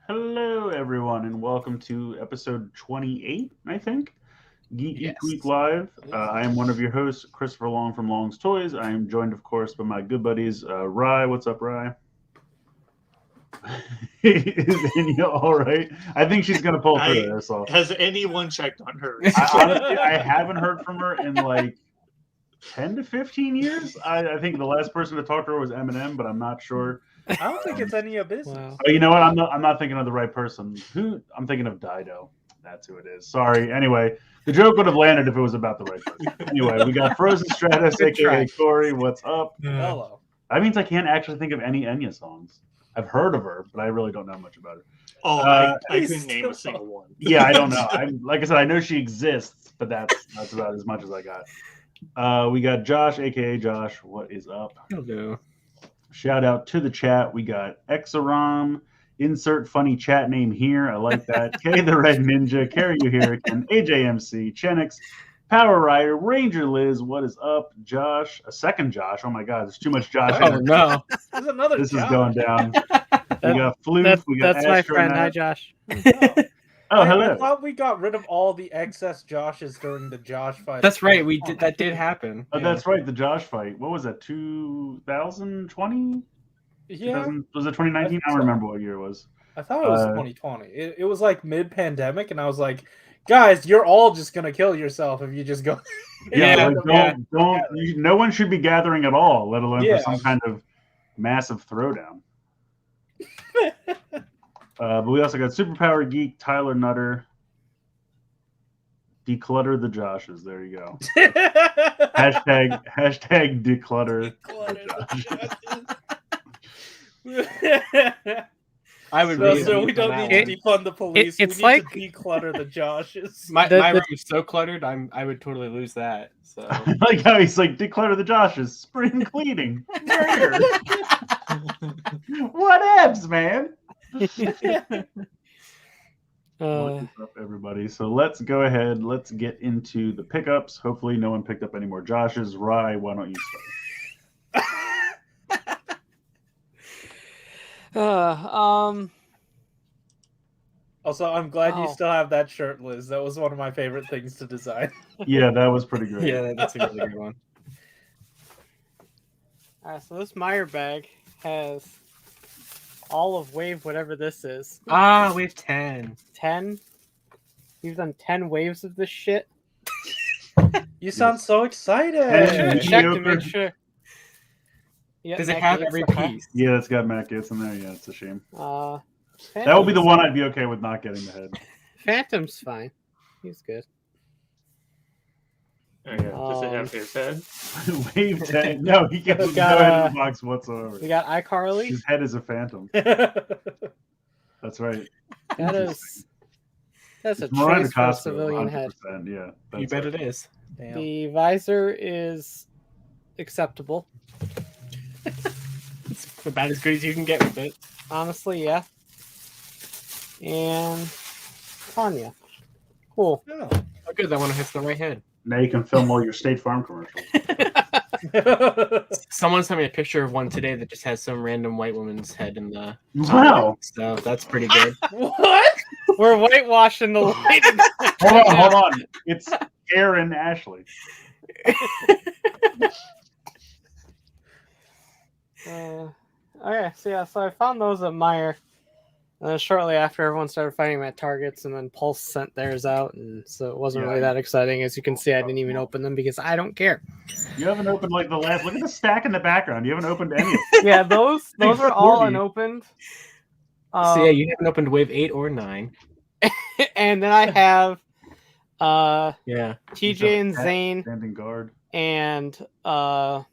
Hello, everyone, and welcome to episode 28, I think, Geek Yes. Week Live. I am one of your hosts, Christopher Long from Long's Toys. I am joined, of course, by my good buddies, Rye. What's up, Rye? Is Enya all right? I think she's going to pull through Aresol. Has anyone checked on her? Honestly, I haven't heard from her in like 10 to 15 years. I think the last person to talk to her was Eminem, but I'm not sure. I don't think it's any of business. Wow. Oh, you know what? I'm not thinking of the right person. I'm thinking of Dino. That's who it is. Sorry. Anyway, the joke would have landed if it was about the right person. Anyway, we got Frozen Stratos, aka Corey. What's up? Hello. That means I can't actually think of any Enya songs. I've heard of her, but I really don't know much about her. Oh, I couldn't name a single one. Yeah, I don't know. Like I said, I know she exists, but that's about as much as I got. We got Josh, aka Josh. What is up? Hello. Shout out to the chat. We got Exaram. Insert funny chat name here. I like that. K the Red Ninja, Carry You Hurricane, AJMC, Chenix, Power Rider, Ranger Liz. What is up? Josh. A second Josh. Oh my God, there's too much Josh. Oh no. There's another This is Josh. going down. We got Floof. We got That's my friend. Astronaut. Hi, Josh. Oh, I hello. thought we got rid of all the excess Joshes during the Josh fight. That's right. We did. That did happen. Oh, that's right. The Josh fight. What was that? 2020? Yeah, Was it 2019? I don't remember what year it was. I thought it was 2020. It was like mid-pandemic, and I was like, guys, you're all just going to kill yourself if you just go. Yeah, Yeah, like, no one should be gathering at all, let alone Yeah. for some kind of massive throwdown. But we also got Superpower Geek, Tyler Nutter. Declutter the Joshes. There you go. hashtag declutter. I would. read So it we on don't that need one. to defund the police. it's we need like- to declutter the Joshes. My the- room is so cluttered. I would totally lose that. So I like how he's like, declutter the Joshes. Spring cleaning. Murder. What abs, man? What is up, everybody? So let's go ahead. Let's get into the pickups. Hopefully, no one picked up any more Joshes. Rye, why don't you start? Also, I'm glad you Oh. still have that shirt, Liz. That was one of my favorite things to design. Yeah, that was pretty great. yeah, that's a really good one. Alright, so this Meyer bag has all of wave whatever this is. Ah, we have 10. 10. You've done 10 waves of this shit. You sound so excited. Hey, Check to mediocre. make sure. Yeah, Does it Mac have Gates, every okay. piece? Yeah, it's got Matt Gates in there. Yeah, it's a shame. That would be the one I'd be okay with not getting the head. Phantom's fine. He's good. Does it have his head? Wave 10. No, he gets no got, head in the box whatsoever. We got iCarly. His head is a phantom. That's right. That's a It's Mariah trace for a Costco, civilian head. 100%. Yeah, You that's bet right. it is. Damn. The visor is acceptable. It's about as good as you can get with it. Honestly, yeah. And Tanya. Cool. Oh. Oh, good. That one hits the right head. Now you can film all your State Farm commercials. Someone sent me a picture of one today that just has some random white woman's head in the. Wow. So that's pretty good. What? We're whitewashing the light. Hold on. It's Aaron Ashley. Okay, so I found those at Meyer. And then shortly after, everyone started finding them at Targets, and then Pulse sent theirs out, and so it wasn't really that exciting. As you can see, I didn't even open them because I don't care. You haven't opened like the last. Look at the stack in the background. You haven't opened any of them. Yeah, those are all 40. unopened. So yeah, you haven't opened wave 8 or 9. And then I have Yeah. TJ and Zane Standing guard. and Aisha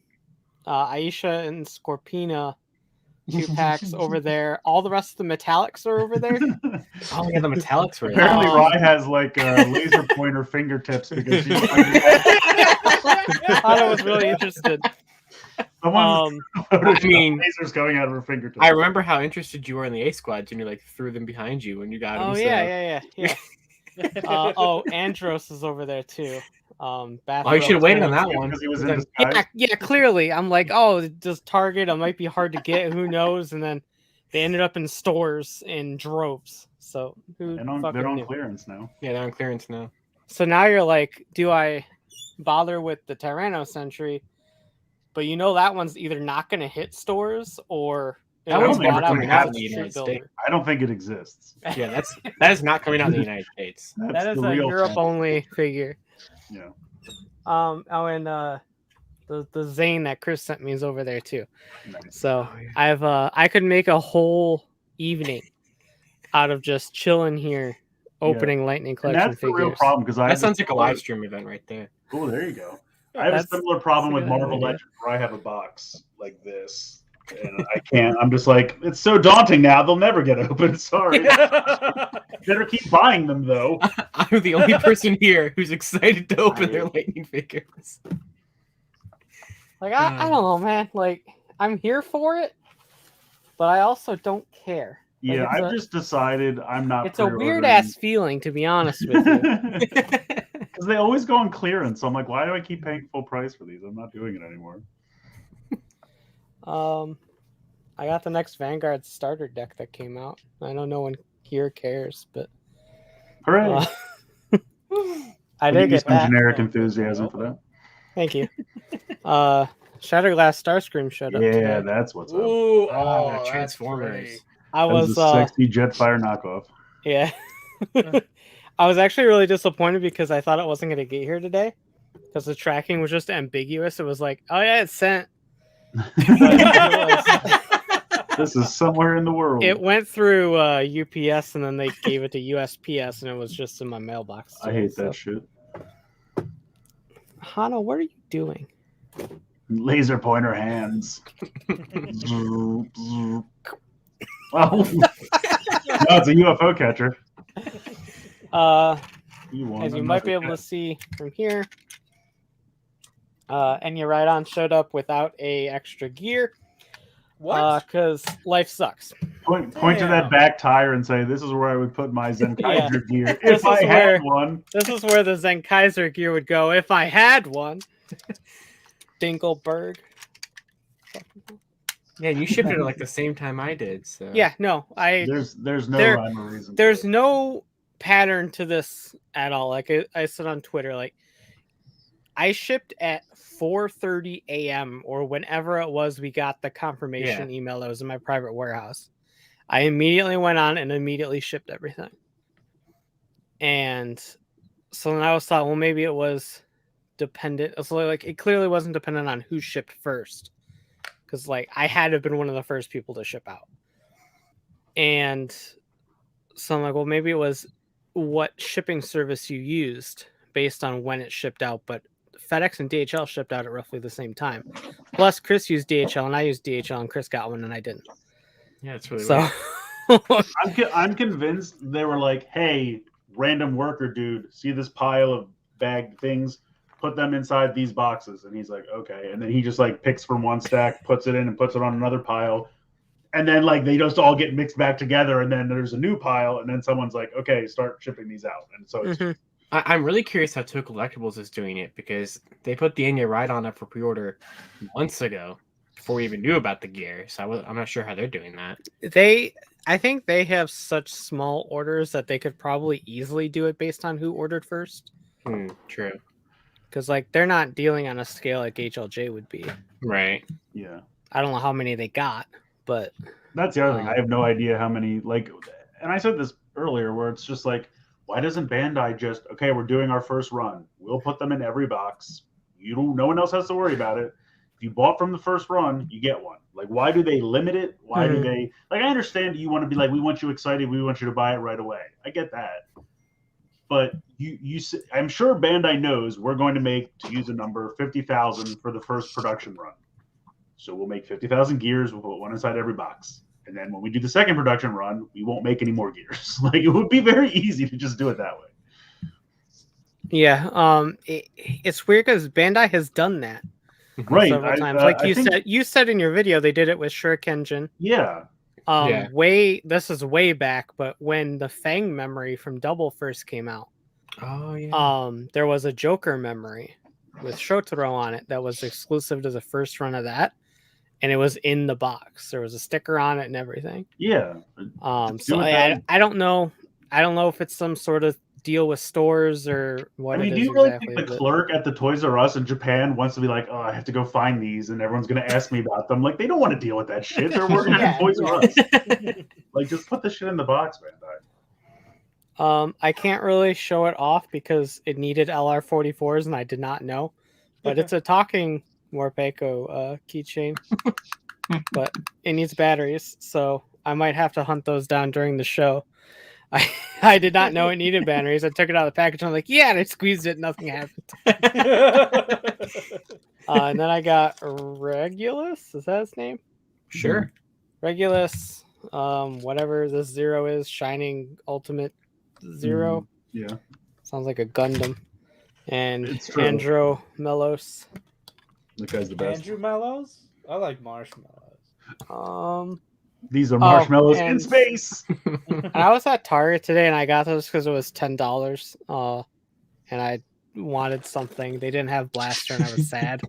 and Scorpina 2-packs over there. All the rest of the metallics are over there. Oh yeah, the metallics were. Apparently, Rye has like laser pointer fingertips because she's. Hana was really interested. Someone I mean, lasers going out of her fingertips. I remember how interested you were in the A squads, and you like threw them behind you when you got them. Oh so. yeah. Andros is over there too. Oh, you should have waited on that one. Because he was in disguise. Yeah, clearly. I'm like, oh, just Target. It might be hard to get. Who knows? And then they ended up in stores in droves. So who They're fucking on knew? clearance now. Yeah, they're on clearance now. So now you're like, do I bother with the Tyranno Sentry? But you know that one's either not going to hit stores or That one's never bought out coming by out in the the street United builder. States. I don't think it exists. Yeah, that is not coming out in the United States. That's That is the a real Europe thing. only figure. Yeah. And the Zane that Chris sent me is over there too. Nice. So Oh, yeah. I've I could make a whole evening out of just chilling here, opening Lightning And Collection that's the figures. real problem because That sounds like a live stream event right there. Oh, there you go. I have a That's- similar problem with that's a good Marvel idea. Legends where I have a box like this. And I can't. I'm just like, it's so daunting now. They'll never get open. Sorry. Better keep buying them though. I'm the only person here who's excited to open their Lightning figures. Like I don't know, man. Like I'm here for it, but I also don't care. Like, Yeah, it's I've just decided I'm not. It's a weird ass feeling, to be honest with you. Because they always go on clearance. So I'm like, why do I keep paying full price for these? I'm not doing it anymore. I got the next Vanguard starter deck that came out. I know no one here cares, but Hooray! I Give did me get some that. generic enthusiasm for that. Thank you. Shatterglass Starscream showed up. Yeah, today. that's what's up. Ooh, Oh, that's Transformers. pretty. I That was was a sexy Jetfire knockoff. yeah. I was actually really disappointed because I thought it wasn't going to get here today because the tracking was just ambiguous. It was like, oh yeah, it's sent. This is somewhere in the world. It went through UPS and then they gave it to USPS and it was just in my mailbox. I hate that shit. Hana, what are you doing? Laser pointer hands. Oh, no, it's a UFO catcher. As you might be able to see from here, Enya Rhydon showed up without a extra gear. What? Because life sucks. Point to that back tire and say, "This is where I would put my Zenkaiser gear This if I is had where- one." This is where the Zenkaiser gear would go if I had one. Dinkelberg. Yeah, you shipped it at like the same time I did. So Yeah, no, There's no There- rhyme or reason. there's no pattern to this at all. Like I said on Twitter, like I shipped at 4:30 a.m. or whenever it was we got the confirmation email that was in my private warehouse. I immediately went on and immediately shipped everything. And so then I was thought, well, maybe it was dependent. So like it clearly wasn't dependent on who shipped first. Because like I had to have been one of the first people to ship out. And so I'm like, well, maybe it was what shipping service you used based on when it shipped out. But FedEx and DHL shipped out at roughly the same time. Plus, Chris used DHL and I used DHL, and Chris got one and I didn't. yeah, it's really So weird. I'm convinced they were like, "Hey, random worker dude, see this pile of bagged things? Put them inside these boxes." And he's like, "Okay." And then he just like picks from one stack, puts it in, and puts it on another pile. And then like they just all get mixed back together, and then there's a new pile, and then someone's like, "Okay, start shipping these out." And so it's Mhm. I'm really curious how Toku Collectibles is doing it because they put the Enya Rhydon up for pre-order months ago before we even knew about the gear. So I'm not sure how they're doing that. I think they have such small orders that they could probably easily do it based on who ordered first. True. Because like they're not dealing on a scale like HLJ would be. Right. yeah. I don't know how many they got, but That's the other thing. I have no idea how many like, and I said this earlier, where it's just like, why doesn't Bandai just okay? We're doing our first run. We'll put them in every box. No one else has to worry about it. If you bought from the first run, you get one. Like, why do they limit it? Why do they like? I understand you want to be like, we want you excited. We want you to buy it right away. I get that. But I'm sure Bandai knows we're going to make, to use a number, 50,000 for the first production run. So we'll make 50,000 gears. We'll put one inside every box. And then when we do the second production run, we won't make any more gears. Like, it would be very easy to just do it that way. Yeah. It's weird because Bandai has done that Right. several times. Like you said in your video, they did it with Shurikenjin. Yeah. This is way back, but when the Fang memory from Double first came out, there was a Joker memory with Shotaro on it that was exclusive to the first run of that, and it was in the box. There was a sticker on it and everything. Yeah. So I don't know. I don't know if it's some sort of deal with stores or what. I mean, do you really think the clerk at the Toys R Us in Japan wants to be like, oh, I have to go find these, and everyone's going to ask me about them? Like, they don't want to deal with that shit. They're working at Toys R Us. Like, just put the shit in the box, Bandai. I can't really show it off because it needed LR44s, and I did not know. But it's a talking Morpeko keychain, but it needs batteries, so I might have to hunt those down during the show. I did not know it needed batteries. I took it out of the package and I'm like, yeah, and I squeezed it, nothing happened. And then I got Regulus. Is that his name? Sure. Regulus, whatever this Zero is, Shining Ultimate Zero. Yeah. Sounds like a Gundam. And Andro Melos. That guy's the best. Andrew Mellows? I like marshmallows. These are marshmallows in space. I was at Target today and I got those because it was $10. And I wanted something. They didn't have Blaster and I was sad.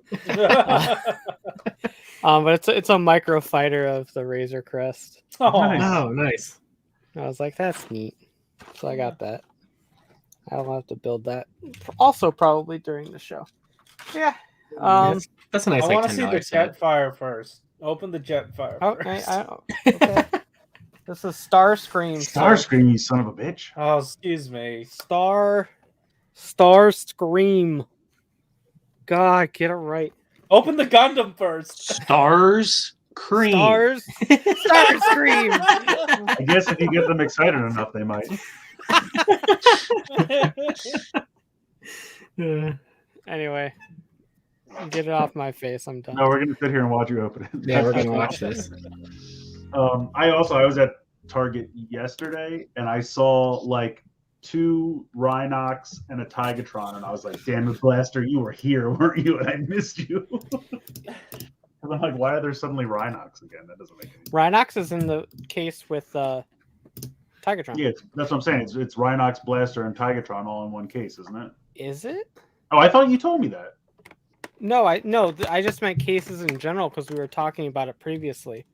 But it's a micro fighter of the Razor Crest. Oh, nice. I was like, that's neat. So I got that. I don't have to build that. Also, probably during the show. Yeah. That's a nice. I want to see the Jetfire first. Open the Jetfire first. Okay. This is Starscream. Starscream, you son of a bitch. Oh, excuse me. Starscream. God, get it right. Open the Gundam first. Starscream. Starscream. I guess if you get them excited enough, they might. Anyway, get it off my face. I'm done. No, we're gonna sit here and watch you open it. Yeah, we're gonna watch this. I was at Target yesterday and I saw like 2 Rhinox and a Tigatron, and I was like, damn it, Blaster, you were here, weren't you? And I missed you. And I'm like, why are there suddenly Rhinox again? That doesn't make any sense. Rhinox is in the case with Tigatron. Yeah, that's what I'm saying. It's Rhinox, Blaster, and Tigatron all in one case, isn't it? Is it? Oh, I thought you told me that. No, I just meant cases in general because we were talking about it previously.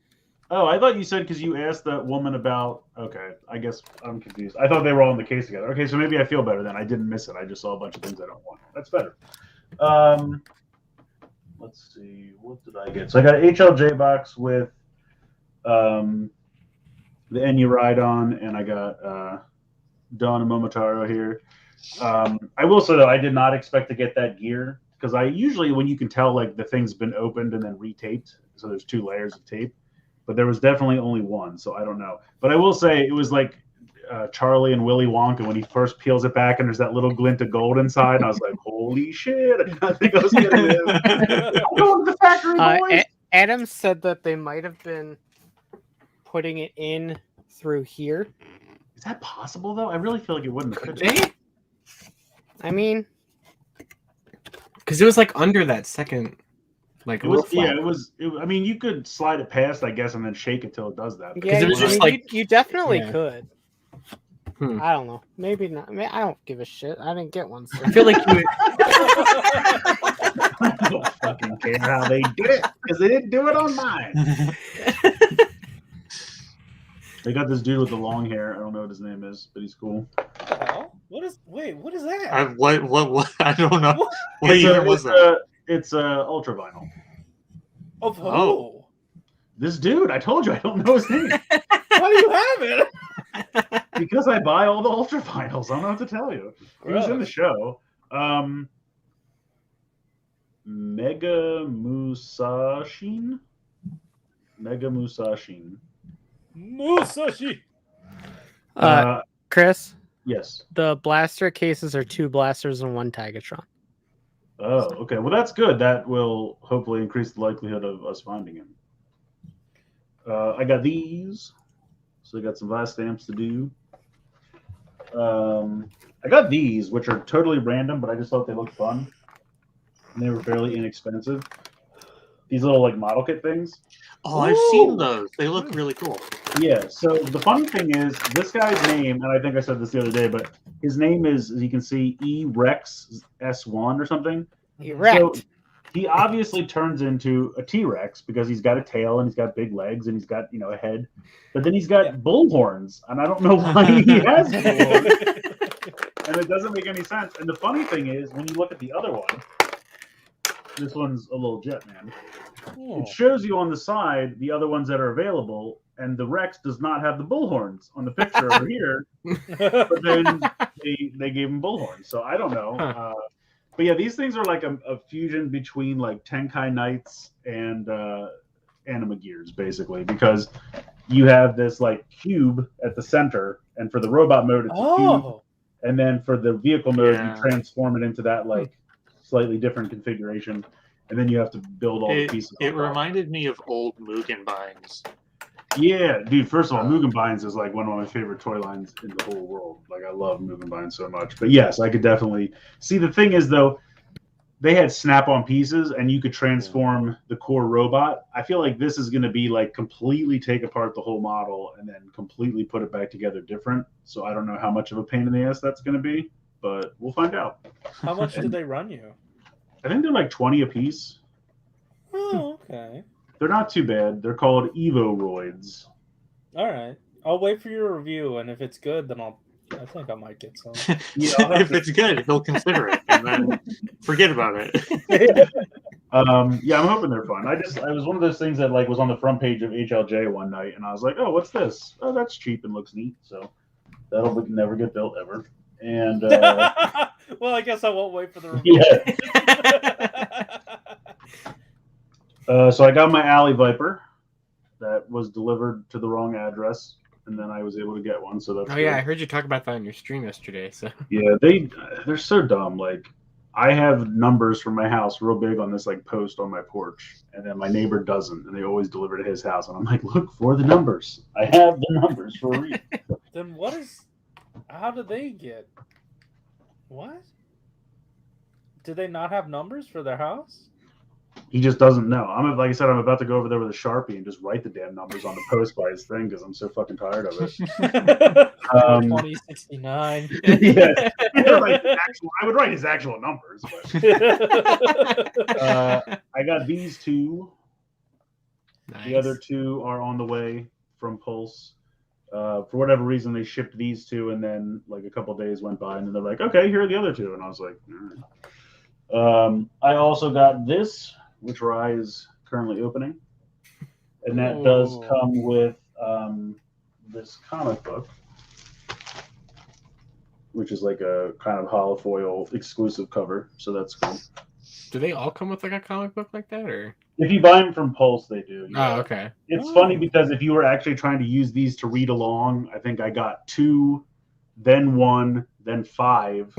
Oh, I thought you said because you asked that woman about... Okay, I guess I'm confused. I thought they were all in the case together. Okay, so maybe I feel better then. I didn't miss it. I just saw a bunch of things I don't want. That's better. Let's see. What did I get? So I got an HLJ box with the Enya Ride-On, and I got Dawn and Momotaro here. I will say, though, I did not expect to get that gear because I usually, when you can tell, like, the thing's been opened and then retaped, so there's 2 layers of tape. But there was definitely only one, so I don't know. But I will say it was like Charlie and Willy Wonka when he first peels it back and there's that little glint of gold inside. And I was like, holy shit. I did not think I was going to live. I'm going to the factory, boys. Adam said that they might have been putting it in through here. Is that possible, though? I really feel like it wouldn't. Could they? I mean... Because it was like under that second... Like it was, yeah, it was. I mean, you could slide it past, I guess, and then shake it till it does that. Yeah, it was just like you definitely could. I don't know. Maybe not. I mean, I don't give a shit. I didn't get one. So. I feel like you. I don't fucking care how they did it because they didn't do it on mine. They got this dude with the long hair. I don't know what his name is, but he's cool. What is that? What? I don't know. What It's year was that? It's Ultra Vinyl. Of who? Oh. This dude, I told you, I don't know his name. Why do you have it? Because I buy all the Ultra Vinyls. I don't know what to tell you. He was in the show. Mega Musashin. Musashi. Chris? Yes. The blaster cases are 2 blasters and 1 Tigatron. Oh, okay. Well, that's good. That will hopefully increase the likelihood of us finding him. I got these. So I got some Vice stamps to do. I got these, which are totally random, but I just thought they looked fun. And they were fairly inexpensive. These little like model kit things. Oh, I've seen those. They look really cool. Yeah, so the funny thing is, this guy's name, and I think I said this the other day, but his name is, as you can see, E-Rex S1 or something. Erect. So he obviously turns into a T-Rex because he's got a tail and he's got big legs and he's got, a head. But then he's got bull horns, and I don't know why he has bull horns. And it doesn't make any sense. And the funny thing is, when you look at the other one, this one's a little jet man. Oh. It shows you on the side the other ones that are available, and the Rex does not have the bull horns on the picture over here. But then they gave him bull horns, so I don't know. But yeah, these things are like a fusion between like Tenkai Knights and Anima Gears, basically, because you have this like cube at the center, and for the robot mode, it's a cube, and then for the vehicle mode, you transform it into that like slightly different configuration, and then you have to build all the pieces. It reminded me of old Mugen Binds. Yeah, dude. First of all, Mugen Binds is like one of my favorite toy lines in the whole world. Like, I love Mugen Binds so much. But yes, I could definitely see. The thing is, though, they had snap-on pieces, and you could transform the core robot. I feel like this is going to be like completely take apart the whole model and then completely put it back together different. So I don't know how much of a pain in the ass that's going to be, but we'll find out. How much did they run you? I think they're like 20 a piece. Oh, okay. They're not too bad. They're called Evoroids. All right. I'll wait for your review, and if it's good, then I think I might get some. If it's good, he'll consider it, and then forget about it. Yeah, I'm hoping they're fun. I was one of those things that like was on the front page of HLJ one night, and I was like, oh, what's this? Oh, that's cheap and looks neat. So that'll never get built ever. And well, I guess I won't wait for the review. Yeah. So I got my Alley Viper that was delivered to the wrong address, and then I was able to get one. So that's yeah, I heard you talk about that on your stream yesterday. So yeah, they're so dumb. Like, I have numbers from my house real big on this like post on my porch, and then my neighbor doesn't, and they always deliver to his house, and I'm like, look for the numbers. I have the numbers for a reason. Then how did they get? What? Did they not have numbers for their house? He just doesn't know. Like I said, I'm about to go over there with a Sharpie and just write the damn numbers on the post by his thing because I'm so fucking tired of it. 2069. Yeah, I would write his actual numbers. But. I got these two. Nice. The other two are on the way from Pulse. For whatever reason, they shipped these two, and then like a couple days went by, and then they're like, "Okay, here are the other two," and I was like, "All right." I also got this, which Rai is currently opening, and that does come with this comic book, which is like a kind of holofoil exclusive cover, so that's cool. Do they all come with like a comic book like that, or if you buy them from Pulse, they do. Yeah. Oh, okay. It's funny because if you were actually trying to use these to read along, I think I got 2, then 1, then 5.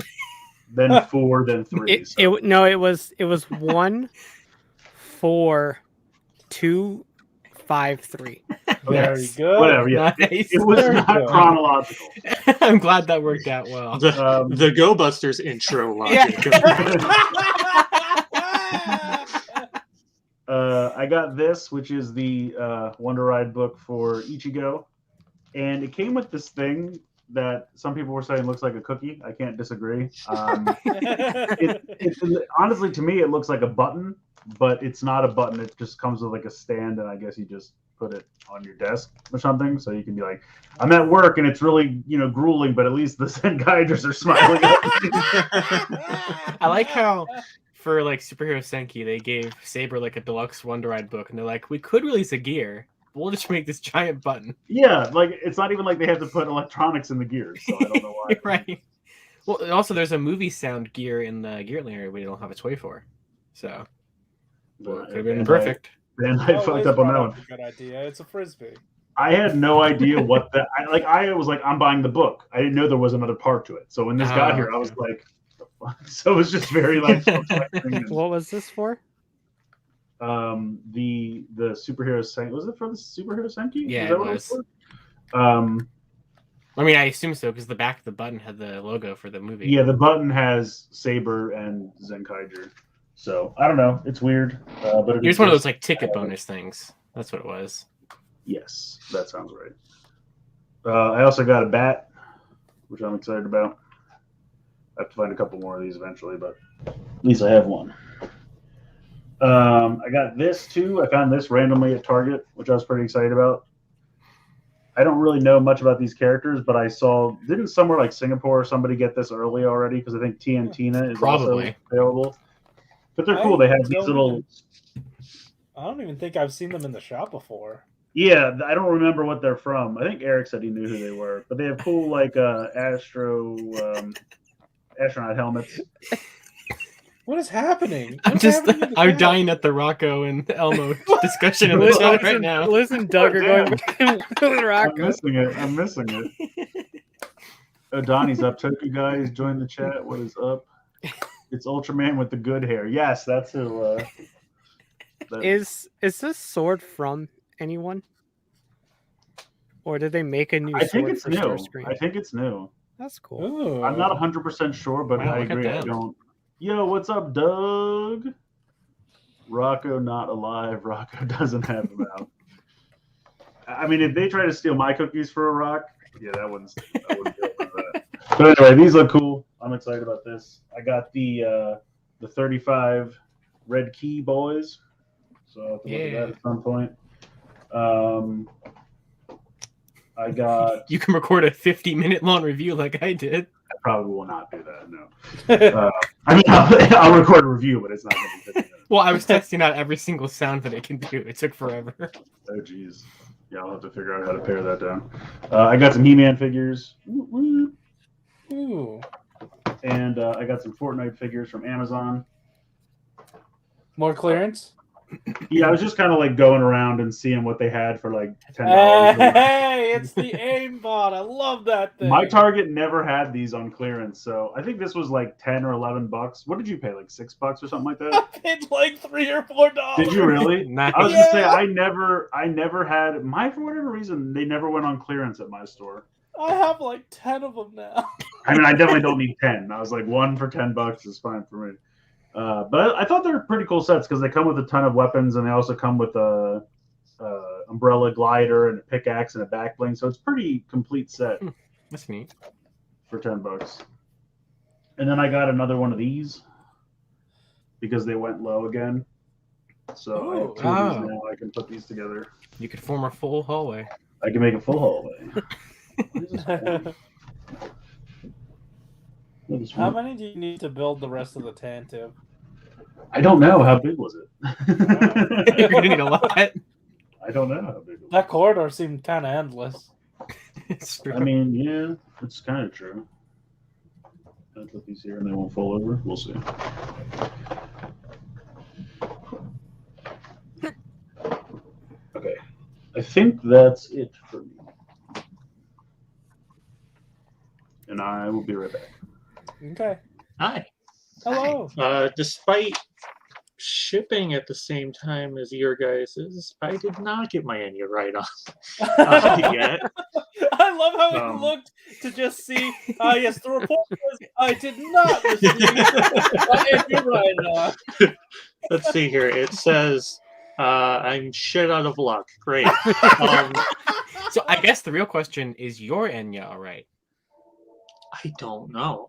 Then 4, then 3. It was 1, 4, 2, 5, 3. Very good. Whatever. Yeah, Nice. it was not chronological. I'm glad that worked out well. The Go Busters intro logic. I got this, which is the Wonder Ride book for Ichigo, and it came with this thing that some people were saying looks like a cookie. I can't disagree. Honestly, to me, it looks like a button, but it's not a button. It just comes with like a stand, and I guess you just put it on your desk or something, so you can be like, I'm at work and it's really grueling, but at least the Senkaidras are smiling at me. I like how for like Superhero Senki they gave Saber like a deluxe Wonder Ride book, and they're like, we could release a gear. We'll just make this giant button. Yeah, like it's not even like they have to put electronics in the gears, so I don't know why. Right. Well, and also there's a movie sound gear in the Gearland area we don't have a toy for, so it could have been perfect. Then I fucked up on that one. Good idea. It's a frisbee. I had no idea what that. I was like, I'm buying the book. I didn't know there was another part to it. So when this got here, I was like, the So it was just very like self-selecting and, What was this for? the superhero Senki. Was it for the superhero Senki? Yeah, Is that it what was. for? I mean, I assume so because the back of the button had the logo for the movie. Yeah, the button has Saber and Zenkaiger. So I don't know. It's weird, but It was one of those like ticket bonus things. That's what it was. Yes, that sounds right. I also got a bat, which I'm excited about. I have to find a couple more of these eventually, but at least I have one. I got this too. I found this randomly at Target, which I was pretty excited about. I don't really know much about these characters, but I saw, didn't somewhere like Singapore somebody get this early already? Because I think TNTina is Probably also available. But they're cool. They have these little. I don't even think I've seen them in the shop before. Yeah, I don't remember what they're from. I think Eric said he knew who they were, but they have cool like astronaut helmets. What is happening? I'm What's just happening in the I'm chat? dying at the Rocco and Elmo discussion in the chat right now. Liz and Doug are Damn. going back with I'm Rocco. missing it. I'm missing it. Oh, Donnie's up. Toku guys, join the chat. What is up? It's Ultraman with the good hair. Yes, that's who. Is this sword from anyone? Or did they make a new I think sword it's for new. Starscream? I think it's new. That's cool. Ooh. I'm not 100% sure, but Wow, I look at agree. I them. don't. Yo, what's up, Doug? Rocco not alive. Rocco doesn't have him out. I mean, if they try to steal my cookies for a rock, yeah, I wouldn't be able to do that. But anyway, these look cool. I'm excited about this. I got the 35 red key boys, so I'll have to look at that at some point. I got. You can record a 50-minute long review like I did. I probably will not do that. No. I mean, I'll record a review, but it's not going to be 50 minutes. Well, I was testing out every single sound that it can do. It took forever. Oh, geez. Yeah, I'll have to figure out how to pare that down. I got some He-Man figures. Ooh. And I got some Fortnite figures from Amazon. More clearance? Yeah, I was just kind of like going around and seeing what they had for like $10. Hey, it's the aimbot. I love that thing. My Target never had these on clearance, so I think this was like 10 or 11 bucks. What did you pay? Like $6 or something like I that? paid like $3 or $4. Did you really? Nice. I was gonna say I never had for whatever reason they never went on clearance at my store. I have like 10 of them now. I mean, I definitely don't need 10. I was like, one for $10 is fine for me. But I thought they were pretty cool sets because they come with a ton of weapons and they also come with a umbrella glider and a pickaxe and a back bling. So it's a pretty complete set That's neat. for $10. And then I got another one of these because they went low again. So I have two of these now. I can put these together. You could form a full hallway. I can make a full hallway. What is this one? What is this How one? many do you need to build the rest of the tan tube? I don't know. How big was it? You're gonna need a lot. I don't know how big it was. That corridor seemed kind of endless. It's true. I mean, yeah, it's kind of true. I'll put these here and they won't fall over. We'll see. Okay. I think that's it for me. And I will be right back. Okay. Hi. Hello. Despite shipping at the same time as your guys's, I did not get my Enya right on yet. I love how he Um, looked to just see. Yes, the report was I did not receive my Enya right on. Let's see here. It says I'm shit out of luck. Great. So I guess the real question is your Enya all right? I don't know.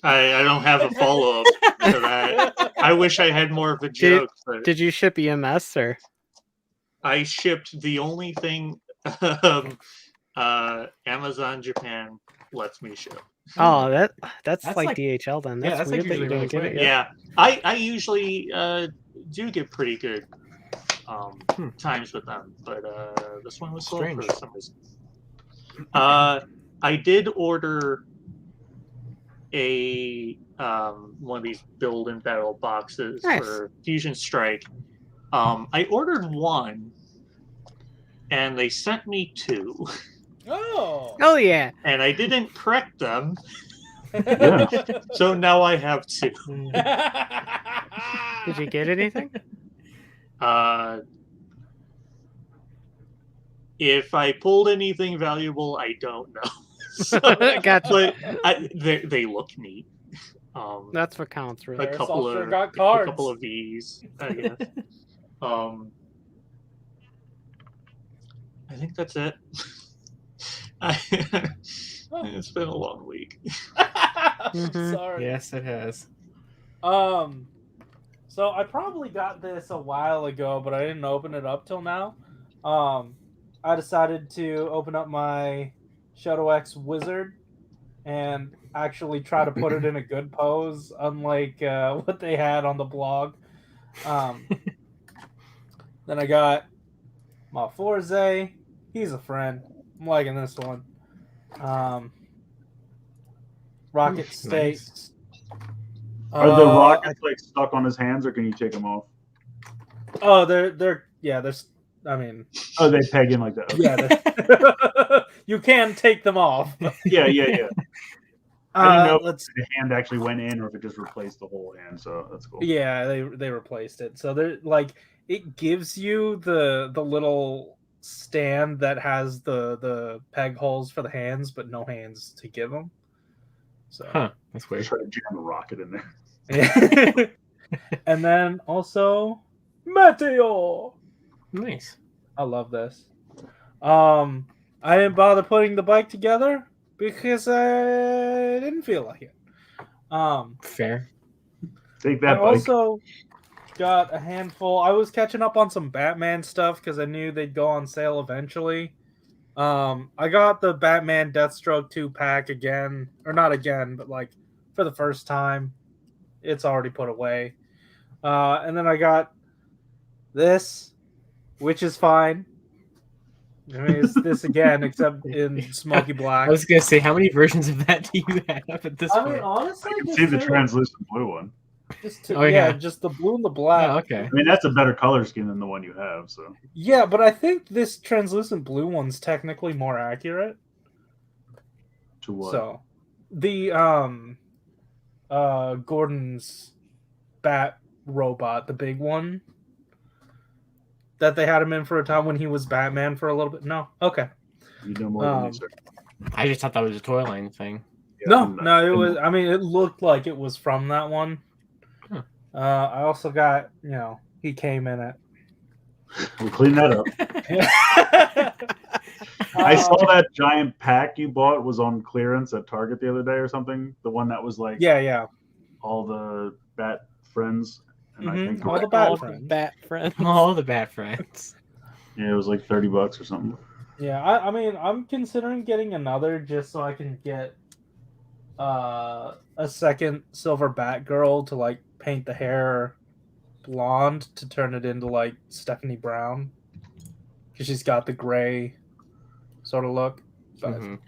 I don't have a follow up to that. I wish I had more of a joke. But Did you ship EMS or? I shipped the only thing Amazon Japan lets me ship. Oh, that's That's like like- DHL then. yeah, That's that's weird like that you usually didn't get really it yet. Yeah, I usually do get pretty good times with them, but this one was slow Strange. for some reason. I did order a one of these build and battle boxes Nice. for Fusion Strike. I ordered one, and they sent me two. Oh. Oh yeah. and I didn't correct them, Yeah. so now I have 2. Did you get anything? If I pulled anything valuable, I don't know. So, Gotcha. but they look neat. That's what counts, really. a couple sure of got a cards. couple of these, I guess. I think that's it. It's been a long week. Mhm. Sorry. Yes, it has. So I probably got this a while ago, but I didn't open it up till now. I decided to open up my Shadow X Wizard and actually try to put it in a good pose, unlike what they had on the blog. Then I got my Forze. He's a friend. I'm liking this one. Rocket Nice. States. Are the rockets like stuck on his hands, or can you take them off? Oh, they're I mean, Oh, they peg in like that. Okay. yeah, you can take them off. Yeah. I didn't know if Let's. the hand actually went in or if it just replaced the whole hand. So that's cool. Yeah, they replaced it. So they're like, it gives you the little stand that has the peg holes for the hands, but no hands to give them. So. Huh. That's weird. Just try to jam a rocket in there. And then also Meteor. Nice. I love this. I didn't bother putting the bike together because I didn't feel like it. Fair. Take I that, bike. also got a handful. I was catching up on some Batman stuff because I knew they'd go on sale eventually. I got the Batman Deathstroke 2 pack again, or not again, but like for the first time. It's already put away. And then I got this, which is fine. I mean, it's this again, except in smoky black. I was gonna say, how many versions of that do you have at this I point? mean, honestly, I can just see the two. translucent blue one. Just two. Oh, yeah, yeah. just the blue and the black. Oh, okay. I mean, that's a better color scheme than the one you have. So Yeah, but I think this translucent blue one's technically more accurate. to what? So, the Gordon's bat robot, the big one that they had him in for a time when he was Batman for a little bit. No, okay. You know more than me, sir. I just thought that was a toy line thing. Yeah, No, it was. I mean, it looked like it was from that one. Huh. I also got, he came in it. We'll clean that up. I saw that giant pack you bought was on clearance at Target the other day or something. The one that was like Yeah. all the bat friends. And I think All the All bat the friends. bat friends. All the bad friends. yeah, it was like $30 or something. Yeah, I mean, I'm considering getting another just so I can get a second silver Batgirl to like paint the hair blonde to turn it into like Stephanie Brown because she's got the gray sort of look. But Mhm.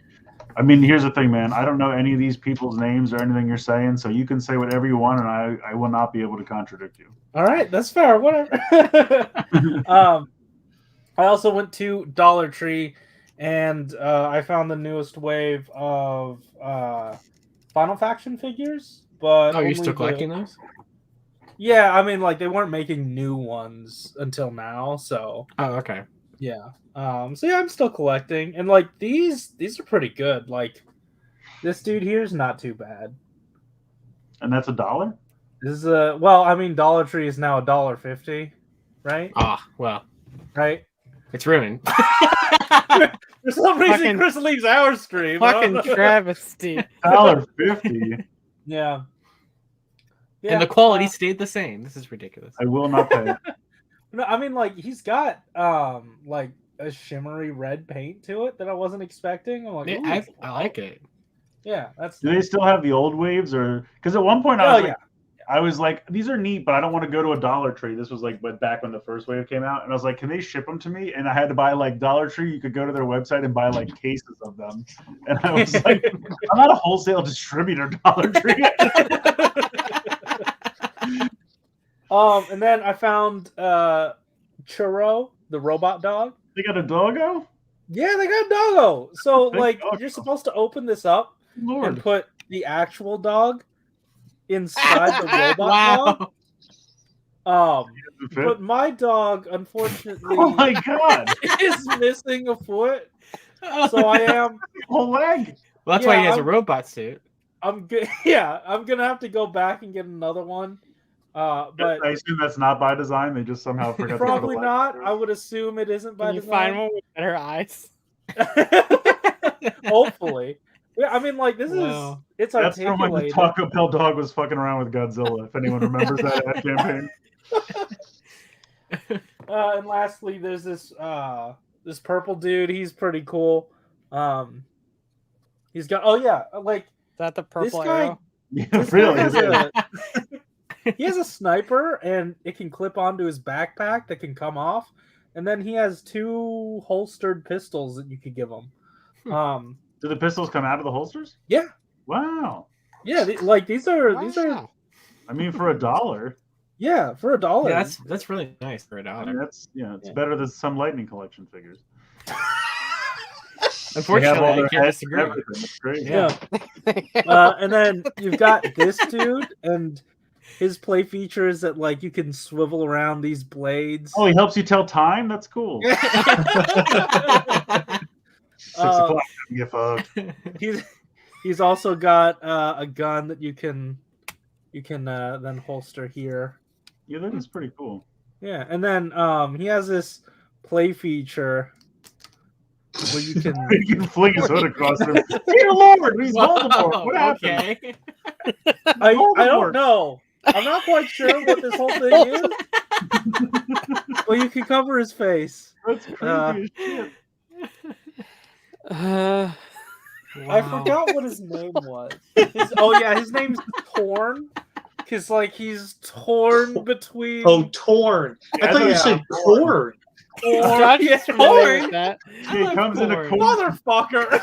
I mean, here's the thing, man. I don't know any of these people's names or anything you're saying, so you can say whatever you want, and I will not be able to contradict you. all right, that's fair. Whatever. I also went to Dollar Tree and I found the newest wave of Final Faction figures. But Oh, you're only still collecting those? Yeah, I mean, like they weren't making new ones until now, so Oh, okay. yeah. So yeah, I'm still collecting, and like these are pretty good. Like this dude here's not too bad. And that's $1? This is well, I mean, Dollar Tree is now $1.50, right? Ah, well, Right. it's ruined. For some reason, Fucking- Chris leaves our stream. I don't Fucking know. travesty. $1.50. Yeah. And the quality stayed the same. This is ridiculous. I will not pay. No, I mean, like he's got like a shimmery red paint to it that I wasn't expecting. I'm like, Yeah, ooh, I like it. yeah, that's. Do they still have the old waves, or because at one point I was like, these are neat, but I don't want to go to a Dollar Tree. This was like back when the first wave came out, and I was like, can they ship them to me? And I had to buy like Dollar Tree. You could go to their website and buy like cases of them, and I was like, I'm not a wholesale distributor, Dollar Tree. And then I found Churro, the robot dog. They got a doggo? Yeah, they got doggo. So Big like doggo. you're supposed to open this up and Lord. put the actual dog inside the robot dog. But my dog, unfortunately, Oh my god! is missing a foot. So I am. Whole leg. Well, that's why he has a robot suit. I'm good. Yeah, I'm gonna have to go back and get another one. But I assume that's not by design. They just somehow forgot. probably to put a not. leg I would assume it isn't by Can you design. find one with better eyes? Hopefully. Yeah, I mean, like, this Wow. is, it's That's from when the articulated. Taco Bell dog was fucking around with Godzilla, if anyone remembers that ad campaign. And lastly, there's this this purple dude. He's pretty cool. He's got, oh yeah, like, Is that the this purple guy, arrow? Yeah, this guy really. has yeah. he has a sniper, and it can clip onto his backpack that can come off. And then he has 2 holstered pistols that you could give him. Do the pistols come out of the holsters? Yeah. Wow. Yeah, like these are Wow. I mean, for $1. yeah, for $1. Yeah, that's really nice for I mean, $1. that's it's better than some Lightning Collection figures. Unfortunately, I their can't heads and disagree. everything. That's great. Yeah. And then you've got this dude, and his play feature is that like you can swivel around these blades. Oh, he helps you tell time. That's cool. 6 o'clock. Get fucked. He's also got a gun that you can then holster here. Yeah, that is pretty cool. Yeah, and then he has this play feature where you can You can fling his hood across him. Dear Lord, he's Voldemort. What happened? Okay. I don't know. I'm not quite sure what this whole thing is. But you can cover his face. That's creepy as shit. I forgot what his name was. His name's Torn. Because like he's torn between torn. I thought you Yeah. said corn. Josh is familiar with that. He comes in a corn. cool. motherfucker.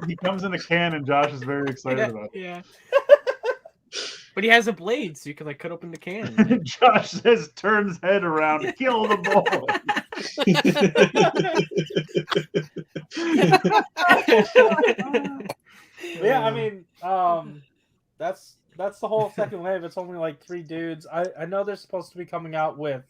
He comes in a can, and Josh is very excited about it. Yeah. But he has a blade, so you can like cut open the can. Josh says, turn his head around to kill the ball. Yeah, I mean, that's the whole second wave. It's only like 3 dudes. I know they're supposed to be coming out with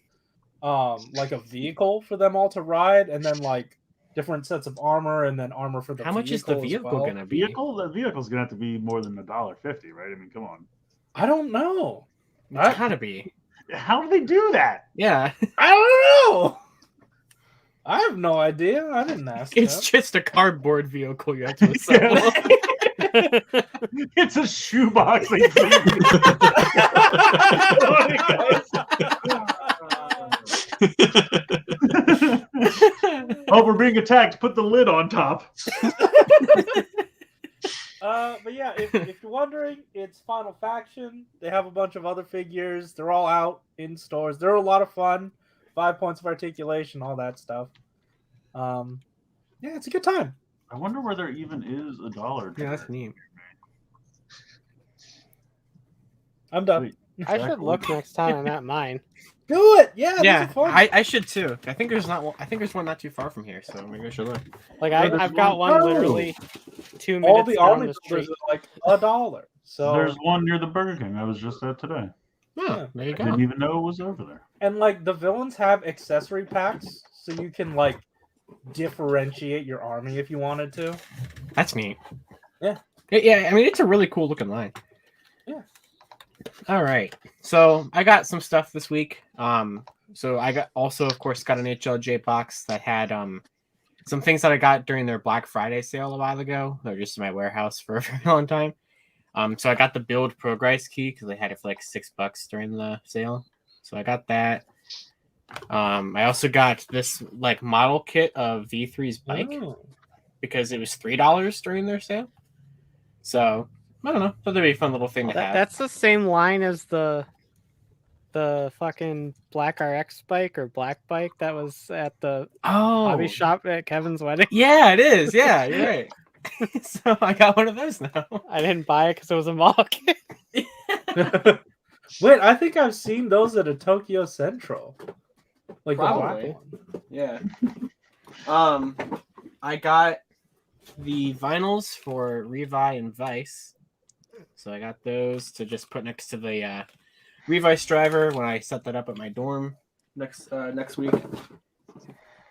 like a vehicle for them all to ride, and then like different sets of armor, and then armor for the How much is the vehicle gonna be? The vehicle's gonna have to be more than $1.50, right? I mean, come on. I don't know. It's gotta be. How do they do that? Yeah. I don't know. I have no idea. I didn't ask. It's them. just a cardboard vehicle you have to assemble. It's a shoebox. Oh, we're being attacked. Put the lid on top. But yeah, if you're wondering, it's Final Faction. They have a bunch of other figures. They're all out in stores. They're a lot of fun. 5 points of articulation, all that stuff. Yeah, it's a good time. I wonder where there even is $1. Yeah, that's neat. I'm done. Wait, I should look next time I'm at mine. Do it. Yeah, Yeah, these are fun. I should too. I think there's one not too far from here, so maybe I should look. Like there's I've got one- one literally 2 minutes all the down army the numbers street. are like $1. So There's one near the Burger King I was just at today. Oh, there you I go. didn't even know it was over there. and like the villains have accessory packs, so you can like differentiate your army if you wanted to. That's neat. Yeah. Yeah, I mean it's a really cool looking line. Yeah. All right. So I got some stuff this week. So I got of course got an HLJ box that had some things that I got during their Black Friday sale a while ago. They're just in my warehouse for a very long time. So I got the Build Progress key because they had it for like $6 during the sale. So I got that. I also got this like model kit of V3's bike because it was $3 during their sale. So I don't know. Thought that'd be a fun little thing to have. That's the same line as the fucking Black RX bike or Black bike that was at the hobby shop at Kevin's wedding. Yeah, it is. Yeah, you're right. So I got one of those now. I didn't buy it because it was a model kit. Wait, I think I've seen those at a Tokyo Central. Like Probably. the black one. Yeah. I got the vinyls for Revi and Vice. So I got those to just put next to the Revice driver when I set that up at my dorm next week.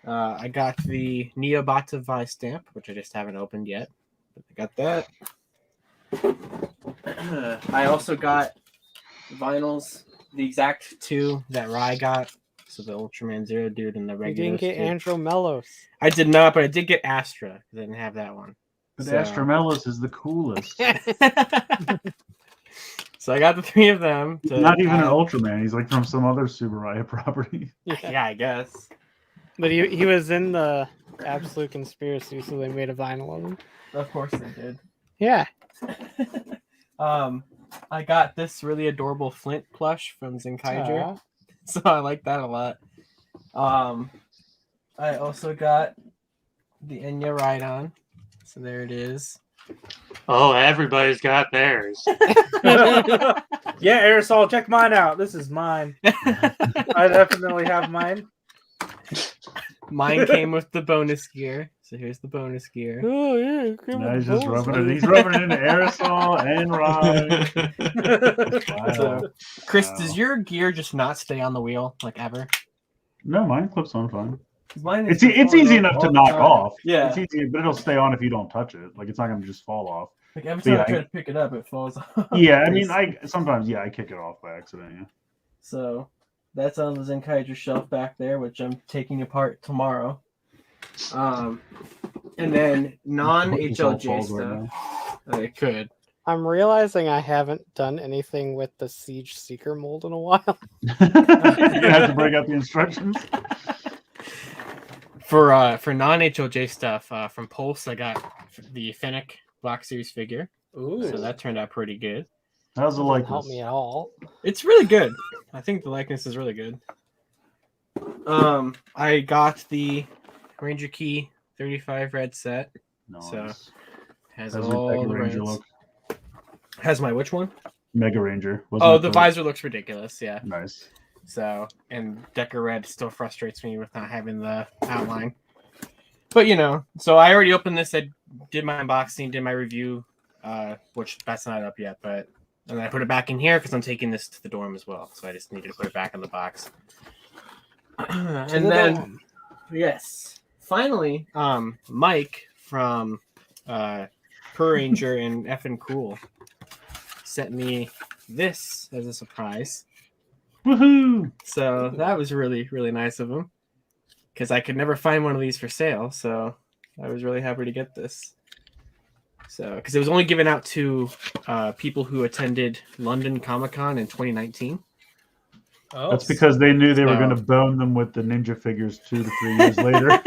I got the Neobata Vice stamp, which I just haven't opened yet. But I got that. I also got vinyls, the exact 2 that Rai got. So the Ultraman Zero dude and the You regular. didn't get Andro Mellos. I did not, but I did get Astra because I didn't have that one. But So- Astromelis is the coolest. So I got the 3 of them. He's not even an Ultraman. He's like from some other Subaraya property. Yeah, I guess. But he was in the Absolute Conspiracy, so they made a vinyl of him. Of course they did. Yeah. I got this really adorable Flint plush from Zenkaiger. Aw. So I like that a lot. I also got the Enya Ride-On. So there it is. Oh, everybody's got theirs. Yeah, Aresol, check mine out. This is mine. I definitely have mine. Mine came with the bonus gear. So here's the bonus gear. Oh yeah. Now he's just rubbing it. He's rubbing it into Aresol and Rye. Wow. So, Chris, Wow. does your gear just not stay on the wheel like ever? No, mine clips on fine. Mine It's easy enough to knock off. Yeah. It's easy, but it'll stay on if you don't touch it. Like it's not gonna just fall off. Like every But time yeah, I try to pick it up, it falls off. Yeah, I mean, I sometimes I kick it off by accident. Yeah. So that's on the Zenkaiger shelf back there, which I'm taking apart tomorrow. And then non-HLJ Falls right stuff. now. It could. I'm realizing I haven't done anything with the Siege Seeker mold in a while. You have to break out the instructions. For non-HLJ stuff, from Pulse, I got the Fennec Black Series figure. Ooh. So that turned out pretty good. How's it Doesn't like? help me at all. It's really good. I think the likeness is really good. I got the Ranger Key 35 red set. Nice. So has How's your all Mega the Ranger reds. look? Has my which one? Mega Ranger. Wasn't Oh, it the visor looks ridiculous. Yeah. Nice. So, and Decker Red still frustrates me with not having the outline. But, you know, so I already opened this. I did my unboxing, did my review, which that's not up yet. But and I put it back in here because I'm taking this to the dorm as well. So I just needed to put it back in the box. And then, yes, finally, Mike from Per Ranger and Effin' Cool sent me this as a surprise. Woohoo! So that was really, really nice of him because I could never find one of these for sale. So I was really happy to get this. So, because it was only given out to people who attended London Comic-Con in 2019. Oh. That's because they knew they were So- going to bone them with the ninja figures 2 to 3 years later.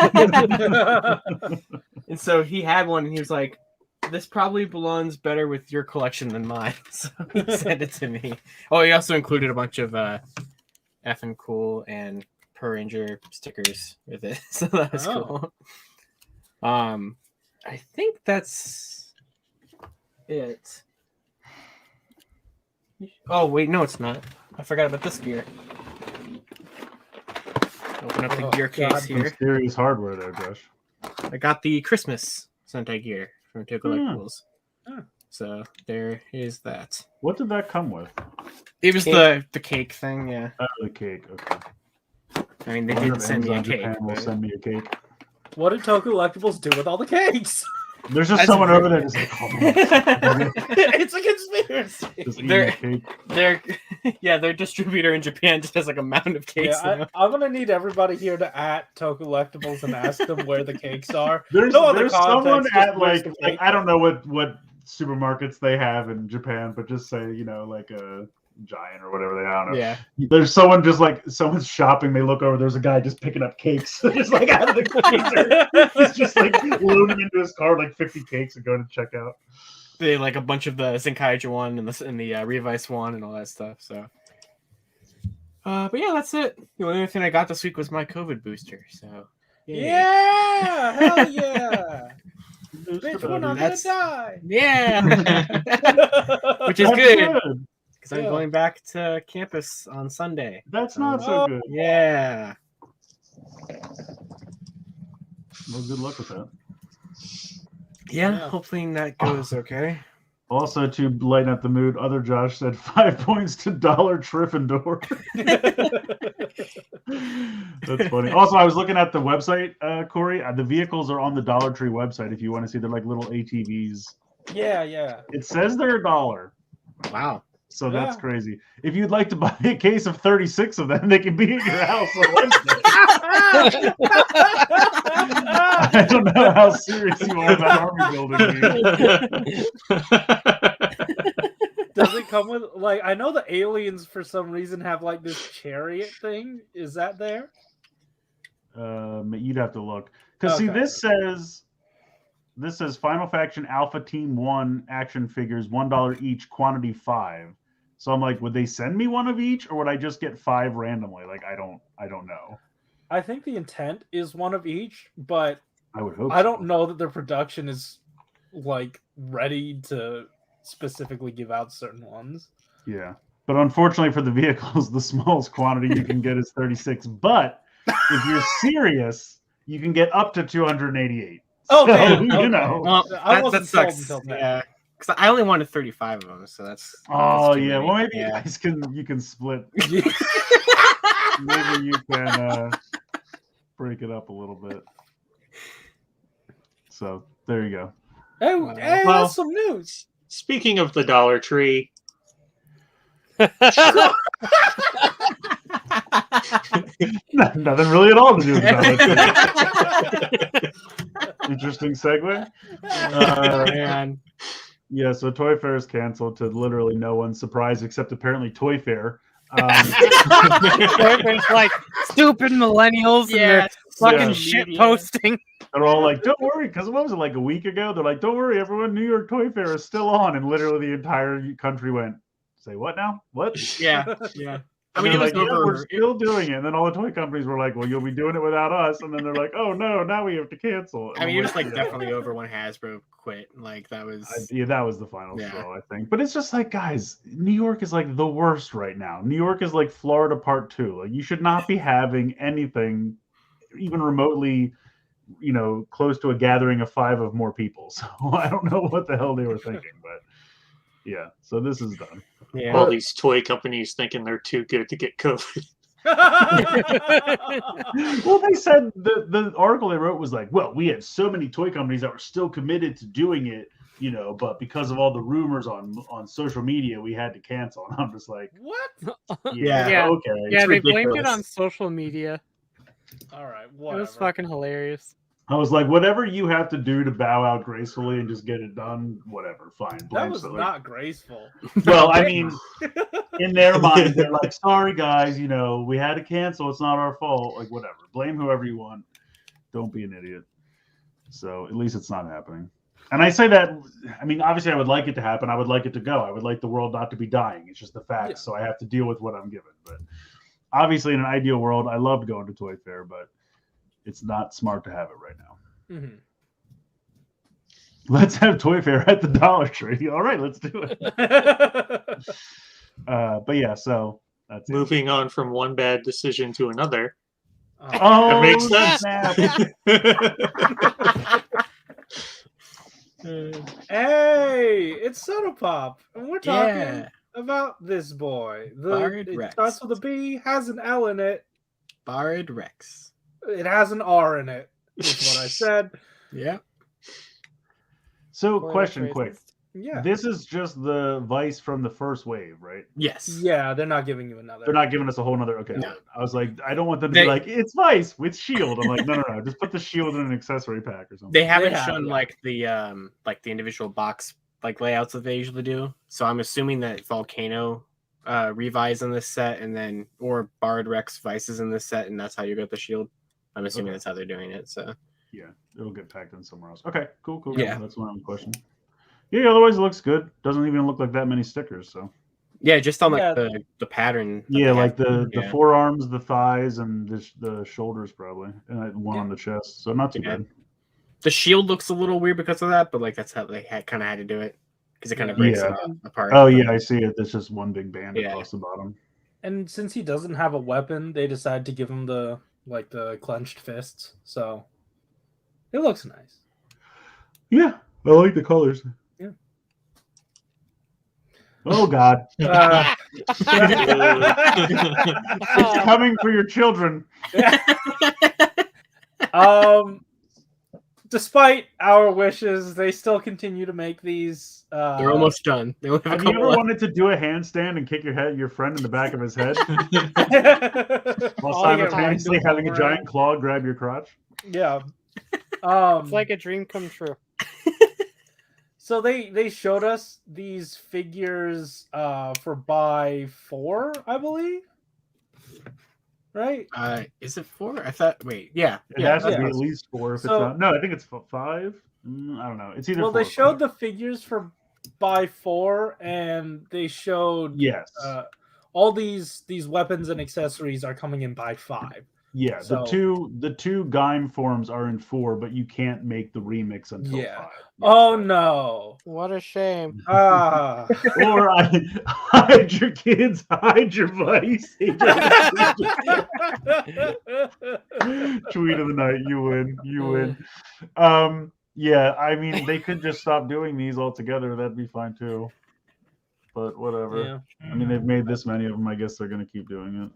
And so he had one and he was like, this probably belongs better with your collection than mine. So he sent it to me. Oh, he also included a bunch of Effin' Cool and Per Ranger stickers with it. So that was cool. I think that's it. Oh, wait, no, it's not. I forgot about this gear. Open up the Oh, gear case God. here. Some serious hardware there, Josh. I got the Christmas Sentai gear from Toku Topics. Hmm. So there is that. What did that come with? It was Cake. the cake thing, yeah. Oh, the cake. Okay. I mean, they I wonder did if send me a Amazon cake. Japan will but- send me a cake. What did Toku Collectibles do with all the cakes? There's just That's someone very over there just like, It's a conspiracy. just eating They're- a cake. their distributor in Japan just has like a mound of cakes. Yeah, I'm gonna need everybody here to at Toku Collectibles and ask them where the cakes are. There's, No other there's someone context, just at where's like the cake? I don't know what supermarkets they have in Japan, but just say like a Giant or whatever they are. I don't know. Yeah. There's someone just like someone's shopping. They look over. There's a guy just picking up cakes, just like out of the freezer. He's just like loading into his car like 50 cakes and going to check out. They like a bunch of the Zenkaiger one and the Revice one and all that stuff. So, but yeah, that's it. The only thing I got this week was my COVID booster. So, yay. Yeah, hell yeah. Bitch, we're not gonna That's- die. Yeah, which is That's good because I'm Yeah. going back to campus on Sunday. That's not so Oh. good. Yeah. Well, good luck with that. Yeah, Yeah. hopefully that goes okay. Also, to lighten up the mood, other Josh said 5 points to Dollar Gryffindor. That's funny. Also, I was looking at the website, Corey. The vehicles are on the Dollar Tree website if you want to see. They're like little ATVs. Yeah. It says they're $1. Wow. So that's Yeah. crazy. If you'd like to buy a case of 36 of them, they can be at your house on Wednesday. I don't know how serious you are about army building. Does it come with like? I know the aliens for some reason have like this chariot thing. Is that there? You'd have to look because see, Okay. this says Final Faction Alpha Team 1 action figures $1 each, quantity 5. So I'm like, would they send me one of each, or would I just get 5 randomly? Like, I don't know. I think the intent is one of each, but I would hope. I don't know that their production is like ready to specifically give out certain ones. Yeah, but unfortunately for the vehicles, the smallest quantity you can get is 36. But if you're serious, you can get up to 288. Oh, So, damn. you Okay. know. Well, I wasn't that sucks. sold until then. Yeah, because I only wanted 35 of them, so that's. Oh too yeah, many. well maybe you Yeah. guys can split. Maybe you can break it up a little bit. So there you go. Hey, Well, that's some news. Speaking of the Dollar Tree, Nothing really at all to do with that. Interesting segue. Man. Yeah, so Toyfair is canceled to literally no one's surprise except apparently Toyfair. It's like stupid millennials and their fucking Yeah. shit posting. They're all like, don't worry, because what was it, like a week ago? They're like, don't worry, everyone, New York Toyfair is still on. And literally the entire country went, say what now? What? Yeah. I mean, And it was they're like, yeah, we're over. still doing it. And then all the toy companies were like, well, you'll be doing it without us. And then they're like, oh, no, now we have to cancel. And I mean, I'm it was like yeah. definitely over when Hasbro quit. Like that was. Yeah, that was the final Yeah. straw, I think. But it's just like, guys, New York is like the worst right now. New York is like Florida Part 2. Like, you should not be having anything even remotely, close to a gathering of 5 of more people. So I don't know what the hell they were thinking, but yeah. So this is done. Yeah. all these toy companies thinking they're too good to get COVID. Well, they said the article they wrote was like, well, we had so many toy companies that were still committed to doing it, but because of all the rumors on social media, we had to cancel. And I'm just like, What? Yeah. okay. Yeah, they blamed it ridiculous. on social media. All right, It whatever. was fucking hilarious. I was like, whatever you have to do to bow out gracefully and just get it done, whatever, fine. That Blame was somebody. not graceful. Well, I mean, in their mind, they're like, sorry, guys, we had to cancel. It's not our fault. Like, whatever. Blame whoever you want. Don't be an idiot. So at least it's not happening. And I say that, I mean, obviously I would like it to happen. I would like it to go. I would like the world not to be dying. It's just the facts. Yeah. So I have to deal with what I'm given. But obviously in an ideal world, I loved going to Toy Fair, but it's not smart to have it right now. Mm-hmm. Let's have Toy Fair at the Dollar Tree. All right, let's do it. But yeah, so that's it. Moving on from one bad decision to another. Oh, That makes sense. snap. Hey, it's SODO Pop, and we're talking Yeah. about this boy. Barid It Rex. starts with a B, has an L in it. Barid Rex. It has an R in it. Is what I said. Yeah. So, Or question that's quick. racist. Yeah. This is just the Vice from the first wave, right? Yes. Yeah, they're not giving you another. They're not giving us a whole nother. Okay, No. good. I was like, I don't want them to They- be like, it's Vice with Shield. I'm like, no, just put the Shield in an accessory pack or something. They haven't have, shown yeah. like the individual box layouts that they usually do. So I'm assuming that Volcano Revi's in this set, and then or Barid Rex Vice is in this set, and that's how you get the shield. I'm assuming Okay. that's how they're doing it. So Yeah, it'll get packed in somewhere else. Okay, cool. Yeah. That's my only question. Yeah, otherwise it looks good. Doesn't even look like that many stickers. So yeah, just on like Yeah. the pattern. that yeah, they like have. the Yeah. forearms, the thighs, and the shoulders probably, and one on the chest. So not too Yeah. bad. The shield looks a little weird because of that, but like that's how they kind of had to do it because it kind of Yeah. breaks Yeah. it apart. Oh yeah, I see it. It's just one big band Yeah. across the bottom. And since he doesn't have a weapon, they decided to give him the clenched fists. So it looks nice. Yeah, I like the colors. Yeah. Oh God. Oh. It's coming for your children. Despite our wishes, they still continue to make these. They're almost done. They only Have a you couple ever left. wanted to do a handstand and kick your friend in the back of his head while Oh, yeah, simultaneously right. having a giant claw grab your crotch? Yeah. It's like a dream come true. So they showed us these figures for buy 4, I believe. Right? Is it 4? I thought. Wait, yeah, It has to be yeah. at least 4. If So- it's not, no, I think it's 5. I don't know. It's either. Well, 4 they or showed 5. the figures for buy 4, and they showed Yes. all these weapons and accessories are coming in buy 5. Yeah, So- the two Gaim forms are in 4, but you can't make the remix until Yeah. 5. Oh no! What a shame. Ah, Or hide your kids, hide your vice. Tweet of the night, you win. You win. Yeah, I mean they could just stop doing these altogether. That'd be fine too. But whatever. yeah, I mean they've made this many of them. I guess they're gonna keep doing it.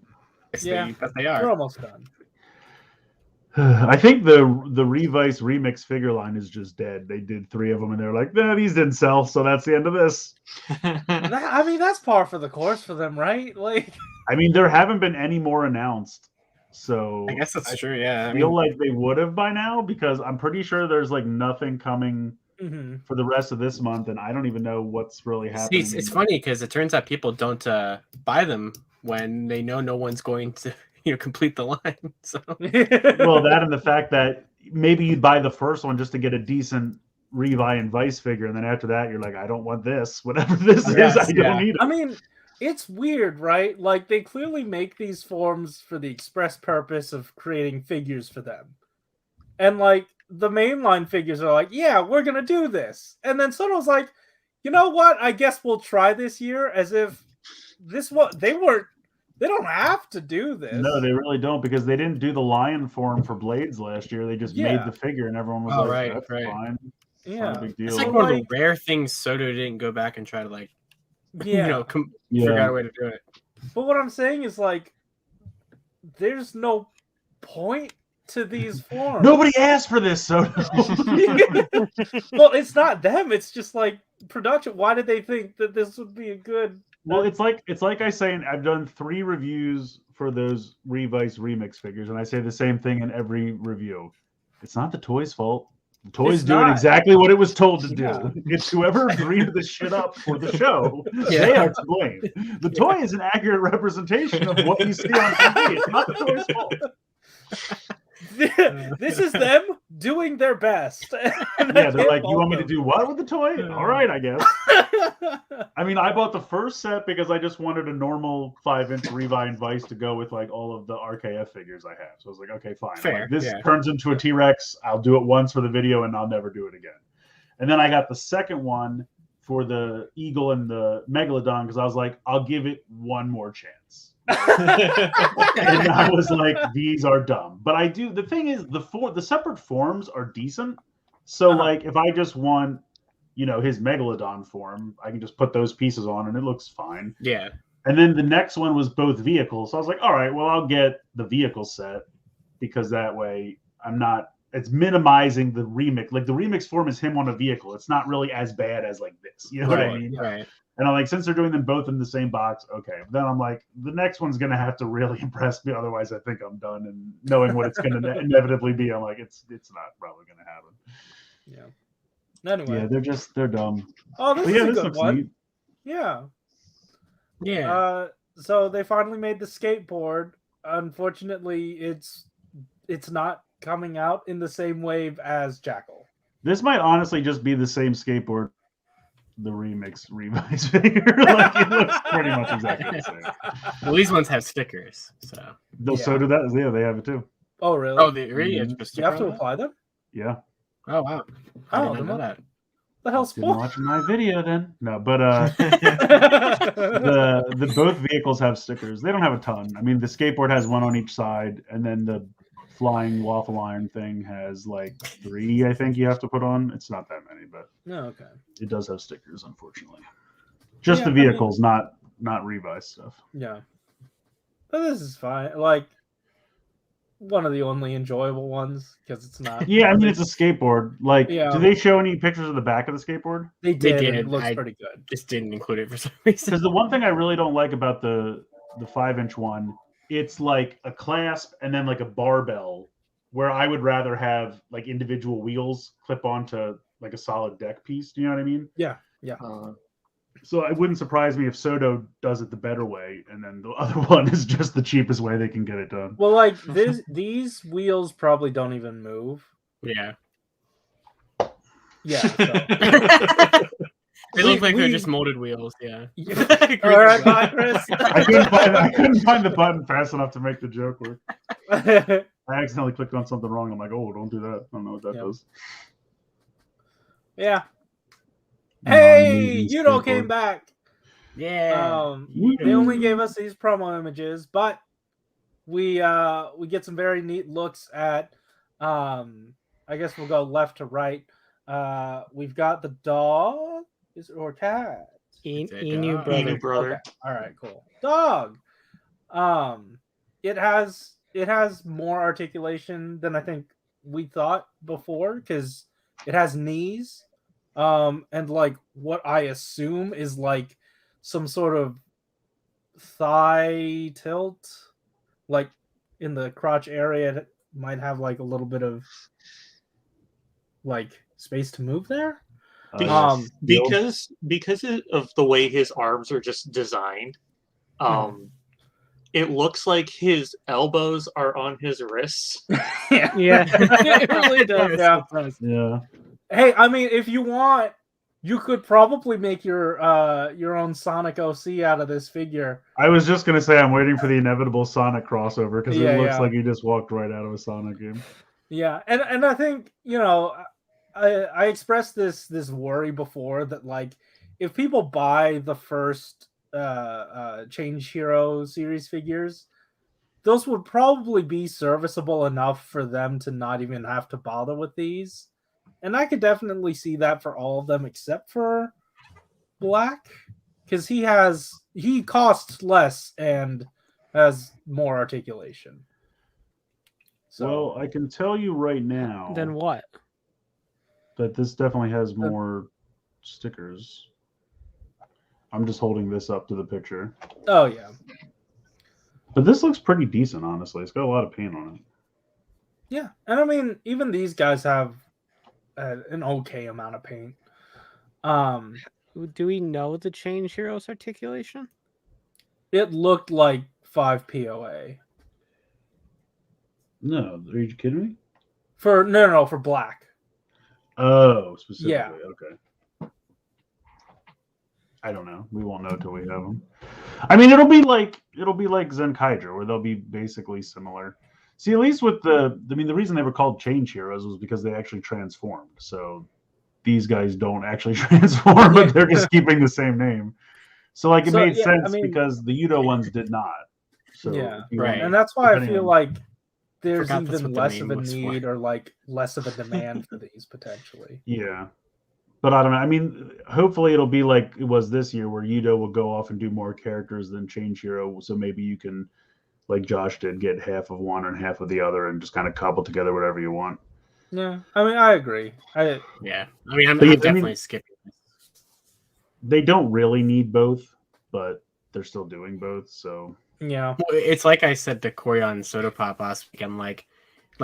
Yes, Yeah. they we're are. almost done. I think the Revice remix figure line is just dead. They did 3 of them and they're like, nah, these didn't sell, so that's the end of this. I mean, that's par for the course for them, right? Like, I mean, there haven't been any more announced, so I guess that's true. Yeah, I feel like they would have by now because I'm pretty sure there's like nothing coming mhm. for the rest of this month, and I don't even know what's really happening. it's funny because it turns out people don't buy them when they know no one's going to complete the line. So Well, that and the fact that maybe you buy the first one just to get a decent Revi and Vice figure, and then after that you're like, I don't want this, whatever this Yes, is, I yeah. don't need it. I mean, it's weird, right? Like, they clearly make these forms for the express purpose of creating figures for them. And, like, the mainline figures are like, yeah, we're going to do this. And then SODO's like, you know what? I guess we'll try this year, as if they don't have to do this. No, they really don't, because they didn't do the lion form for Blades last year. They just made the figure, and everyone was Oh, like, right, that's right. fine. Yeah. Not a big deal. it's like So, one of like- the rare things SODO didn't go back and try to Yeah. figure out a way to do it. But what I'm saying is, like, there's no point to these forms. Nobody asked for this, so Well, it's not them. It's just like production. Why did they think that this would be a good? Well, it's like I say, I've done 3 reviews for those Revice remix figures, and I say the same thing in every review. It's not the toy's fault. The toy's It's doing not. exactly what it was told to do. Yeah. It's whoever dreamed this shit up for the show. They are to blame. The toy is an accurate representation of what you see on TV. It's not the toy's fault. This is them doing their best. Yeah, they're like, you want me to do what with the toy? All right, I guess. I mean, I bought the first set because I just wanted a normal 5-inch Revi and Vice to go with like all of the RKF figures I have. So I was like, okay, fine. Fair, Like, this yeah. turns into a T-Rex. I'll do it once for the video and I'll never do it again. And then I got the second one for the Eagle and the Megalodon because I was like, I'll give it one more chance. And I was like, these are dumb. But I do. The thing is, the separate forms are decent. So like, if I just want, his Megalodon form, I can just put those pieces on and it looks fine. Yeah. And then the next one was both vehicles. So I was like, all right, well, I'll get the vehicle set because that way it's minimizing the remix. Like the remix form is him on a vehicle. It's not really as bad as like this. You know what I mean? Right. And I'm like, since they're doing them both in the same box, okay. But then I'm like, the next one's going to have to really impress me. Otherwise, I think I'm done. And knowing what it's going to inevitably be, I'm like, it's not probably going to happen. Yeah. Anyway. Yeah, they're dumb. Oh, this But is yeah, a this good looks one. neat. Yeah. Yeah. So they finally made the skateboard. Unfortunately, it's not coming out in the same wave as Jackel. This might honestly just be the same skateboard, the remix Revice figure. Like, it looks pretty much exactly the same. Well, these ones have stickers, so. So do that. Yeah, they have it too. Oh, really? Oh, they really have a you sticker have to on that? apply them? Yeah. Oh wow. I Oh, did not know that. The hell's Didn't watch my video then. No, but the the both vehicles have stickers. They don't have a ton. I mean, the skateboard has one on each side, and then the flying waffle iron thing has like 3. I think you have to put on. It's not that many, but No, okay. it does have stickers, unfortunately. Just Yeah, the vehicles, not revised stuff. Yeah. But this is fine. Like, one of the only enjoyable ones because it's not. Yeah, I mean it's a skateboard. Like, Yeah. do they show any pictures of the back of the skateboard? They did. did. It looks I pretty good. Just didn't include it for some reason. Because the one thing I really don't like about the 5-inch one, it's like a clasp and then like a barbell, where I would rather have like individual wheels clip onto like a solid deck piece. Do you know what I mean? Yeah. So it wouldn't surprise me if SODO does it the better way, and then the other one is just the cheapest way they can get it done. Well, like these wheels probably don't even move. Yeah. Yeah. So. They look like they're just molded wheels. Yeah. All right, bye, Chris. I couldn't find the button fast enough to make the joke work. I accidentally clicked on something wrong. I'm like, oh, don't do that. I don't know what that does. Yeah. Hey, Yudo came back. Yeah. They only gave us these promo images, but we get some very neat looks at. I guess we'll go left to right. We've got the dog or cat. Enu brother. Enu brother. Okay. All right, cool. Dog. It has more articulation than I think we thought before because it has knees. And like what I assume is like some sort of thigh tilt, like in the crotch area, it might have like a little bit of like space to move there. Because of the way his arms are just designed, it looks like his elbows are on his wrists. Yeah, it really does. Yeah. Hey, I mean, if you want, you could probably make your own Sonic OC out of this figure. I was just gonna say I'm waiting for the inevitable Sonic crossover because it looks like he just walked right out of a Sonic game. Yeah, and I think I expressed this worry before that like if people buy the first Change Hero series figures, those would probably be serviceable enough for them to not even have to bother with these. And I could definitely see that for all of them except for Black, because he costs less and has more articulation. So, well, I can tell you right now. Then what? That this definitely has more stickers. I'm just holding this up to the picture. Oh yeah. But this looks pretty decent, honestly. It's got a lot of paint on it. Yeah, and I mean, even these guys have an okay amount of paint. Do we know the Change Heroes articulation? It looked like 5 POA. No, are you kidding me? For Black. Oh, specifically. Yeah. Okay. I don't know. We won't know till we have them. I mean, it'll be like Zenkaiger, where they'll be basically similar. See, at least with the reason they were called Change Heroes was because they actually transformed. So these guys don't actually transform, but they're just keeping the same name. So like it made sense because the Yudo ones did not. So right. And that's why I feel like there's Forgot even less of a need or like less of a demand for these potentially. Yeah. But I don't know. I mean, hopefully it'll be like it was this year where Yudo will go off and do more characters than Change Hero. So maybe you can, like Josh did, get half of one and half of the other and just kind of cobble together whatever you want. Yeah. I mean, I agree. I'm definitely skipping this. They don't really need both, but they're still doing both. So yeah. It's like I said to Corey on Soda Pop last week. I'm like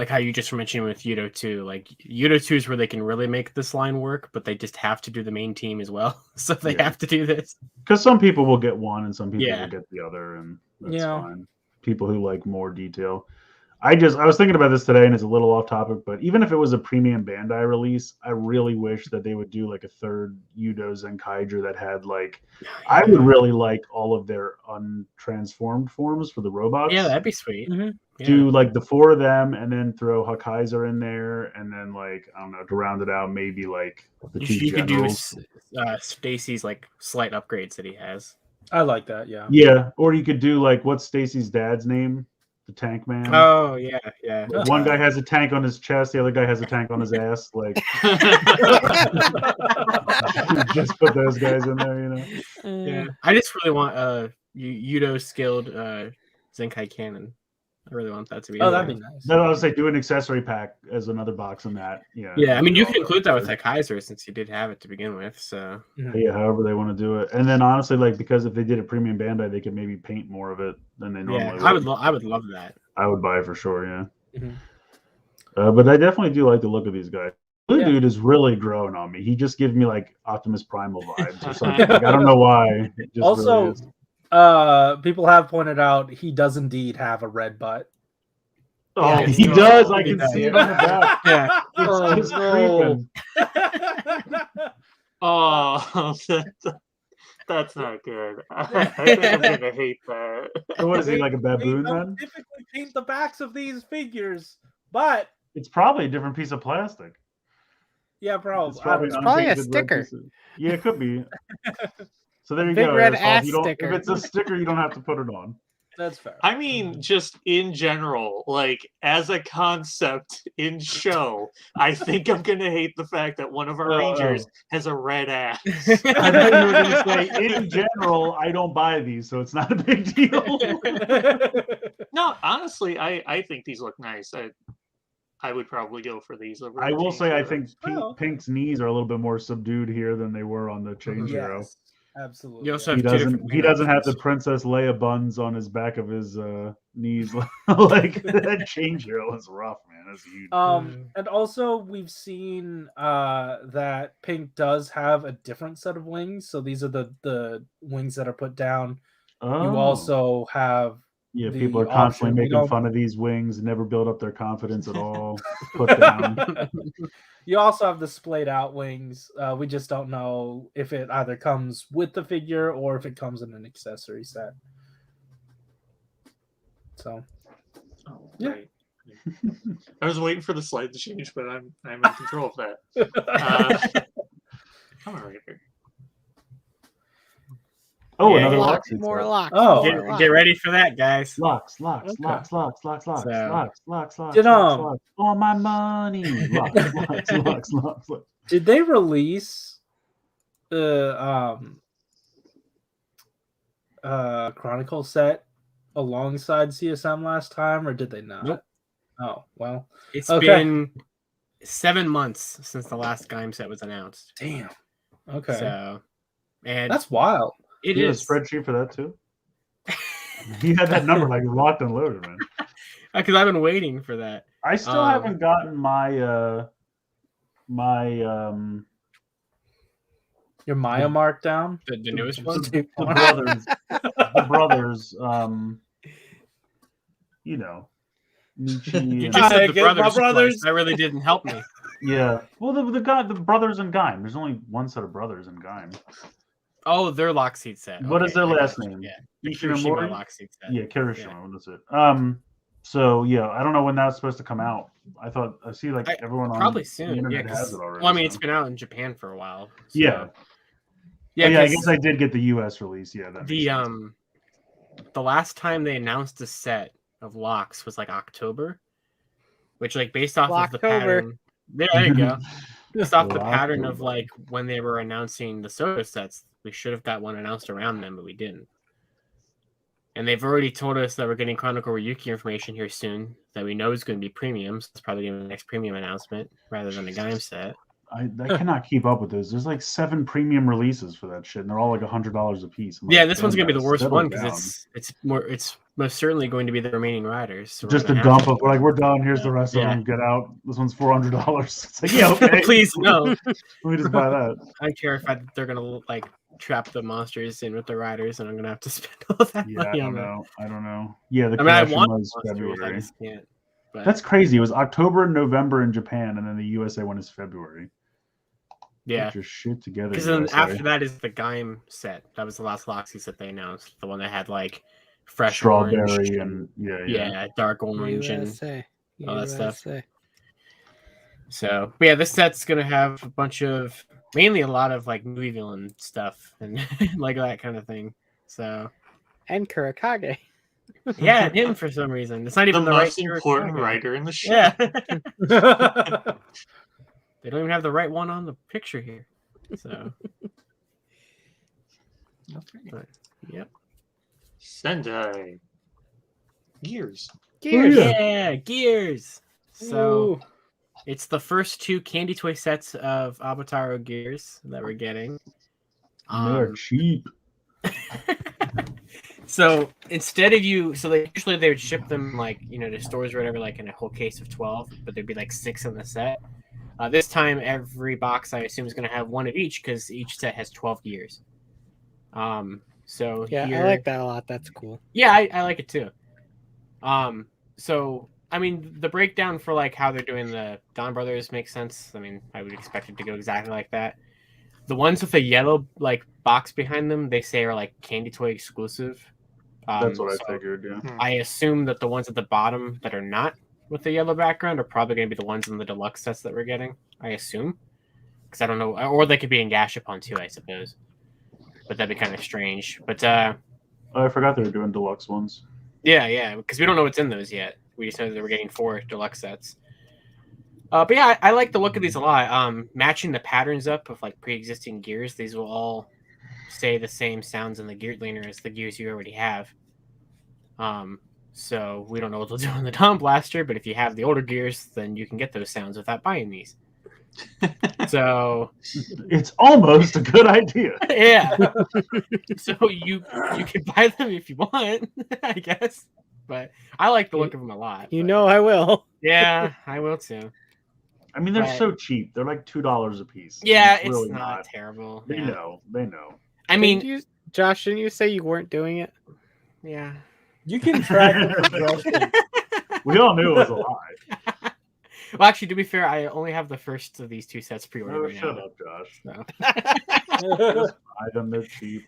how you just mentioned with Yudo 2. Like Yudo 2 is where they can really make this line work, but they just have to do the main team as well. So they have to do this. Because some people will get one and some people will get the other, and that's fine. People who like more detail. I was thinking about this today, and it's a little off topic, but even if it was a premium Bandai release, I really wish that they would do like a third Yudo Zenkaiger that had like, I would really like all of their untransformed forms for the robots. Yeah, that'd be sweet. Mm-hmm. Yeah. Do like the 4 of them, and then throw Hakaiser in there, and then like I don't know, to round it out, maybe like the 2 you generals. Could do Stacy's like slight upgrades that he has. I like that. Yeah. Yeah, or you could do like what's Stacy's dad's name? the tank man. Oh yeah, yeah. One guy has a tank on his chest, the other guy has a tank on his ass. Like, just put those guys in there, you know. Yeah, I just really want Yudo skilled Zenkai cannon. I really want that to be. Oh, that'd be nice. Then I would say do an accessory pack as another box on that. Yeah. Yeah, I mean you can include that with that Kaiser since you did have it to begin with. So yeah, however they want to do it, and then honestly, like because if they did a premium Bandai, they could maybe paint more of it than they normally. Yeah, I would love that. I would buy it for sure. Yeah. But I definitely do like the look of these guys. Blue dude is really growing on me. He just gives me like Optimus Primal vibes or something. Like, I don't know why. It just Also, really people have pointed out he does indeed have a red butt. Oh, Yeah, he does. I can see it on the back. Yeah. It's just creeping. Oh, that's not good. I think I'm gonna hate that. So what is he, like a They baboon don't then? typically paint the backs of these figures, but It's probably a different piece of plastic. yeah, probably. It's probably, It's probably a unpainted red sticker. piece of- Yeah, it could be. So there you Big go. red Aresol. ass You don't- sticker. If it's a sticker, you don't have to put it on. That's fair. I mean, just in general, like as a concept in show, I think I'm gonna hate the fact that one of our Rangers has a red ass. I thought you were going to say, in general, I don't buy these, so it's not a big deal. No, honestly, I think these look nice. I would probably go for these over. I the will Change say, I Heroes. think Pink's knees are a little bit more subdued here than they were on the Change Hero. Yes, absolutely. You also He have two doesn't. different He doesn't have the outfits. Princess Leia buns on his back of his knees. Like that Change Hero is rough, man. That's huge. And also we've seen that Pink does have a different set of wings. So these are the wings that are put down. Oh. You also have Yeah, the people are option. constantly We making don't- fun of these wings, never build up their confidence at all. Put down. You also have the splayed out wings. We just don't know if it either comes with the figure or if it comes in an accessory set. So Oh, Yeah. right. I was waiting for the slide to change, but I'm in control of that. Come on, right here. Oh, Yeah, another yeah. Lockseed set. More locks. Oh. more Get locks. ready for that, guys. Locks. Okay. Locks. So- Did, All my money. Locks. Did they release Chronicle set alongside CSM last time, or did they not? Nope. Oh well. It's Okay. been 7 months since the last Gaim set was announced. Damn. Okay. So, and That's wild. it You have a is spreadsheet for that too? You had that number like locked and loaded, man. because I've been waiting for that. I still haven't gotten my Your Maya mark down. The newest one. the brothers, you know, Nietzsche. You and- just I said the get my brothers. brothers. Twice. That really didn't help me. yeah. Well, the brothers in Gaim. There's only one set of brothers in Gaim. Oh, their Lockseed set. What is Okay, their I last gotcha. name? Yeah, the Ishimori? Kirishima Lockseed set. Yeah, Kirishima. What is it? So yeah, I don't know when that's supposed to come out. I thought I see like everyone on Probably the soon. Yeah, internet 'cause- has it already. well, I mean, so. it's been out in Japan for a while. So. Yeah. Yeah, Yeah, I 'cause guess I did get the US release. Yeah, that makes sense. The last time they announced a set of locks was like October, which like based off of the Locktober. pattern. There you go. Based off the pattern of Locktober. like when they were announcing the SODO sets, we should have got one announced around them, but we didn't. And they've already told us that we're getting Chronicle Ryuki information here soon that we know is going to be premium. So it's probably going to be the next premium announcement rather than the Gaim set. I cannot keep up with those. There's like 7 premium releases for that shit, and they're all like $100 a piece. I'm Yeah, like, this one's damn, gonna be the worst settle one down. because it's most certainly going to be the remaining riders. So we're Just a gonna dump have of like we're done. Here's the rest Yeah. of them. Get out. This one's $400. It's like yeah, okay. Please no. Let me just buy that. I'm terrified that they're gonna like trap the monsters in with the riders, and I'm gonna have to spend all that Yeah, I money on don't that. know. I don't know. Yeah, the I mean, I Kirishima want is monsters, I February. just can't. But That's crazy. It was October and November in Japan, and then the USA one is February. yeah. Get your shit together. Because then USA. after that is the Gaim set. That was the last Loxy set they announced. The one that had like fresh strawberry orange and yeah. dark orange and USA. all that stuff. USA. so. But yeah, this set's gonna have a bunch of mainly a lot of like movie villain stuff and like that kind of thing. So And Kurakage. Yeah, him for some reason. It's not The even the right most important writer in the show. Yeah. They don't even have the right one on the picture here. So. Okay. But, yep. Sendai. Gears. Gears. Yeah, Gears. So Ooh. it's the first 2 candy toy sets of Avataro Gears that we're getting. They're cheap. So instead of usually they would ship them like to stores or whatever, like in a whole case of 12, but there'd be like 6 in the set. This time every box I assume is going to have 1 of each because each set has 12 gears. So Yeah, here, I like that a lot. That's cool. Yeah, I like it too. So I mean the breakdown for like how they're doing the Donbrothers makes sense. I mean I would expect it to go exactly like that. The ones with the yellow like box behind them, they say are like candy toy exclusive. That's what I figured. Yeah. I assume that the ones at the bottom that are not with the yellow background are probably going to be the ones in the deluxe sets that we're getting. I assume, because I don't know, or they could be in Gashapon too, I suppose. But that'd be kind of strange. But Oh, I forgot they were doing deluxe ones. yeah, because we don't know what's in those yet. We just know that we're getting 4 deluxe sets. But yeah, I like the look of these a lot. Matching the patterns up of like pre-existing gears, these will all say the same sounds in the gear leaner as the gears you already have. So we don't know what they'll do on the Dawn Blaster, but if you have the older gears, then you can get those sounds without buying these. So it's almost a good idea. Yeah. So you can buy them if you want, I guess. But I like the look of them a lot. You know I will. Yeah, I will too. I mean, they're so cheap. They're like $2 a piece. Yeah, it's really not terrible. They know. I mean, Josh, didn't you say you weren't doing it? Yeah. You can track the We all knew it was a lie. Well, actually, to be fair, I only have the first of these 2 sets pre-ordered. Oh, shut up, Josh. So. Just buy them. They're cheap.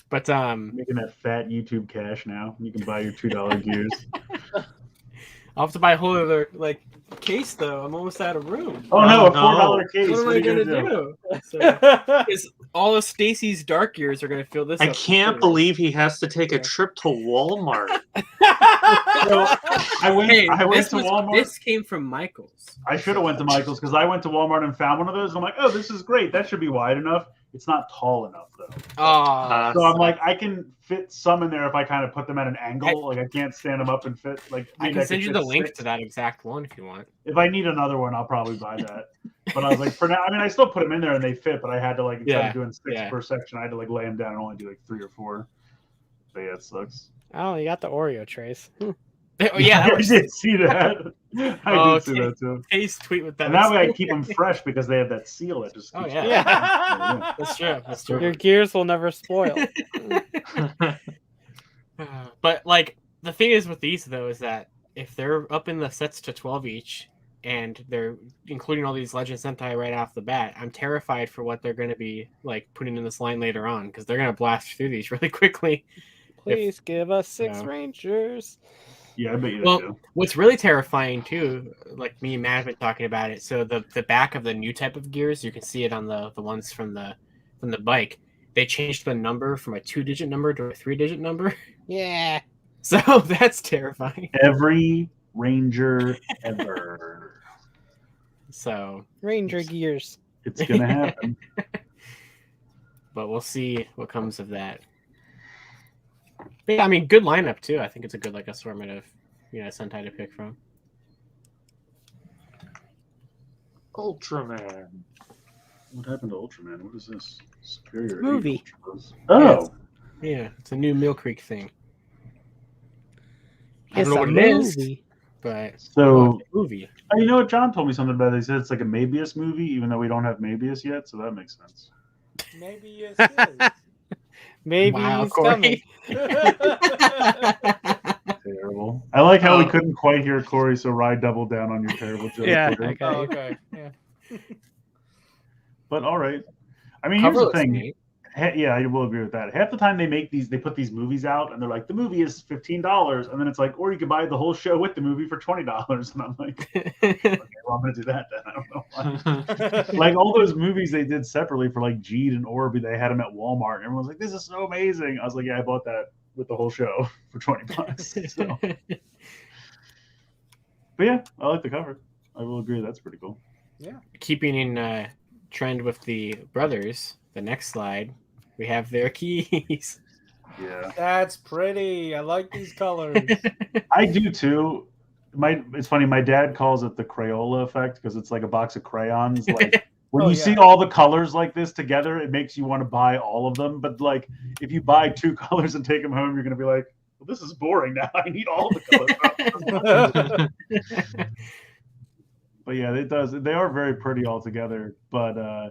But making that fat YouTube cash now. You can buy your $2 gears. I'll have to buy a whole other case though. I'm almost out of room. Oh no, a $4 case. What am I gonna do? Because all of Stacy's dark gears are gonna fill this. I can't believe he has to take a trip to Walmart. I went to Walmart. This came from Michael's. I should have went to Michael's because I went to Walmart and found one of those. And I'm like, oh, this is great. That should be wide enough. It's not tall enough though. So I'm like, I can fit some in there if I kind of put them at an angle. Like I can't stand them up and fit. Like I can send you the link to that exact one if you want. If I need another one, I'll probably buy that. But I was like, for now, I mean, I still put them in there and they fit. But I had to instead of doing 6 per section, I had to lay them down and only do 3 or 4. But yeah, it sucks. Oh, you got the Oreo trays. Oh, yeah, I did see that. I did see that too. Taste tweet with that. And that way I keep them fresh because they have that seal that just. Keeps That's true. That's true. Your gears will never spoil. But the thing is with these though is that if they're up in the sets to 12 each and they're including all these Legend Sentai right off the bat, I'm terrified for what they're going to be putting in this line later on because they're going to blast through these really quickly. Please give us 6 Rangers. Yeah, I bet you well, do. What's really terrifying too, like me and Matt have been talking about it. So the back of the new type of gears, you can see it on the ones from the bike. They changed the number from a 2-digit number to a 3-digit number. Yeah. So that's terrifying. Every Ranger ever. So Ranger gears. It's gonna happen. But we'll see what comes of that. But yeah, I mean, good lineup too. I think it's a good assortment of Sentai to pick from. Ultraman. What happened to Ultraman? What is this? Superior movie. Oh. Yeah, it's a new Mill Creek thing. I It's don't know a what it movie. is, but So movie. You know what? John told me something about it. He said it's like a Mabius movie, even though we don't have Mabius yet, so that makes sense. Maybe it is. Maybe Wow, he's coming. Terrible. I like how we couldn't quite hear Corey, so Rye doubled down on your terrible joke. Yeah, Oh, okay. Yeah. But all right. I mean, Cover here's the looks thing. neat. Yeah, I will agree with that. Half the time they put these movies out, and they're like, the movie is $15, and then it's like, or you could buy the whole show with the movie for $20, and I'm like, okay, well, I'm gonna do that then. I don't know why. All those movies they did separately for Jeed and Orby, they had them at Walmart, and everyone's like, this is so amazing. I was like, yeah, I bought that with the whole show for $20. So. But yeah, I like the cover. I will agree that's pretty cool. Yeah. Keeping in trend with the brothers, the next slide, we have their keys. Yeah. That's pretty. I like these colors. I do too. It's funny, my dad calls it the Crayola effect because it's like a box of crayons. Like when you see all the colors like this together, it makes you want to buy all of them. But like if you buy 2 colors and take them home, you're gonna be like, well, this is boring now. I need all the colors. But yeah, it does. They are very pretty all together. But I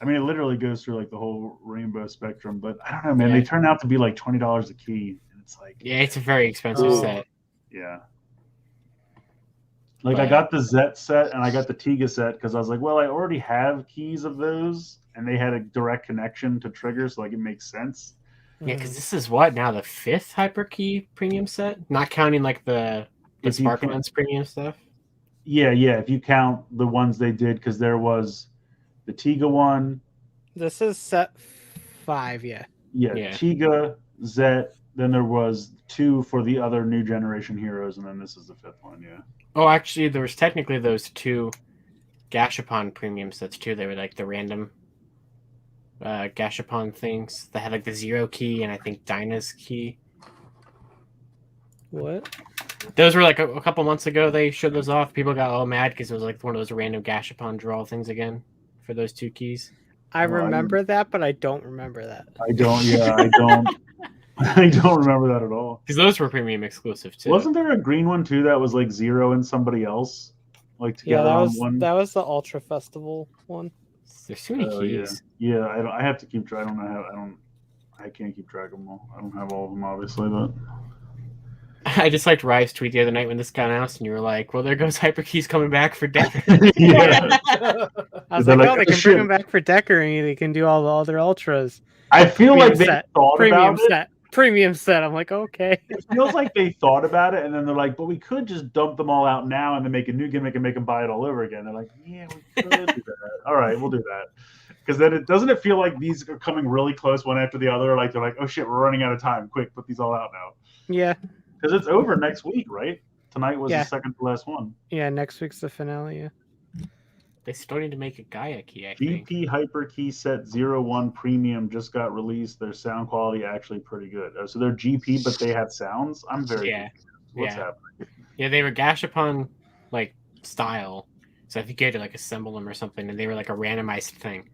mean, it literally goes through like the whole rainbow spectrum. But I don't know, man. They turn out to be like $20 a key, and it's like it's a very expensive set. Yeah. Like I got the Zet set and I got the Tiga set because I was like, well, I already have keys of those, and they had a direct connection to triggers, so like it makes sense. Yeah, because this is what now the 5th Hyper Key premium set, not counting like the Sparklemans premium stuff. Yeah, if you count the ones they did, because there was the Tiga one. This is set 5, yeah. Yeah, Tiga, Zet. Then there was 2 for the other new generation heroes, and then this is the 5th one. Yeah. Oh, actually, there was technically those 2 Gashapon premium sets too. They were like the random Gashapon things that had like the 0 key and I think Dinah's key. What? Those were like a couple months ago. They showed those off. People got all mad because it was like one of those random Gashapon draw things again for those 2 keys. I remember that, but I don't remember that. I don't. Yeah, I don't. I don't remember that at all. Because those were premium exclusive too. Wasn't there a green one too that was like 0 and somebody else? Like together on one? That was the Ultra Festival one. There's too many keys. Yeah. I have to keep track. I can't keep track of them all. I don't have all of them obviously, but I just liked Rye's tweet the other night when this got announced, and you were like, "Well, there goes Hyperkeys coming back for Decker." Yeah. I was like, "Oh, they can bring them back for Decker, and they can do all the other ultras." I feel like they thought about it. Premium set. I'm like, okay. It feels like they thought about it, and then they're like, but we could just dump them all out now and then make a new gimmick and make them buy it all over again. They're like, yeah, we could do that. All right, we'll do that. Because then doesn't it feel like these are coming really close one after the other? Like they're like, oh shit, we're running out of time. Quick, put these all out now. Yeah. Because it's over next week, right? Tonight was the second to last one. Yeah, next week's the finale, yeah. They still need to make a Gaia key, I think. GP Hyper Key Set 01 Premium just got released. Their sound quality actually pretty good. So they're GP, but they have sounds. I'm very confused. What's happening? Yeah, they were Gashapon like style. So I think you had to like assemble them or something, and they were like a randomized thing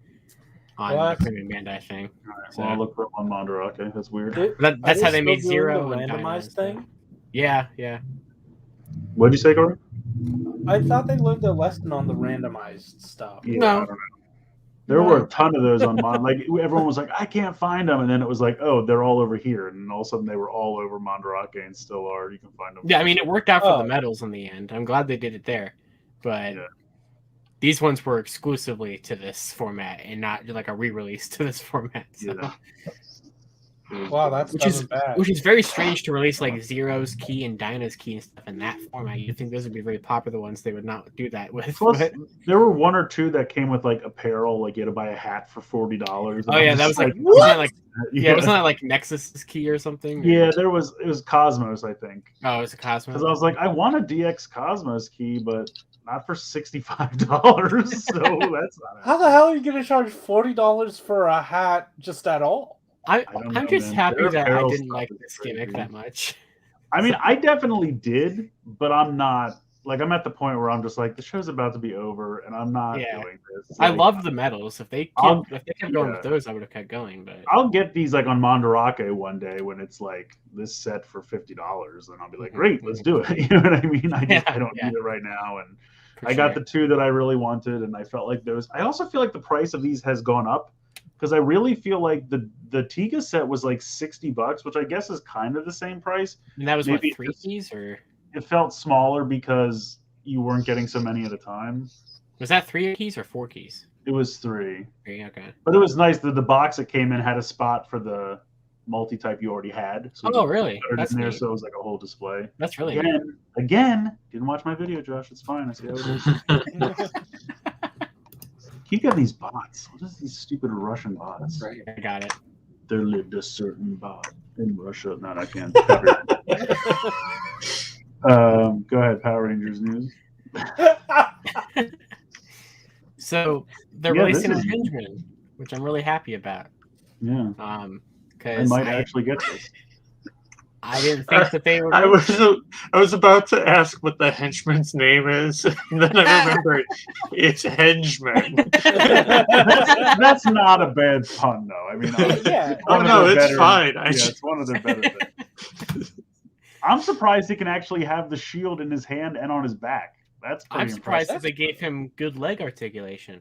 on the Premium Bandai thing. All right, so I'll look for them on Mandarake. That's weird. That's how they made 0 the randomized thing. Yeah. What'd you say, Gordon? I thought they learned their lesson on the randomized stuff. Yeah, no. I don't know. There were a ton of those on Mon. Like everyone was like, I can't find them, and then it was like, oh, they're all over here, and all of a sudden they were all over Mandarake and still are. You can find them. Yeah, I mean, it worked out for the medals in the end. I'm glad they did it there, but these ones were exclusively to this format and not like a re-release to this format. So. Yeah. Wow, that's bad. Which is very strange to release like 0's key and Dinah's key and stuff in that format. You'd think those would be very popular ones. They would not do that with. Plus, there were 1 or 2 that came with like apparel, like you had to buy a hat for $40. Oh yeah, that was like wasn't that like Nexus's key or something? Yeah, it was Cosmos, I think. Oh, it was a Cosmos. Because I was like, I want a DX Cosmos key, but not for $65. So that's not. How the hell are you going to charge $40 for a hat just at all? I'm just happy that I didn't like this gimmick that much. I mean, I definitely did, but I'm not like I'm at the point where I'm just like the show's about to be over, and I'm not doing this. I love the medals. If they kept going with those, I would have kept going. But I'll get these like on Mandarake one day when it's like this set for $50, and I'll be like, great, let's do it. You know what I mean? I don't need it right now, and I got the 2 that I really wanted, and I felt like those. I also feel like the price of these has gone up. Because I really feel like the Tiga set was like $60, which I guess is kind of the same price. And that was maybe what, 3 keys, or it felt smaller because you weren't getting so many at a time. Was that 3 keys or 4 keys? It was 3. 3, okay. But it was nice that the box that came in had a spot for the multi-type you already had. So really? That's in there, so it was like a whole display. That's really again. Didn't watch my video, Josh. It's fine. I see how it is. Keep getting these bots. What is these stupid Russian bots? Right. I got it. There lived a certain bot In Russia. No, I can't. Go ahead, Power Rangers news. So they're Yeah, releasing a this is- Hengemen, which I'm really happy about. Yeah, I Because might actually get this. I didn't think that they were. I was about to ask what the henchman's name is, and then I remembered it's Hengemen. That's not a bad pun, though. I mean, Yeah. Oh one of no, their it's better- fine. Yeah, it's one of their better things. I'm surprised he can actually have the shield in his hand and on his back. That's pretty I'm surprised impressive. that they gave him good leg articulation.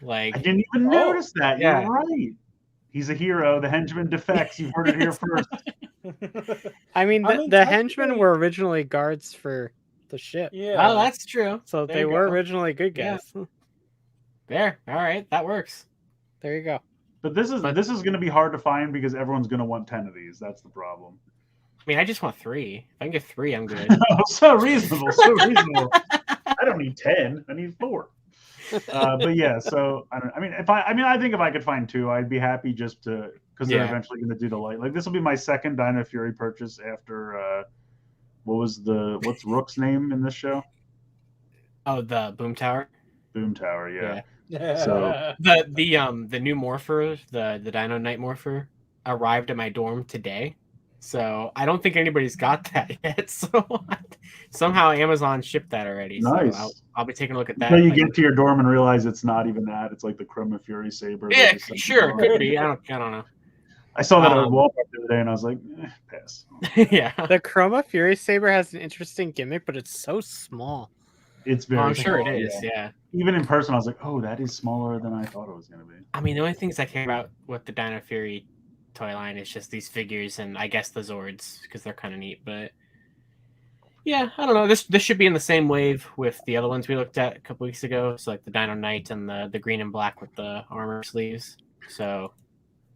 I didn't even notice that. yeah. You're right. He's a hero. The henchman defects. You've heard it here first. I mean, the technically- henchmen were originally guards for the ship, Yeah. Oh, that's true. so There they you were go. originally good Yeah. guys. There. All right, that works. There you go. But this is going to be hard to find because everyone's going to want 10 of these. That's the problem. I mean, I just want 3. If I can get 3, I'm good. Oh, so reasonable. So reasonable. I don't need 10. I need 4. But yeah, so I think if I could find 2, I'd be happy just to, because they're Yeah. eventually going to do the light. Like this will be my second Dino Fury purchase after what's Rook's name in this show? Oh, the boom tower. Boom Tower. Yeah. Yeah. So- The new morpher, the Dino Night morpher, arrived at my dorm today. So I don't think anybody's got that yet. So somehow Amazon shipped that already. Nice. So I'll be taking a look at that. So you like- get to your dorm and realize it's not even that. It's like the Chroma Fury Saber. yeah, They just sent sure, it could off. be. I don't know. I saw that at Um, Walmart the other day and I was like, pass. Yeah. The Chroma Fury Saber has an interesting gimmick, but it's so small. It's very I'm sure small, it is. yeah. Yeah. Even in person, I was like, oh, that is smaller than I thought it was going to be. I mean, the only things I care about with the Dino Fury toy line is just these figures and I guess the Zords because they're kind of neat. But yeah, I don't know. This should be in the same wave with the other ones we looked at a couple weeks ago. So like the Dino Knight and the green and black with the armor sleeves. So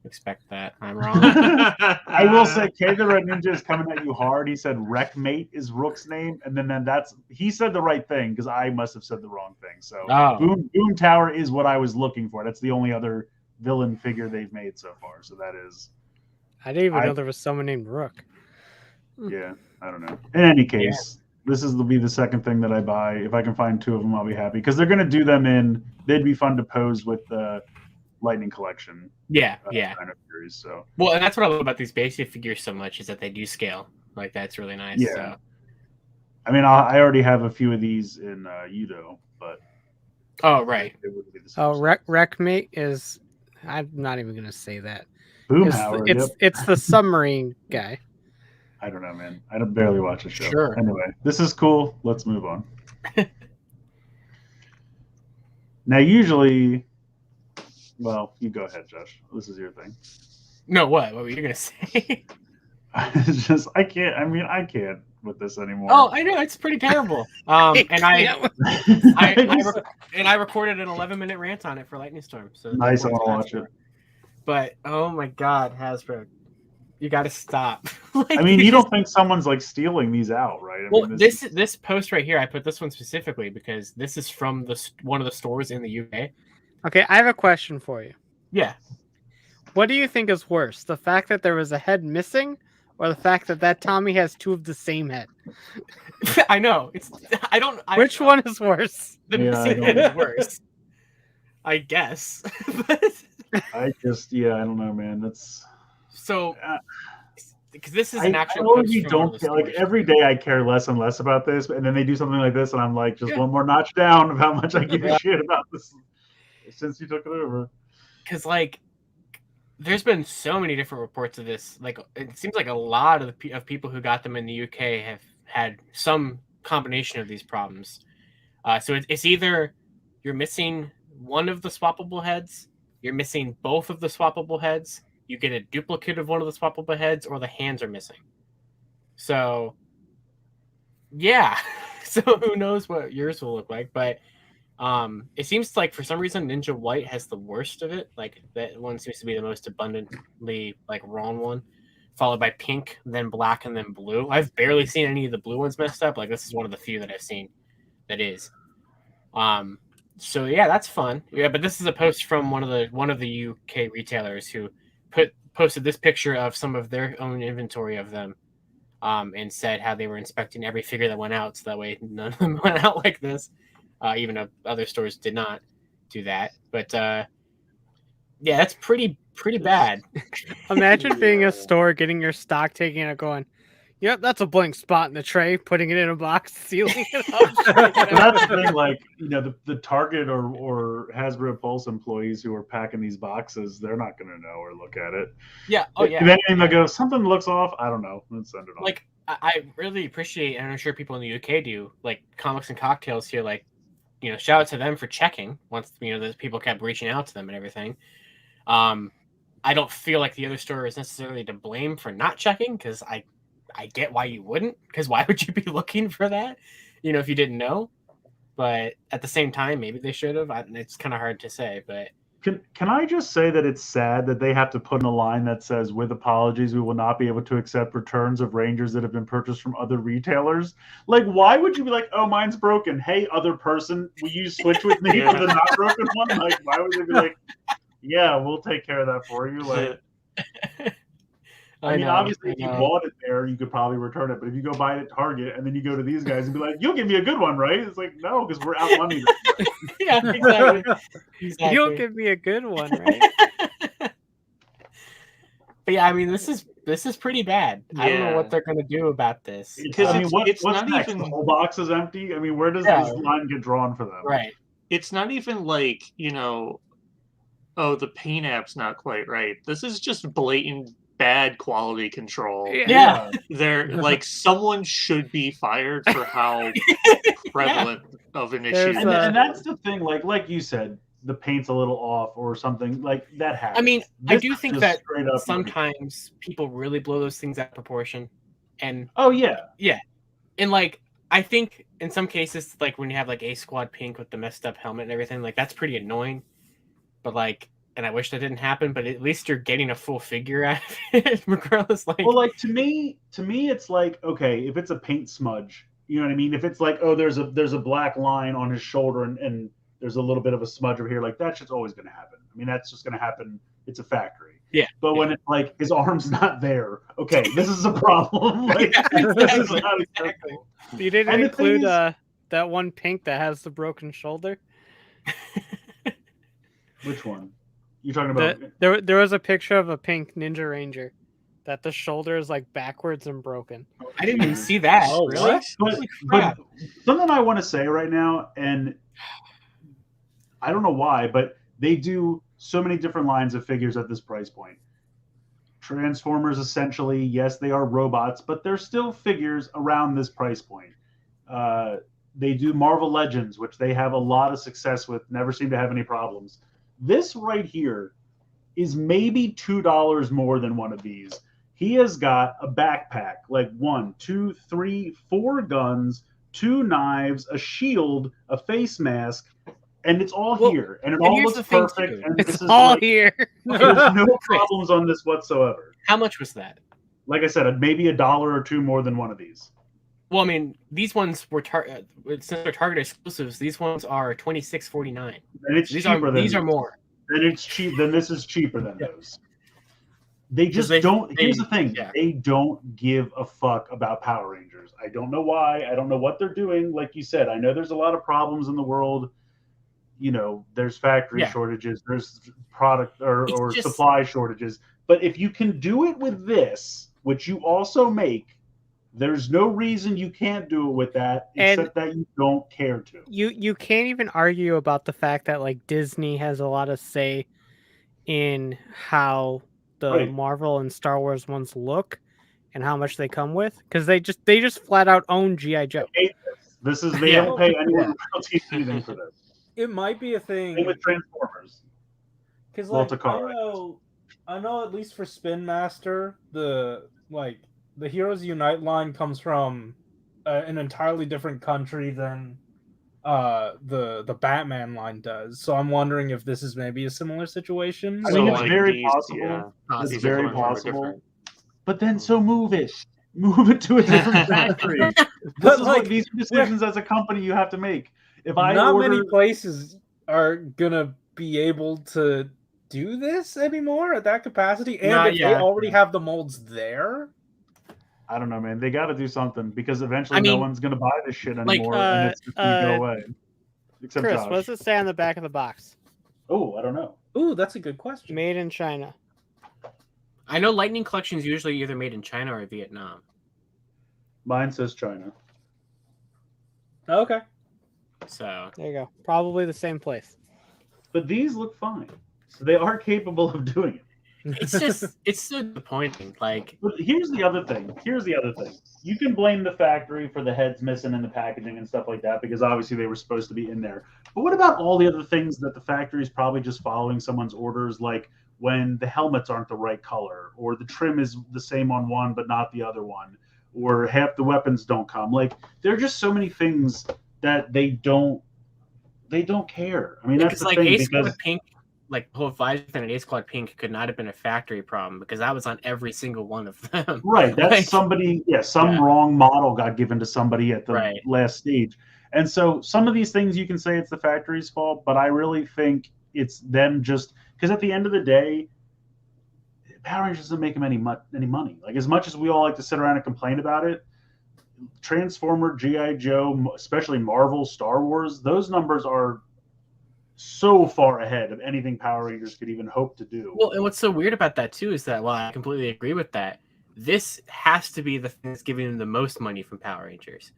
expect that. I'm wrong. I will say, K the Red Ninja is coming at you hard. He said Wreckmate is Rook's name, and then he said the right thing because I must have said the wrong thing. So Oh. Boom Tower is what I was looking for. That's the only other villain figure they've made so far. So that is, I didn't even know there was someone named Rook. yeah, I don't know. In any case, this will be the second thing that I buy. If I can find 2 of them, I'll be happy because they're going to do them in. They'd be fun to pose with the Lightning Collection. Yeah. Kind of series. So Well, and that's what I love about these basic figures so much is that they do scale. Like that's really nice. Yeah. So. I mean, I already have a few of these in YUDO, but Oh right. it wouldn't be the same. Oh, Wreckmate is. I'm not even gonna say that. Boom It's, Howard. it's, Yep. it's the submarine guy. I don't know, man. I don't barely watch the show. Sure. Anyway, this is cool. Let's move on. Now, usually, well, you go ahead, Josh. This is your thing. No, what? What were you gonna say? It's just I can't. I mean, I can't with this anymore. Oh, I know it's pretty terrible. And I recorded an 11-minute rant on it for Lightning Storm. So Nice, I wanna watch it. But oh my God, Hasbro, you got to stop. Like, I mean, you don't think someone's like stealing these out, right? I Well, mean, this post right here, I put this one specifically because this is from one of the stores in the UK. Okay, I have a question for you. Yeah. What do you think is worse, the fact that there was a head missing, or the fact that Tommy has 2 of the same head? I know. Which one is worse? The Yeah, missing I head don't- is worse. I guess. I don't know, man. That's So, Uh, because this is I an actual already post from one don't of the care. Like stores. every day, I care less and less about this, and then they do something like this, and I'm like, just Yeah. one more notch down of how much I give a shit about this since you took it over. Because like there's been so many different reports of this. Like it seems like a lot of people who got them in the UK have had some combination of these problems. So it's either you're missing one of the swappable heads, you're missing both of the swappable heads, you get a duplicate of one of the swappable heads, or the hands are missing. So yeah, so who knows what yours will look like, but it seems like for some reason Ninja White has the worst of it. Like that one seems to be the most abundantly like wrong one, followed by pink, then black, and then blue. I've barely seen any of the blue ones messed up. Like this is one of the few that I've seen that is. So yeah, that's fun. Yeah, but this is a post from one of the UK retailers who put posted this picture of some of their own inventory of them, and said how they were inspecting every figure that went out, so that way none of them went out like this. Even though other stores did not do that, but yeah, that's pretty bad. Imagine being a store, getting your stock, taking it, going, "Yep, that's a blank spot in the tray," putting it in a box, sealing it up. That's the thing, like, you know, the Target or Hasbro Pulse employees who are packing these boxes, they're not going to know or look at it. Yeah. Oh yeah. If anything, they go, something looks off. I don't know. Let's send it on. Like, I really appreciate, and I'm sure people in the UK do, like Comics and Cocktails here, like, you know, shout out to them for checking once, you know, the people kept reaching out to them and everything. I don't feel like the other store is necessarily to blame for not checking, because I get why you wouldn't, because why would you be looking for that, you know, if you didn't know? But at the same time, maybe they should have. It's kind of hard to say, but Can I just say that it's sad that they have to put in a line that says, with apologies, we will not be able to accept returns of Rangers that have been purchased from other retailers? Like, why would you be like, oh, mine's broken. Hey, other person, will you switch with me for the not broken one? Like, why would they be like, yeah, we'll take care of that for you? Like, I mean, obviously, if you bought it there, you could probably return it. But if you go buy it at Target and then you go to these guys and be like, you'll give me a good one, right? It's like, no, because we're out money. Yeah, exactly. You'll give me a good one, right? But yeah, I mean, this is pretty bad. I don't know what they're going to do about this. Because I mean, it's what's not next? even The whole box is empty. I mean, where does this line get drawn for them? Right. It's not even like, you know, oh, the paint app's not quite right. This is just blatant bad quality control. Yeah. They're like, someone should be fired for how prevalent of an issue. And that's the thing, like you said, the paint's a little off or something, like that happens. I mean, I do think that sometimes people really blow those things out of proportion. And yeah. And like, I think in some cases, like when you have like A Squad Pink with the messed up helmet and everything, like that's pretty annoying. But like, and I wish that didn't happen, but at least you're getting a full figure out of it, regardless. Like, well, like to me, it's like, okay, if it's a paint smudge, you know what I mean? If it's like, oh, there's a black line on his shoulder and there's a little bit of a smudge over here, like that's just always going to happen. I mean, that's just going to happen. It's a factory. Yeah. But when it's like his arm's not there, okay, this is a problem. Like, this is not acceptable. You didn't include that one pink that has the broken shoulder. Which one? You're talking about? There was a picture of a pink Ninja Ranger that the shoulder is like backwards and broken. I didn't even see that. Oh, really? But something I want to say right now, and I don't know why, but they do so many different lines of figures at this price point. Transformers, essentially, yes, they are robots, but they're still figures around this price point. They do Marvel Legends, which they have a lot of success with, never seem to have any problems. This right here is maybe $2 more than one of these. He has got a backpack, like 1, 2, 3, 4 guns, 2 knives, a shield, a face mask, and it's all here. And it all looks perfect. And it's all here. There's no problems on this whatsoever. How much was that? Like I said, maybe $1 or $2 more than one of these. Well, I mean, these ones were since they're Target exclusives. These ones are $26.49. And it's these cheaper are than these are more. And it's cheap. Then this is cheaper than those. They just don't. Here's the thing: they don't give a fuck about Power Rangers. I don't know why. I don't know what they're doing. Like you said, I know there's a lot of problems in the world. You know, there's factory shortages, there's product or supply shortages. But if you can do it with this, which you also make, there's no reason you can't do it with that, except that you don't care to. You can't even argue about the fact that like Disney has a lot of say in how the Marvel and Star Wars ones look and how much they come with, because they just flat out own G.I. Joe. This is they don't pay anyone royalties anything for this. It might be a thing. Same with Transformers. Because like, I know at least for Spin Master, the Heroes Unite line comes from an entirely different country than the Batman line does. So I'm wondering if this is maybe a similar situation. I mean, it's very possible. It's very possible. But then, move it. Move it to a different factory. But like these decisions as a company you have to make. If I many places are gonna be able to do this anymore at that capacity? And Not if they yet. already have the molds there? I don't know, man. They got to do something because eventually I mean, no one's gonna buy this shit like, anymore, and it's just gonna go away. Except Chris, Josh. what does it say on the back of the box? Oh, I don't know. Ooh, that's a good question. Made in China. I know Lightning Collection is usually either made in China or Vietnam. Mine says China. Okay. So There you go. Probably the same place. But these look fine. So they are capable of doing it. it's just it's so disappointing. Like, But here's the other thing. You can blame the factory for the heads missing in the packaging and stuff like that because obviously they were supposed to be in there. But what about all the other things that the factory is probably just following someone's orders, like when the helmets aren't the right color, or the trim is the same on one but not the other one, or half the weapons don't come. Like there are just so many things that they don't care. I mean, that's the like thing Ace because Squad Pink, like the whole visor thing and Ace Squad Pink could not have been a factory problem because that was on every single one of them. right, that's Like, somebody, some wrong model got given to somebody at the last stage. And so some of these things you can say it's the factory's fault, but I really think it's them just because at the end of the day, Power Rangers doesn't make them any money. Like as much as we all like to sit around and complain about it, Transformer, G.I. Joe, especially Marvel, Star Wars, those numbers are so far ahead of anything Power Rangers could even hope to do. Well, and what's so weird about that too is that while I completely agree with that, this has to be the thing that's giving them the most money from Power Rangers.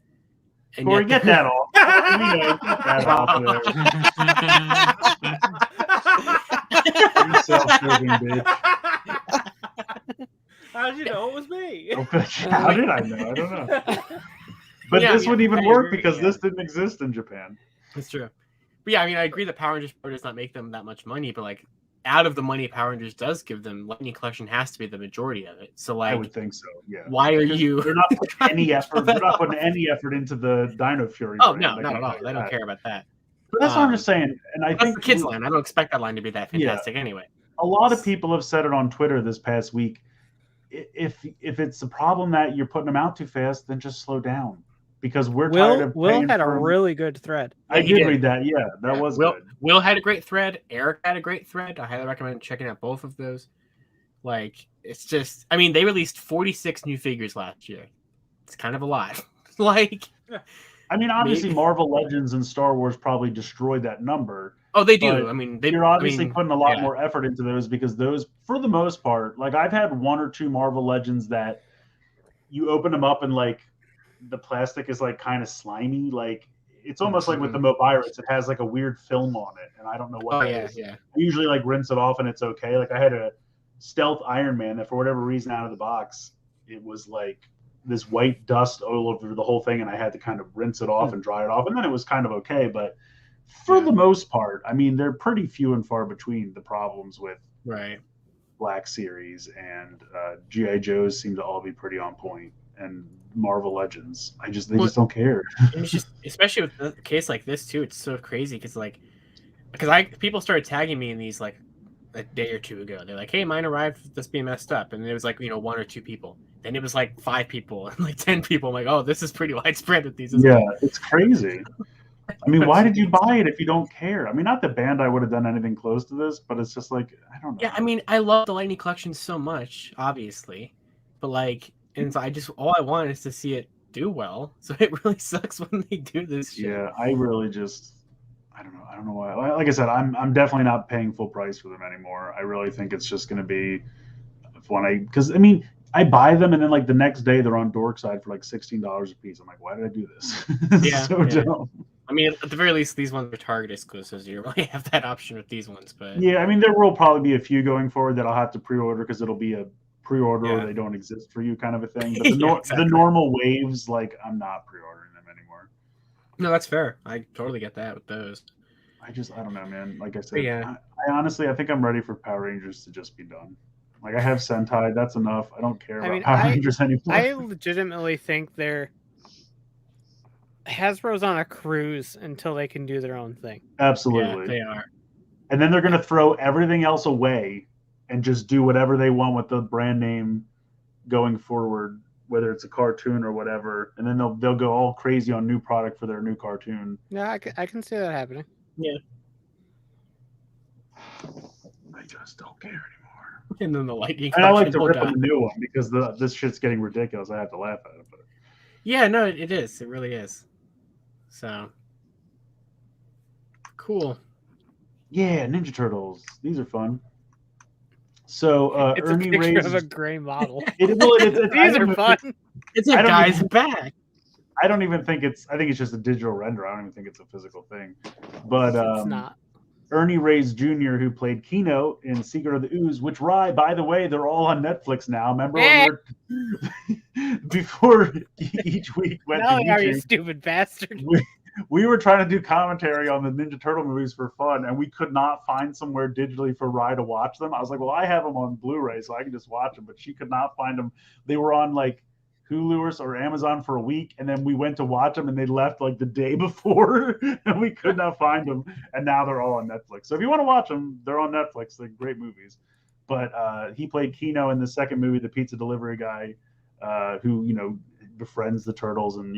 And Corey, get that off. Get that off there. You self-serving bitch. How'd you know it was me? How did I know? I don't know. But this would even work because this didn't exist in Japan. That's true. But yeah, I mean, I agree that Power Rangers does not make them that much money, but like out of the money Power Rangers does give them, Lightning Collection has to be the majority of it. So like, I would think so. Yeah. Why are you? They're not putting any effort. They're not putting any effort into the Dino Fury. Oh brand. no, not at all. They don't care about that. But that's what I'm just saying. And I think the kids line. I don't expect that line to be that fantastic anyway. A lot of people have said it on Twitter this past week. If it's a problem that you're putting them out too fast, then just slow down. Because we're tired of Will had a really good thread. I did read that. Yeah, that was good. Will had a great thread. Eric had a great thread. I highly recommend checking out both of those. Like, it's just, I mean, they released 46 new figures last year. It's kind of a lot. Like, I mean, obviously, Marvel Legends and Star Wars probably destroyed that number. Oh, they do. I mean, you're obviously putting a lot more effort into those because those, for the most part, like I've had one or two Marvel Legends that you open them up and like the plastic is like kind of slimy. Like it's almost like with the Mobiris, it has like a weird film on it, and I don't know what that is. I usually like rinse it off and it's okay. Like I had a Stealth Iron Man that for whatever reason out of the box, it was like this white dust all over the whole thing, and I had to kind of rinse it off and dry it off, and then it was kind of okay. But for the most part, I mean, they're pretty few and far between the problems with Black Series and G.I. Joes seem to all be pretty on point, and Marvel Legends, they just don't care. It's just, especially with a case like this too, it's so crazy because people started tagging me in these like a day or two ago. They're like, "Hey, mine arrived just being messed up," and it was like one or two people. Then it was like 5 people and like 10 people. I'm like, "Oh, this is pretty widespread with these." It's crazy. I mean, why did you buy it if you don't care? I mean, not that Bandai would have done anything close to this, but it's just like, I don't know. Yeah, I mean, I love the Lightning Collection so much, obviously, but like, and so all I want is to see it do well. So it really sucks when they do this shit. Yeah, I really just, I don't know why. Like I said, I'm definitely not paying full price for them anymore. I really think it's just going to be because I mean, I buy them and then like the next day they're on Dorkside for like $16 a piece. I'm like, why did I do this? Dumb. I mean, at the very least, these ones are Target exclusives. You really have that option with these ones, but yeah, I mean, there will probably be a few going forward that I'll have to pre-order because it'll be a pre-order or they don't exist for you kind of a thing. But the normal waves, like I'm not pre-ordering them anymore. No, that's fair. I totally get that with those. I don't know, man. Like I said, I honestly, I think I'm ready for Power Rangers to just be done. Like I have Sentai, that's enough. I don't care about Power Rangers anymore. I legitimately think Hasbro's on a cruise until they can do their own thing. Absolutely. Yeah, they are. And then they're going to throw everything else away and just do whatever they want with the brand name going forward, whether it's a cartoon or whatever. And then they'll go all crazy on new product for their new cartoon. Yeah, I can see that happening. Yeah. I just don't care anymore. And then the lightning. And I like to collection will rip die. on the new one because this shit's getting ridiculous. I have to laugh at it. But Yeah, no, it is. It really is. So cool. yeah, Ninja Turtles. These are fun. So It's Ernie a picture raised. of a gray model. These are fun. It's a I don't guy's even- back. I don't even think it's. I think it's just a digital render. I don't even think it's a physical thing. But It's not. Ernie Reyes Jr., who played Kino in Secret of the Ooze, which by the way, they're all on Netflix now. Remember when we were, before each week went Now to they are, you YouTube, stupid bastard. we were trying to do commentary on the Ninja Turtle movies for fun, and we could not find somewhere digitally for Rye to watch them. I was like, well, I have them on Blu-ray, so I can just watch them, but she could not find them. They were on like Hulu or Amazon for a week, and then we went to watch them, and they left like the day before, and we could not find them. And now they're all on Netflix. So if you want to watch them, they're on Netflix. They're great movies. But he played Kino in the second movie, the pizza delivery guy, who befriends the turtles and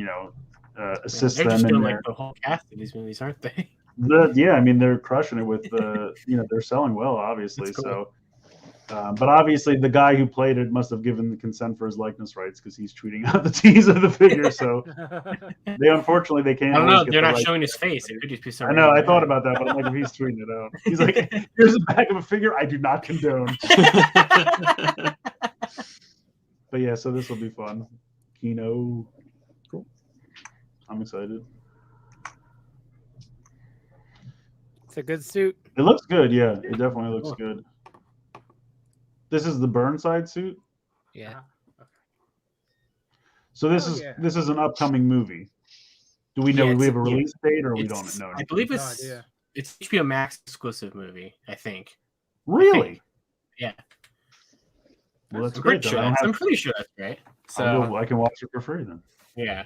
assists They're them just in doing their. like the whole cast of these movies, aren't they? Yeah, I mean they're crushing it with they're selling well, obviously. That's cool. So. But obviously, the guy who played it must have given the consent for his likeness rights because he's tweeting out the tease of the figure. So unfortunately they can't. I don't know. always get They're the not rights. showing his face. It could just be I something. know. I thought about that, but I'm like, if he's tweeting it out, he's like, "Here's the back of a figure. I do not condone." But yeah, so this will be fun. Kino, cool. I'm excited. It's a good suit. It looks good. Yeah, it definitely looks good. This is the Burnside suit. Yeah. So this is an upcoming movie. Do we know? Yeah, Do we it's- have a release date, or we don't It's- know? I believe No it's idea. it's HBO Max exclusive movie. I think. Really? Yeah. Well, that's I'm great. pretty then. sure. I don't I'm have- pretty sure that's right. I'll So go- I can watch it for free then. yeah.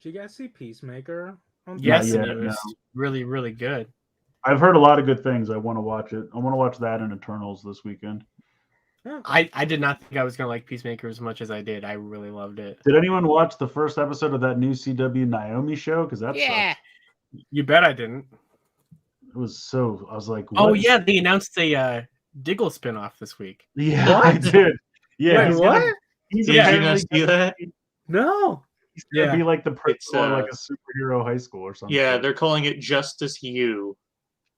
Did you guys see Peacemaker? Yes, yet, and it was really, really good. I've heard a lot of good things. I want to watch it. I want to watch that and Eternals this weekend. I did not think I was gonna like Peacemaker as much as I did. I really loved it. Did anyone watch the first episode of that new CW Naomi show? Because that Yeah. sucked. You bet I didn't. It was so. I was like, Oh what? yeah, they announced a Diggle spinoff this week. Yeah, What? I did. Yeah, Wait, he's what? Gonna, he's Did you apparently not see that? No. He's gonna Yeah. be like the principal of It's, like a superhero high school or something. Yeah, they're calling it Justice U,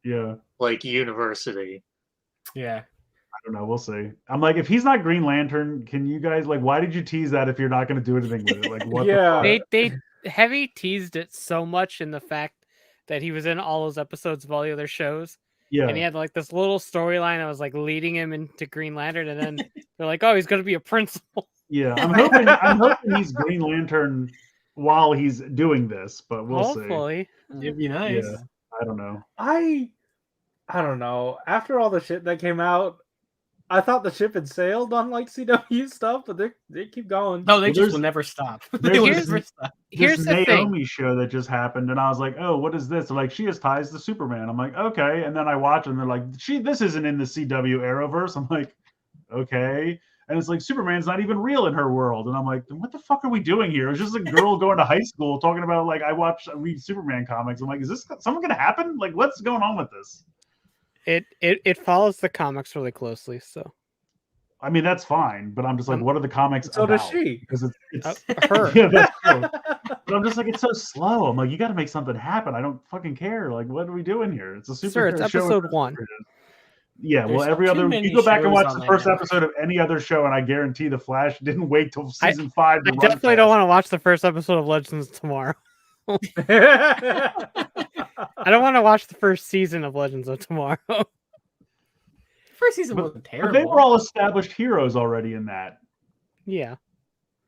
Yeah. like university. Yeah. I don't know. We'll see. I'm like, if he's not Green Lantern, can you guys like? Why did you tease that if you're not going to do anything with it? Like, what? Yeah. They heavy teased it so much in the fact that he was in all those episodes of all the other shows. Yeah. And he had like this little storyline that was like leading him into Green Lantern, and then they're like, "Oh, he's gonna be a principal." Yeah. I'm hoping he's Green Lantern while he's doing this, but we'll see. Hopefully. It'd be nice. Yeah. I don't know. I don't know. After all the shit that came out, I thought the ship had sailed on like CW stuff, but they keep going. No, they Well, just there's- will never stop. there's They will this- never stop. Here's this the thing. Naomi show that just happened, and I was like, "Oh, what is this?" They're like, she has ties to Superman. I'm like, "Okay," and then I watch, and they're like, this isn't in the CW Arrowverse." I'm like, "Okay," and it's like Superman's not even real in her world, and I'm like, "What the fuck are we doing here?" It's just a girl going to high school talking about like I read Superman comics. I'm like, "Is this something gonna happen? Like, what's going on with this?" It follows the comics really closely, so I mean, that's fine, but I'm just like, what are the comics So about? does she. Because it's her. yeah, that's true. But I'm just like, it's so slow. I'm like, you got to make something happen. I don't fucking care. Like, what are we doing here? It's a super Sir, it's episode 1. Yeah, well, There's every too other many you go back and shows watch on the that first network. episode of any other show, and I guarantee the Flash didn't wait till season 5. I definitely don't want to watch the first episode of Legends tomorrow. I don't want to watch the first season of Legends of Tomorrow. First season But- wasn't But terrible. they were all established heroes already in that. Yeah.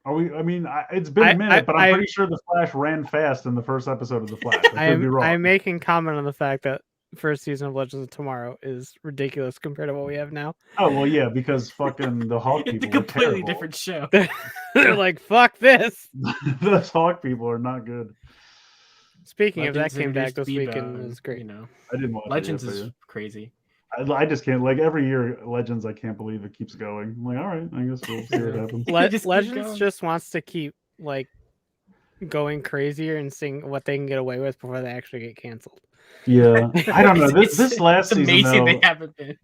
Are we? I mean, it's been a minute, but I'm pretty sure the Flash ran fast in the first episode of the Flash. I could be wrong. I'm making comment on the fact that first season of Legends of Tomorrow is ridiculous compared to what we have now. Oh well, yeah, because fucking the Hawk It's people a were completely terrible. different show. They're like, fuck this. Those Hawk people are not good. Speaking of that, Legends came back this introduced week Bebo and it was great. You know, I didn't watch Legends it yet, is crazy. but I just can't. Like every year, Legends, I can't believe it keeps going. I'm like, all right, I guess we'll see what happens. Just keep Legends going. just wants to keep like going crazier and seeing what they can get away with before they actually get canceled. Yeah, I don't know. This It's last season amazing though, they haven't been.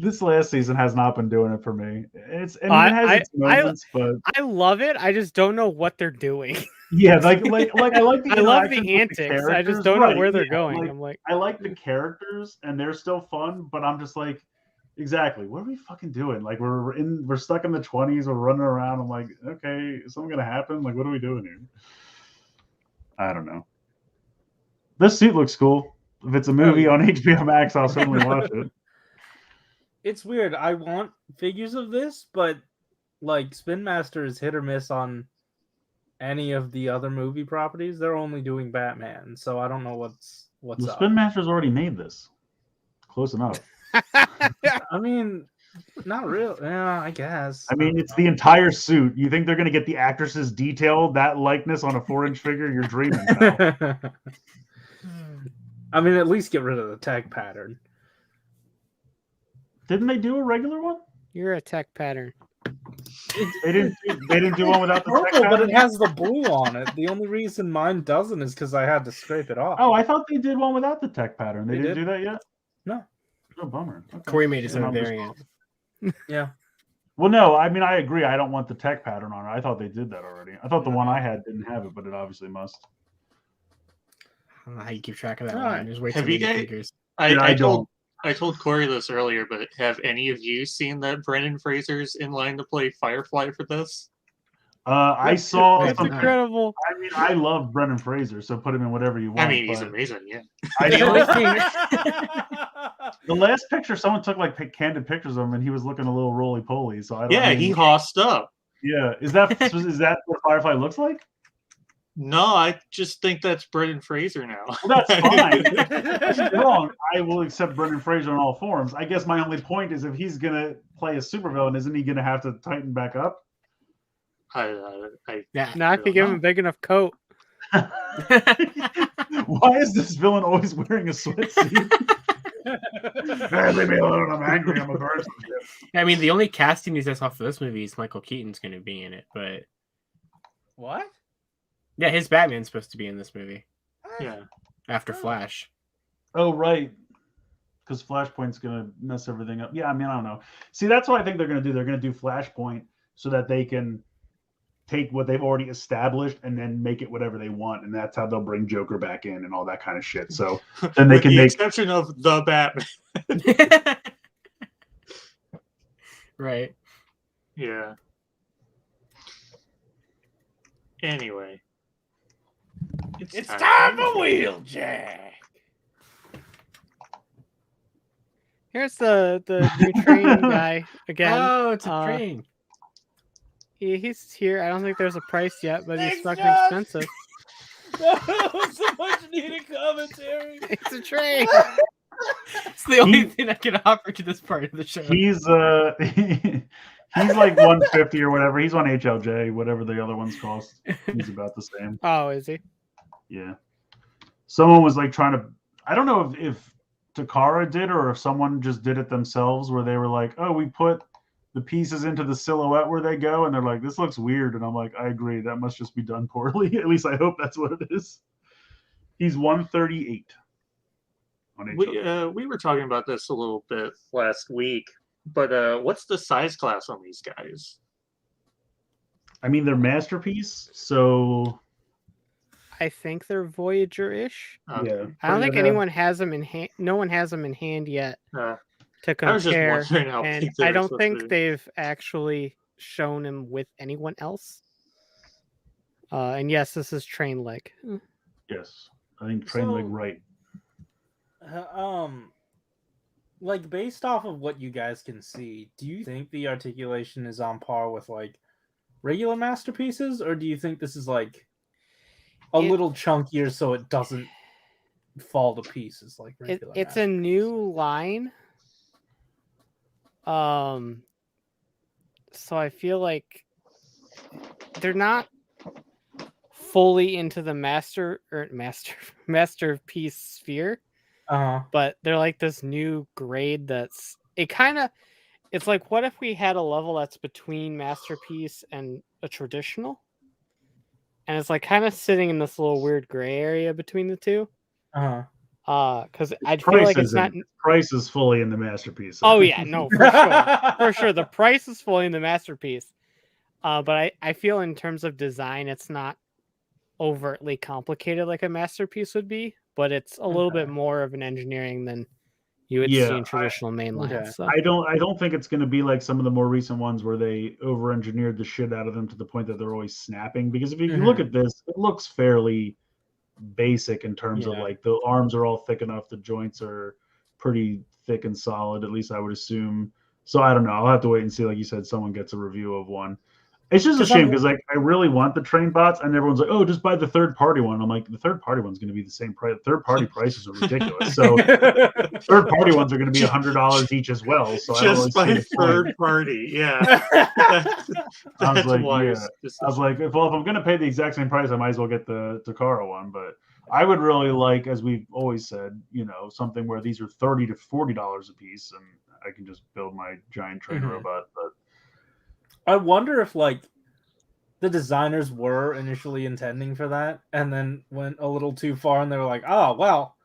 This last season has not been doing it for me. It has its moments, but I love it. I just don't know what they're doing. yeah, like I like the I love interactions the with antics. the I just characters, don't know right, where they're yeah, going. like, I'm like, I like the characters and they're still fun, but I'm just like, exactly, what are we fucking doing? Like we're stuck in the 20s, we're running around. I'm like, okay, is something gonna happen? Like, what are we doing here? I don't know. This suit looks cool. If it's a movie on HBO Max, I'll certainly watch it. It's weird. I want figures of this, but like Spin Master is hit or miss on any of the other movie properties. They're only doing Batman, so I don't know what's The up. Spin Master's already made this. Close enough. I mean, not real. Yeah, I guess. I mean, it's the entire suit. You think they're going to get the actresses detailed that likeness on a 4-inch figure? You're dreaming, pal. I mean, at least get rid of the tech pattern. Didn't they do a regular one? you're a tech pattern. They didn't do one without the tech Purple, but pattern? it has the blue on it. The only reason mine doesn't is because I had to scrape it off. Oh, I thought they did one without the tech pattern. They didn't did. do that yet? No. Oh, bummer. Okay. Corey made his Then own I'm just variant. wrong. Yeah. Well, no, I mean, I agree. I don't want the tech pattern on it. I thought they did that already. I thought the one I had didn't have it, but it obviously must. I don't know how you keep track of that All line. right. There's way too Have you many guys- figures. I told Corey this earlier, but have any of you seen that Brendan Fraser's in line to play Firefly for this? I saw. That's some- incredible. I mean, I love Brendan Fraser, so put him in whatever you want. I mean, he's but amazing, yeah. the only thing, the last picture, someone took like candid pictures of him, and he was looking a little roly poly. So I don't. Yeah, I mean, he hossed up. Yeah, is that what Firefly looks like? No, I just think that's Brendan Fraser now. Well, that's fine. Don't get me wrong. I will accept Brendan Fraser in all forms. I guess my only point is if he's gonna play a supervillain, isn't he gonna have to tighten back up? Yeah. Not if you give him a big enough coat. Why is this villain always wearing a sweatsuit? Hey, leave me alone. I'm angry. I'm a bird. I mean, the only casting news I saw for this movie is Michael Keaton's going to be in it, but What? yeah, his Batman's supposed to be in this movie Yeah. after Flash. Oh, right. Because Flashpoint's going to mess everything up. Yeah, I mean, I don't know. See, that's what I think they're going to do. They're going to do Flashpoint so that they can take what they've already established and then make it whatever they want. And that's how they'll bring Joker back in and all that kind of shit. So then they With can the make... exception of the Batman. Right. Yeah. Anyway. It's time for Wheeljack. Here's the new train guy again. Oh, it's a train. He's here. I don't think there's a price yet, but he's Thanks, fucking Josh. expensive. That was so much needed commentary. It's a train. It's the only thing I can offer to this part of the show. He's he's like 150 or whatever. He's on HLJ, whatever the other ones cost. He's about the same. Oh, is he? Yeah. Someone was like trying to, I don't know if Takara did or if someone just did it themselves where they were like, oh, we put the pieces into the silhouette where they go, and they're like, this looks weird. And I'm like, I agree. That must just be done poorly. At least I hope that's what it is. He's 138 on HLJ. We were talking about this a little bit last week, but what's the size class on these guys? I mean, they're masterpiece, so I think they're Voyager-ish. yeah. I don't think anyone has them in hand. No one has them in hand yet to I was just compare. wondering how And big they I were don't supposed to think be. they've actually shown him with anyone else. And yes, this is train leg. Yes. I think train leg right. Like based off of what you guys can see, do you think the articulation is on par with like regular masterpieces, or do you think this is like a little chunkier so it doesn't fall to pieces like regular? It's a new line. So I feel like they're not fully into the masterpiece sphere. But they're like this new grade that's it's like, what if we had a level that's between masterpiece and a traditional, and it's like kind of sitting in this little weird gray area between the two. Because I feel like it's not. Price is fully in the masterpiece. Oh yeah, no, for sure, for sure. The price is fully in the masterpiece. But I feel in terms of design, it's not overtly complicated like a masterpiece would be, but it's a little bit more of an engineering than you would see in traditional mainline. Okay. So. I don't think it's going to be like some of the more recent ones where they over-engineered the shit out of them to the point that they're always snapping. Because if you look at this, it looks fairly basic in terms of like the arms are all thick enough, the joints are pretty thick and solid. At least I would assume. So I don't know. I'll have to wait and see. Like you said, someone gets a review of one. It's just a shame because like I really want the train bots, and everyone's like, "Oh, just buy the third-party one." I'm like, the third-party one's going to be the same price. Third-party prices are ridiculous. So third-party ones are going to be $100 each as well. So just buy third-party, yeah. I was like, if I'm going to pay the exact same price, I might as well get the Takara one. But I would really like, as we've always said, something where these are $30 to $40 a piece, and I can just build my giant train robot. But I wonder if like the designers were initially intending for that and then went a little too far and they were like, oh, well,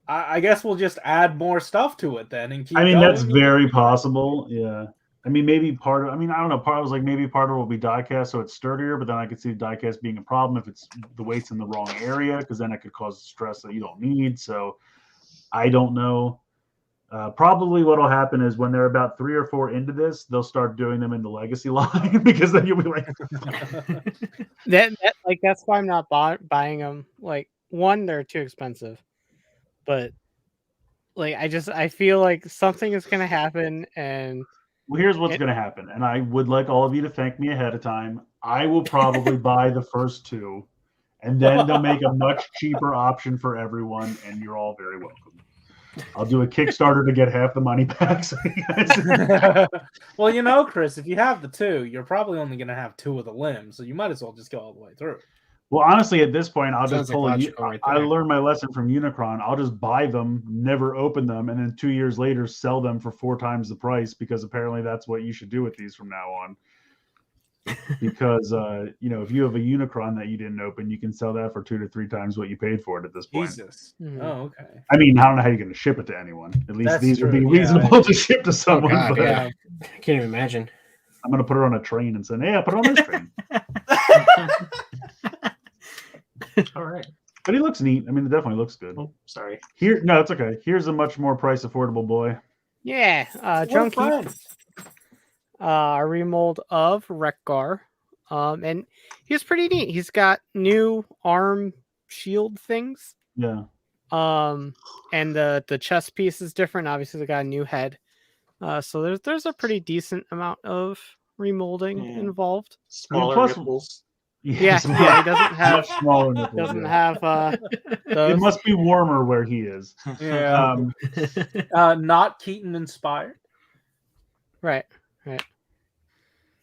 I guess we'll just add more stuff to it then and keep going. That's very possible. Yeah. Maybe I don't know. I was like, maybe part of it will be diecast so it's sturdier, but then I could see diecast being a problem if it's the weight's in the wrong area, because then it could cause stress that you don't need. So I don't know. Probably what will happen is when they're about 3 or 4 into this, they'll start doing them in the legacy line because then you'll be like, that's why I'm not buying them. Like, one, they're too expensive, but like I feel like something is gonna happen. And well, here's what's gonna happen, and I would like all of you to thank me ahead of time. I will probably buy the first 2, and then they'll make a much cheaper option for everyone, and you're all very welcome. I'll do a Kickstarter to get half the money back. So well, Chris, if you have the 2, you're probably only going to have 2 of the limbs, so you might as well just go all the way through. Well, honestly, at this point, I'll just pull right I learned my lesson from Unicron. I'll just buy them, never open them, and then 2 years later sell them for 4 times the price, because apparently that's what you should do with these from now on. Because if you have a Unicron that you didn't open, you can sell that for 2 to 3 times what you paid for it at this point. Jesus. Oh, okay. I don't know how you're going to ship it to anyone. At least these would be reasonable to ship to someone. Oh, God, yeah. I can't even imagine. I'm going to put it on a train and say, "Hey, put it on this train." All right. But he looks neat. It definitely looks good. Oh, sorry. No, it's okay. Here's a much more price affordable boy. Yeah, Junkie. A remold of Wreck-Gar. And he's pretty neat. He's got new arm shield things. Yeah. And the chest piece is different. Obviously, they got a new head. So there's a pretty decent amount of remolding involved. Smaller nipples. Yeah, he doesn't have smaller nipples. Doesn't have those. It must be warmer where he is. Yeah. Not Keaton inspired. Right.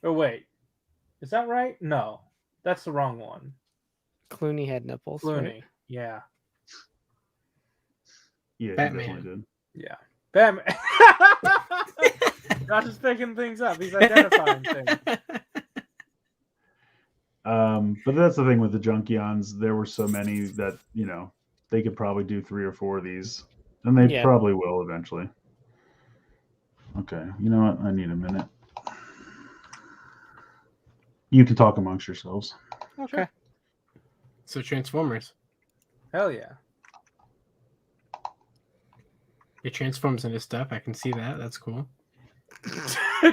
Oh wait, is that right? No, that's the wrong one. Clooney had nipples. Clooney, right? yeah. Yeah, Batman. he definitely did. Yeah, Batman. Josh is picking things up. He's identifying things. But that's the thing with the Junkions. There were so many that they could probably do 3 or 4 of these, and they probably will eventually. Okay, you know what? I need a minute. You can talk amongst yourselves. Okay. Sure. So Transformers. Hell yeah. It transforms into stuff. I can see that. That's cool.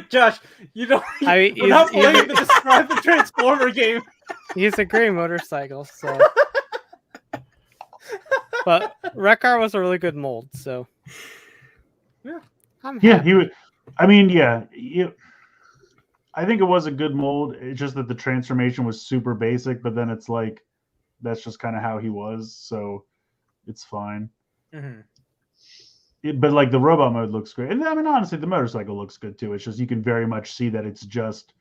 Josh, we're not playing to describe the Transformer game. He's a gray motorcycle, so. But Wreck-Gar was a really good mold, so. Yeah. He would. I think it was a good mold. It's just that the transformation was super basic, but then it's like that's just kind of how he was, so it's fine. Mm-hmm. But like the robot mode looks great, and honestly, the motorcycle looks good too. It's just you can very much see that it's just,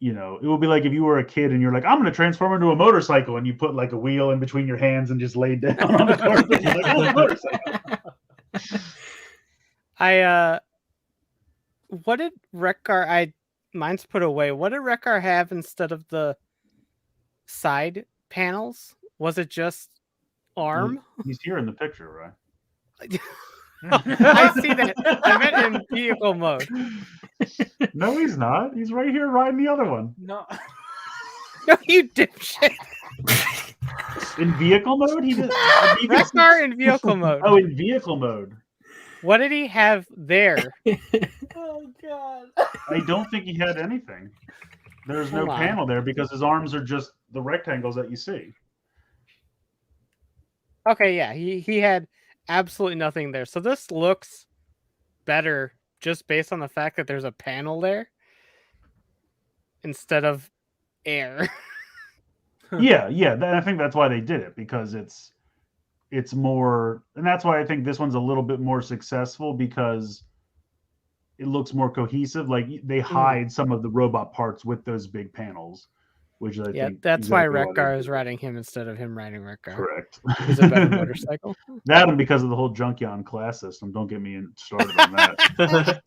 it would be like if you were a kid and you're like, I'm going to transform into a motorcycle, and you put like a wheel in between your hands and just laid down on the carpet. You're like, oh, motorcycle. What did Wreck-Gar? Mine's put away. What did Wreck-Gar have instead of the side panels? Was it just arm? He's here in the picture, right? I see that. I meant in vehicle mode. No, he's not. He's right here riding the other one. No. No, you dipshit. In vehicle mode? He just Rekgar in vehicle mode. Oh, in vehicle mode. What did he have there? Oh god. I don't think he had anything. There's no Hold on. panel there because his arms are just the rectangles that you see. Okay, yeah, he had absolutely nothing there. So this looks better just based on the fact that there's a panel there instead of air. Yeah. I think that's why they did it, because it's more, and that's why I think this one's a little bit more successful, because it looks more cohesive. Like they hide some of the robot parts with those big panels, which I think that's why exactly Rekgar they is did. riding him instead of him riding Rekgar. Correct. He's a better motorcycle. That, and because of the whole Junkion class system. Don't get me started on that.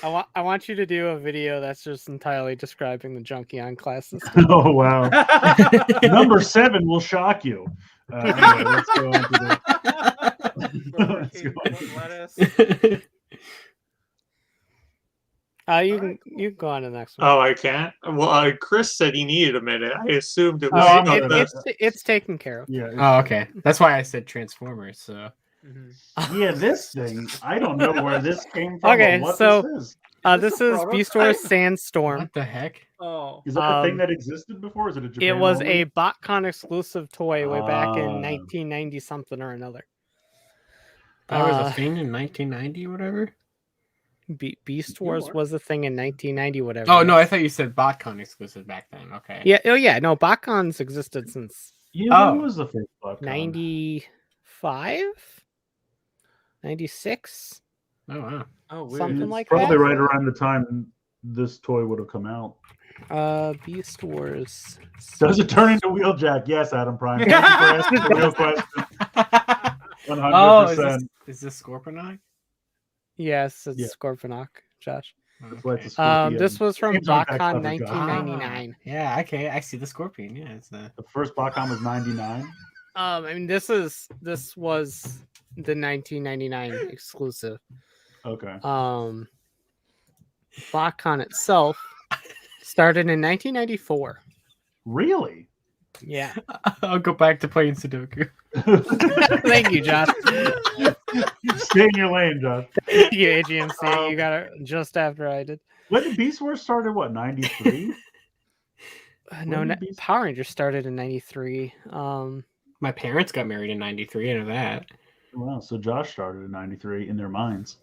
I want you to do a video that's just entirely describing the Junkion class system. Oh wow! Number 7 will shock you. Anyway, let's go on to let's go on to You can go on to the next one. Oh, I can't. Well, Chris said he needed a minute. I assumed it was. Oh, I'm gonna- It's taken care of. Yeah. Oh, okay. That's why I said Transformers. So Yeah, this thing. I don't know where this came from. Okay, or what so- this is. This a is Beast prototype? Wars Sandstorm. what the heck? Oh. Is that a thing um, that existed before? Is it a Japan? It was only? a BotCon exclusive toy way back in Ah. 1990 something or another. That was Uh, a thing in 1990 or whatever. Beast Wars was a thing in 1990 whatever. Oh no, I thought you said BotCon exclusive back then. Okay. Yeah. Oh yeah. No, BotCon's existed since Yeah, Oh. when was the first BotCon? 95, 96. Oh wow. Oh, weird. Something It's like probably that? right around the time this toy would have come out. Beast Wars. Does it turn into Wheeljack? Yes, Adam Prime. Thank you for asking the real question. 100%. Oh, is this Scorponok? Yes, it's Yeah. Scorponok, Josh. That's why it's a Okay. Scorpion. This was from James Unpacked BotCon cover, Josh. 1999. Yeah. Okay. I see the Scorpion. Yeah. It's The first BotCon was 99. I mean, this was the 1999 exclusive. Okay. BotCon itself started in 1994. Really? Yeah. I'll go back to playing Sudoku. Thank you, Josh. Stay in your lane, Josh. Thank you, AGMC. You got it just after I did. When did Beast Wars started? What, 93? No, When did Beast- Power Rangers started in 93. My parents got married in '93. I know that. Wow, so Josh started in 93 in their minds.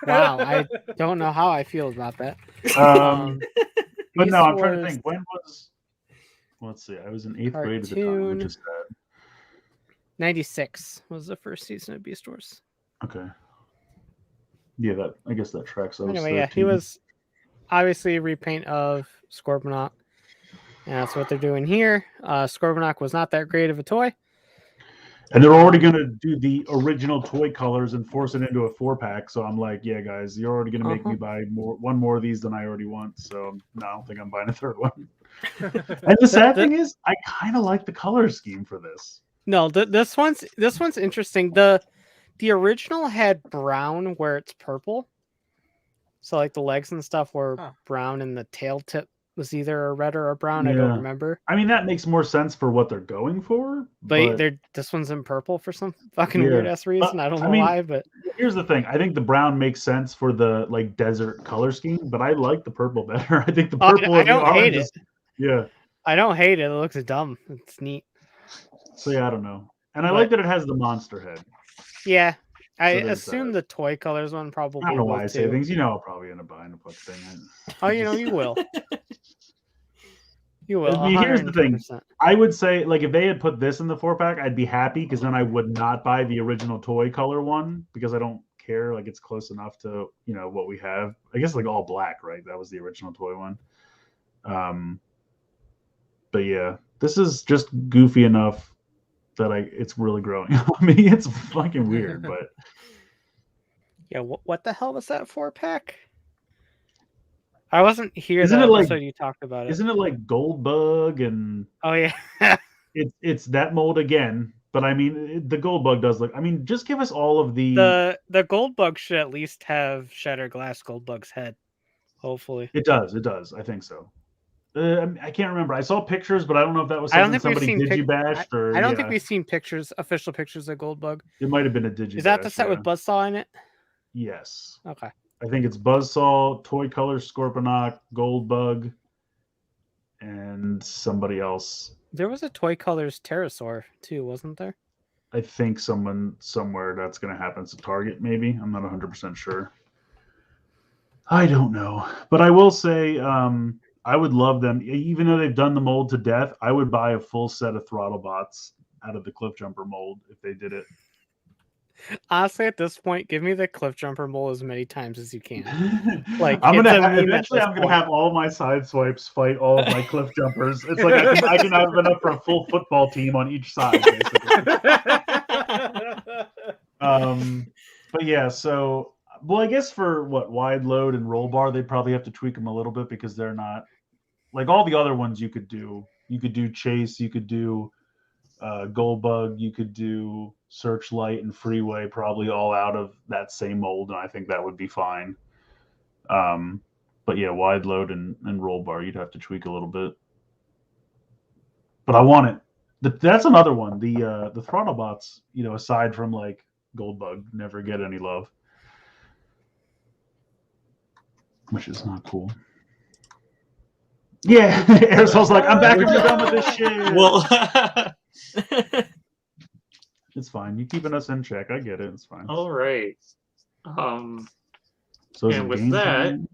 Wow, I don't know how I feel about that. But no, I'm Beast trying to Wars think. When was... Let's see. I was in 8th grade at the time, Cartoon. which is sad. 96 was the first season of Beast Wars. Okay. Yeah, I guess that tracks. I was Anyway, yeah, he 13. was obviously a repaint of Scorponok. And that's what they're doing here. Scorponok was not that great of a toy. And they're already going to do the original toy colors and force it into a 4-pack. So I'm like, yeah, guys, you're already going to make me buy one more of these than I already want. So no, I don't think I'm buying a third one. And the sad thing is, I kind of like the color scheme for this. No, this one's interesting. The original had brown where it's purple. So like the legs and stuff were brown and the tail tip was either a red or a brown. I don't Yeah. remember. I mean, that makes more sense for what they're going for. But this one's in purple for some fucking Yeah. weird ass reason. I don't know why, but here's the thing. I think the brown makes sense for the like desert color scheme, but I like the purple better. I think the purple I and the don't hate orange it. is- Yeah. I don't hate it. It looks dumb. It's neat. So yeah, I don't know. And I But- like that it has the monster head. Yeah. I So there's assume that. the toy colors one probably I don't know why will I say too. things. You know, I'll probably end up buying a fucking thing. Oh, you know, you will. You will. I mean, here's the thing. 110%. I would say, like, if they had put this in the 4-pack, I'd be happy because then I would not buy the original toy color one because I don't care. Like, it's close enough to, you know, what we have. I guess, like, all black, right? That was the original toy one. But yeah, this is just goofy enough that it's really growing on me. It's fucking weird, but Yeah, what the hell was that 4-pack? I wasn't here Isn't that it like- episode you talked about it. Isn't it like Goldbug and Oh yeah. it's that mold again? But I mean, the Goldbug does look. I mean, just give us all of the. The gold bug should at least have Shattered Glass Goldbug's head. Hopefully. It does. It does. I think so. I can't remember. I saw pictures, but I don't know if that was I don't something think we've somebody seen digibashed or. I don't yeah. think we've seen official pictures of Goldbug. It might have been a digibash. Is that the set yeah. with Buzzsaw in it? Yes. Okay. I think it's Buzzsaw, Toy Color Scorponok, Goldbug, and somebody else. There was a Toy Colors Pterosaur too, wasn't there? I think someone somewhere that's going to happen. It's a Target, maybe. I'm not 100% sure. I don't know. But I will say I would love them. Even though they've done the mold to death, I would buy a full set of throttle bots out of the Cliff Jumper mold if they did it. Honestly, at this point, give me the Cliff Jumper mold as many times as you can. Like, I'm it's gonna a meme at eventually this I'm gonna point. have all my side swipes fight all of my Cliff Jumpers. It's like I can have enough for a full football team on each side, basically. But yeah, so well, I guess for what wide load and roll bar, they'd probably have to tweak them a little bit because they're not like all the other ones you could do. You could do Chase, you could do Goldbug, you could do Searchlight and Freeway, probably all out of that same mold, and I think that would be fine. But yeah, wide load and roll bar, you'd have to tweak a little bit. But I want it. That's another one. The throttle bots, aside from like Goldbug, never get any love, which is not cool. Yeah, Aresol's like, I'm back if you're done with this shit. Well, It's fine. You keeping us in check. I get it. It's fine. all right. So is and it with game that, time?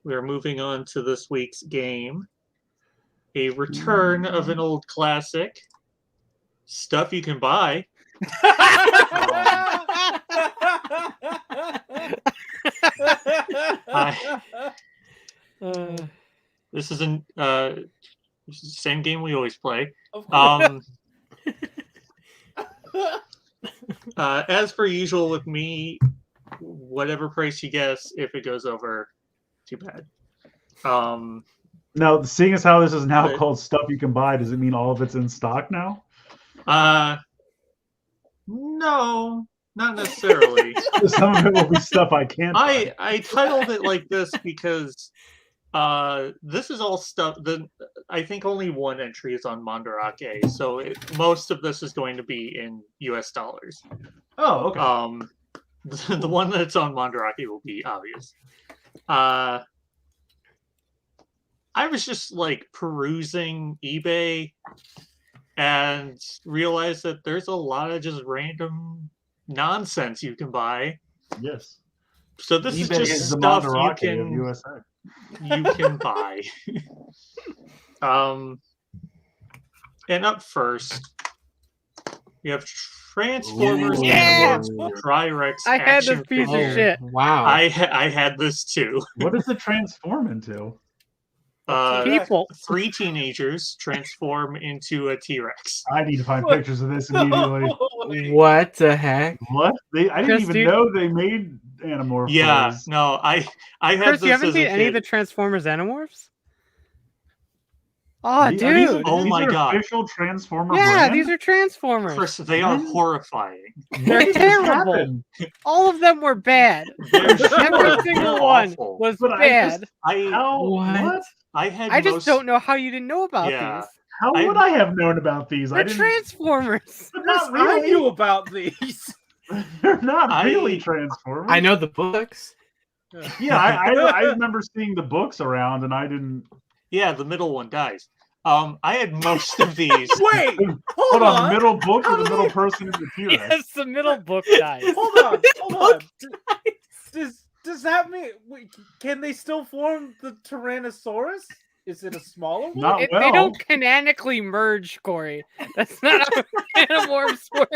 we're moving on to this week's game. A return of an old classic. Stuff you can buy. This is the same game we always play. As per usual with me, whatever price you guess, if it goes over, too bad. Now, seeing as how this is now But- called stuff you can buy, does it mean all of it's in stock now? No, not necessarily. Some of it will be stuff I can't buy. I titled it like this because this is all stuff that I think only one entry is on Mandarake, so most of this is going to be in US dollars. Oh, okay. The one that's on Mandarake will be obvious. I was just like perusing eBay and realized that there's a lot of just random nonsense you can buy. Yes. So this eBay is just the stuff you Mandarake of can USA. buy. And up first, we have Transformers Ooh. Yeah! Animorphs Tri-Rex I had this action piece of figure. shit. Wow. I had this too. What does it transform into? People. 3 teenagers transform into a T-Rex. I need to find pictures of this immediately. What the heck? What? I didn't Chris, even dude- know they made Animorphs. Yeah, no, I had Chris, this you haven't as seen a any of kid. the Transformers Animorphs? Oh, These- dude. Oh these my are God. Official Transformer Yeah, brand? these are Transformers. Chris, they are When? horrifying. They're When did this terrible. happen? All of them were bad. They're Every sure, single they're one awful. was But bad. How? What? I had I just most, don't know how you didn't know about Yeah. these. How would I have known about these? They're I didn't. Transformers. But Chris, not I really. knew about these. They're not really I- Transformers. I know the books. Yeah, I remember seeing the books around, and I didn't. Yeah, the middle one dies. I had most of these. Wait, Hold hold on, on. the middle book How or the did middle they- person in the T-Rex? Yes, the middle book dies. Hold on. Does that mean can they still form the Tyrannosaurus? Is it a smaller one? Not They well. don't canonically merge, Corey. That's not how Animorphs work.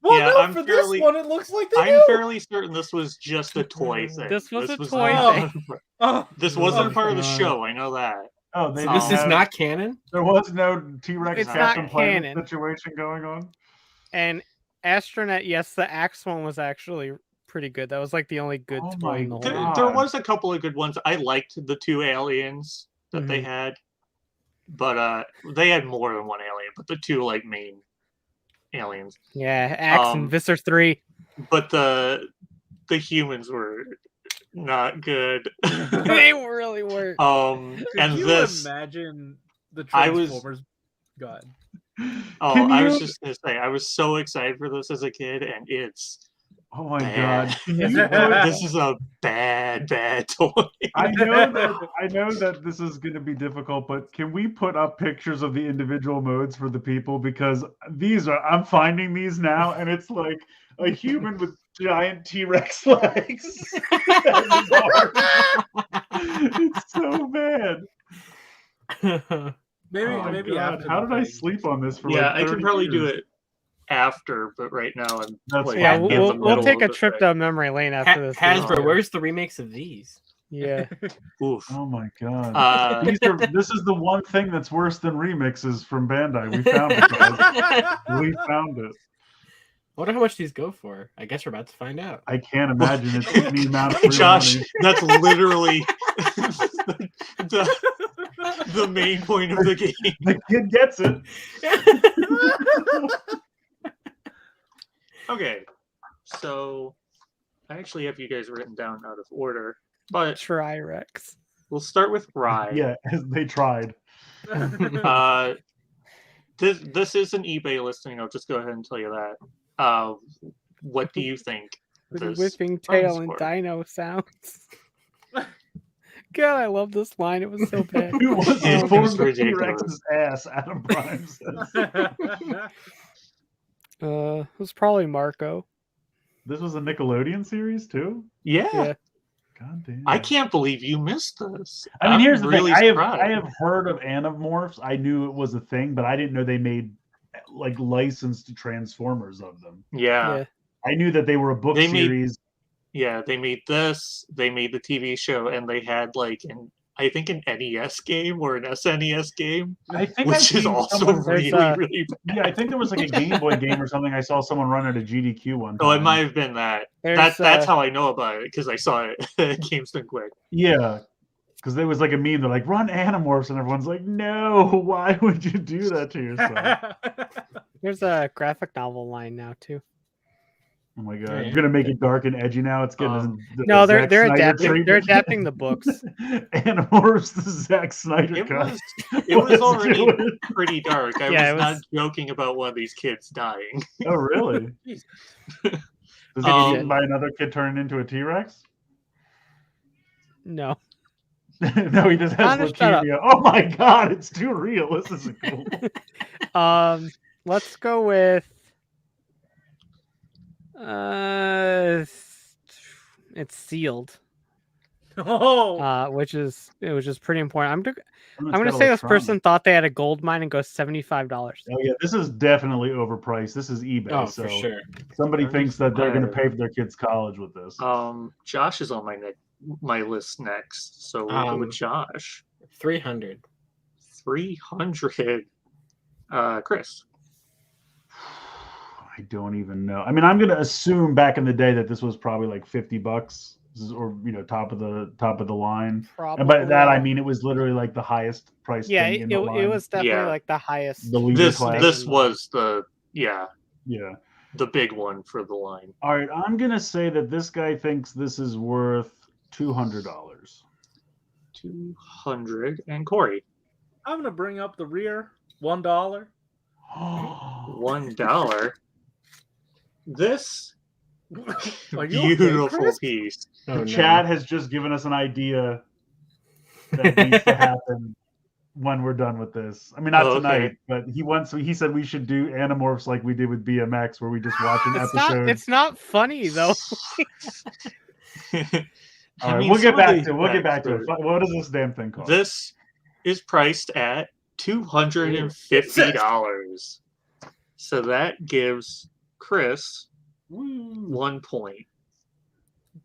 Well, Yeah, no, I'm for fairly- this one, it looks like they I'm do. fairly certain this was just a toy thing. This was a not- toy thing. Oh, This wasn't oh, part of the God. show. I know that. Oh, they This didn't is have- not canon. There was no T-Rex It's Captain not Planet canon. situation going on. And Astronet, yes, the Axe one was actually pretty good. That was like the only good Oh toy my in the whole. There, God. there was a couple of good ones. I liked the 2 aliens that they had, but they had more than 1 alien, but the 2 like main aliens. Yeah, Axe and Visser 3. But the humans were not good. They really were. And Could you this imagine the I was- Transformers? God. Oh, Can I was you- just gonna say I was so excited for this as a kid, and it's Oh my bad. God. This is a bad toy. I know that this is going to be difficult, but can we put up pictures of the individual modes for the people? Because I'm finding these now, and it's like a human with giant T-Rex legs. It's so bad. Maybe Oh my maybe God. after. How the did I thing. sleep on this for Yeah, like I 30 can probably do years? it after, but right now I'm That's like, Yeah, fine. in the we'll middle take a of the trip thing. down memory lane after this. Hasbro, Oh. where's the remakes of these? Yeah. Oof. Oh my God. Uh, This is the one thing that's worse than remixes from Bandai. We found it, guys. We found it. I wonder how much these go for. I guess we're about to find out. I can't imagine it's any amount of real Josh, money. that's literally the main point of the game. The kid gets it. Okay, so I actually have you guys written down out of order, but Tri-Rex. we'll start with Rye. Yeah, they tried. This is an eBay listing. I'll just go ahead and tell you that. What do you think? With this whipping runs tail and for? Dino sounds. God, I love this line. It was so bad. Who was It the was form of ridiculous. T-Rex's ass? Adam Prime says. It was probably Marco. This was a Nickelodeon series too? Yeah. Yeah. God damn. I can't believe you missed this. I mean, I'm here's the really thing. I surprised. have heard of Animorphs. I knew it was a thing, but I didn't know they made like licensed Transformers of them. Yeah. Yeah. I knew that they were a book They made- series. Yeah, they made this, they made the TV show, and they had like I think an NES game or an SNES game, I think which I've is seen also someone- really, there's, really bad. Yeah, I think there was like a Game Boy game or something. I saw someone run at a GDQ one time. Oh, it might have been that. There's, That's how I know about it, because I saw it at Games Done Quick. Yeah, because there was like a meme. They're like, "Run Animorphs," and everyone's like, "No, why would you do that to yourself?" There's a graphic novel line now too. Oh my god, Yeah. you're gonna make it dark and edgy now. It's getting the No, they're Zack Snyder adapting. They're treatment. adapting the books. Animorphs, the Zack Snyder It cut. was already do it. pretty dark. I Yeah, was it not was- joking about one of these kids dying. Oh really? Jeez. Does he get Um, eaten by another kid turning into a T-Rex? No. No, he just has Connor, shut up. leukemia. Oh my god, it's too real. This isn't cool. Let's go with it's sealed. Oh, Which is pretty important. It's I'm got gonna say this electronics. person thought they had a gold mine and goes $75. Oh yeah, this is definitely overpriced. This is eBay. Oh, so for sure. somebody thinks that they're going to 35. pay for their kids' college with this. Josh is on my list next, so we'll go with Josh. 300. 300. Chris. I don't even know. I mean, I'm going to assume back in the day that this was probably like $50, or top of the line. Probably. And by that I mean it was literally like the highest price. Yeah, thing it, in the line. it was definitely Yeah. like the highest. the leader This class. this was the Yeah. the big one for the line. All right, I'm going to say that this guy thinks this is worth $200. 200. And Corey. I'm gonna bring up the rear. $1. $1. This Are you okay, beautiful Chris? piece. Oh, The no. chat has just given us an idea that needs to happen when we're done with this. I mean, not Oh, okay. tonight, but he said we should do Animorphs like we did with BMX, where we just watch an episode. It's not funny though. All right, mean, we'll some get of back these to it. We'll get back packs to it. are- What is this damn thing called? This is priced at $250. So that gives Chris Woo. 1 point.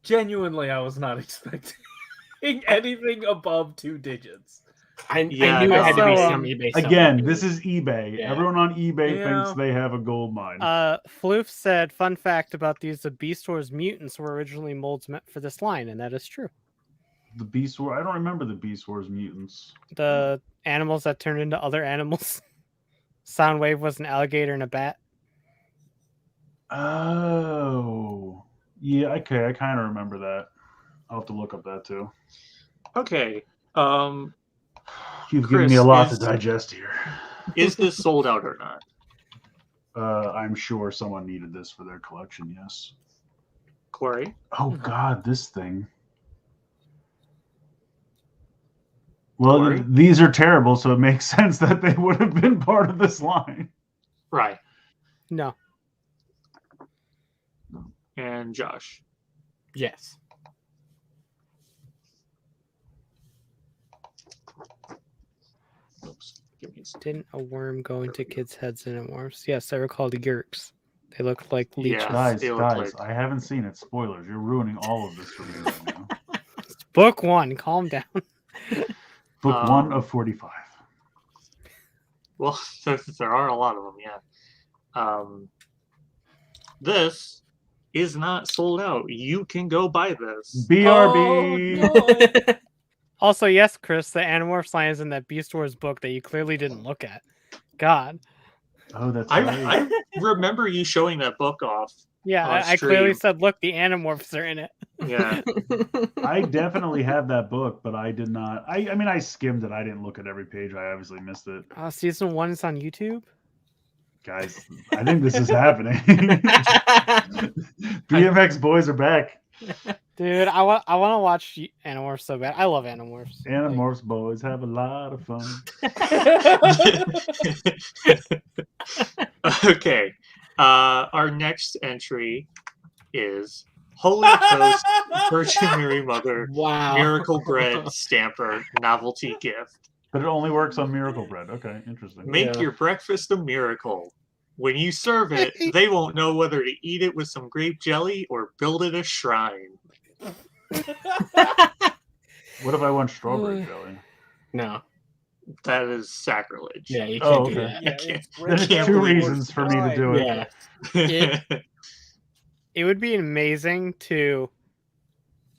Genuinely, I was not expecting anything above 2 digits. I Yeah, knew it had to be so, some eBay stuff. Again, this is eBay. Yeah. Everyone on eBay Yeah. thinks they have a gold mine. Floof said, fun fact about these, the Beast Wars mutants were originally molds meant for this line, and that is true. The Beast Wars. I don't remember the Beast Wars mutants. The animals that turned into other animals. Soundwave was an alligator and a bat. Oh, yeah. Okay, I kind of remember that. I'll have to look up that too. Okay. You've given Chris, me a lot to digest here. Is this sold out or not? I'm sure someone needed this for their collection. Yes. Corey? Oh God, this thing. Well, Corey? these are terrible, so it makes sense that they would have been part of this line. Right. No. And Josh? Yes. Oops. Give me a second. Didn't a worm go into kids' heads and it worms? Yes, they were called Yerks. They look like leeches. Yeah. Guys, they look guys, like- I haven't seen it. Spoilers. You're ruining all of this for me right now. Book 1, calm down. Book 1 of 45. Well, there are a lot of them, yeah. This is not sold out. You can go buy this. BRB. Oh, no. Also, yes, Chris, the Animorphs line is in that Beast Wars book that you clearly didn't look at. God. Oh, that's right. I remember you showing that book off. Yeah, On I clearly stream. said, look, the Animorphs are in it. Yeah. I definitely have that book, but I did not. I mean, I skimmed it. I didn't look at every page. I obviously missed it. Season 1 is on YouTube. Guys, I think this is happening. BMX boys are back. Dude, I want to watch Animorphs so bad. I love Animorphs. Animorphs boys have a lot of fun. Okay. Our next entry is Holy Toast Virgin Mary Mother Wow. Miracle Bread Stamper Novelty Gift. But it only works on Miracle Bread. Okay, interesting. Make Yeah. your breakfast a miracle. When you serve it, they won't know whether to eat it with some grape jelly or build it a shrine. What if I want strawberry jelly? No. That is sacrilege. Yeah, you can't Oh, do okay. that. Yeah, I can't- it's There's can't two believe reasons for me to do it. Yeah. It would be amazing to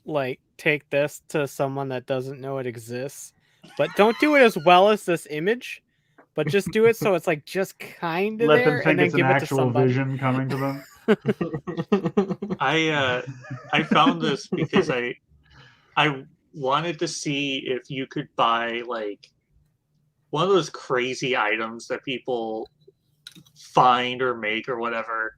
like take this to someone that doesn't know it exists, but don't do it as well as this image, but just do it so it's like just kind of Let there them think and then it's an give it to actual somebody. vision coming to them. I found this because I wanted to see if you could buy like one of those crazy items that people find or make or whatever,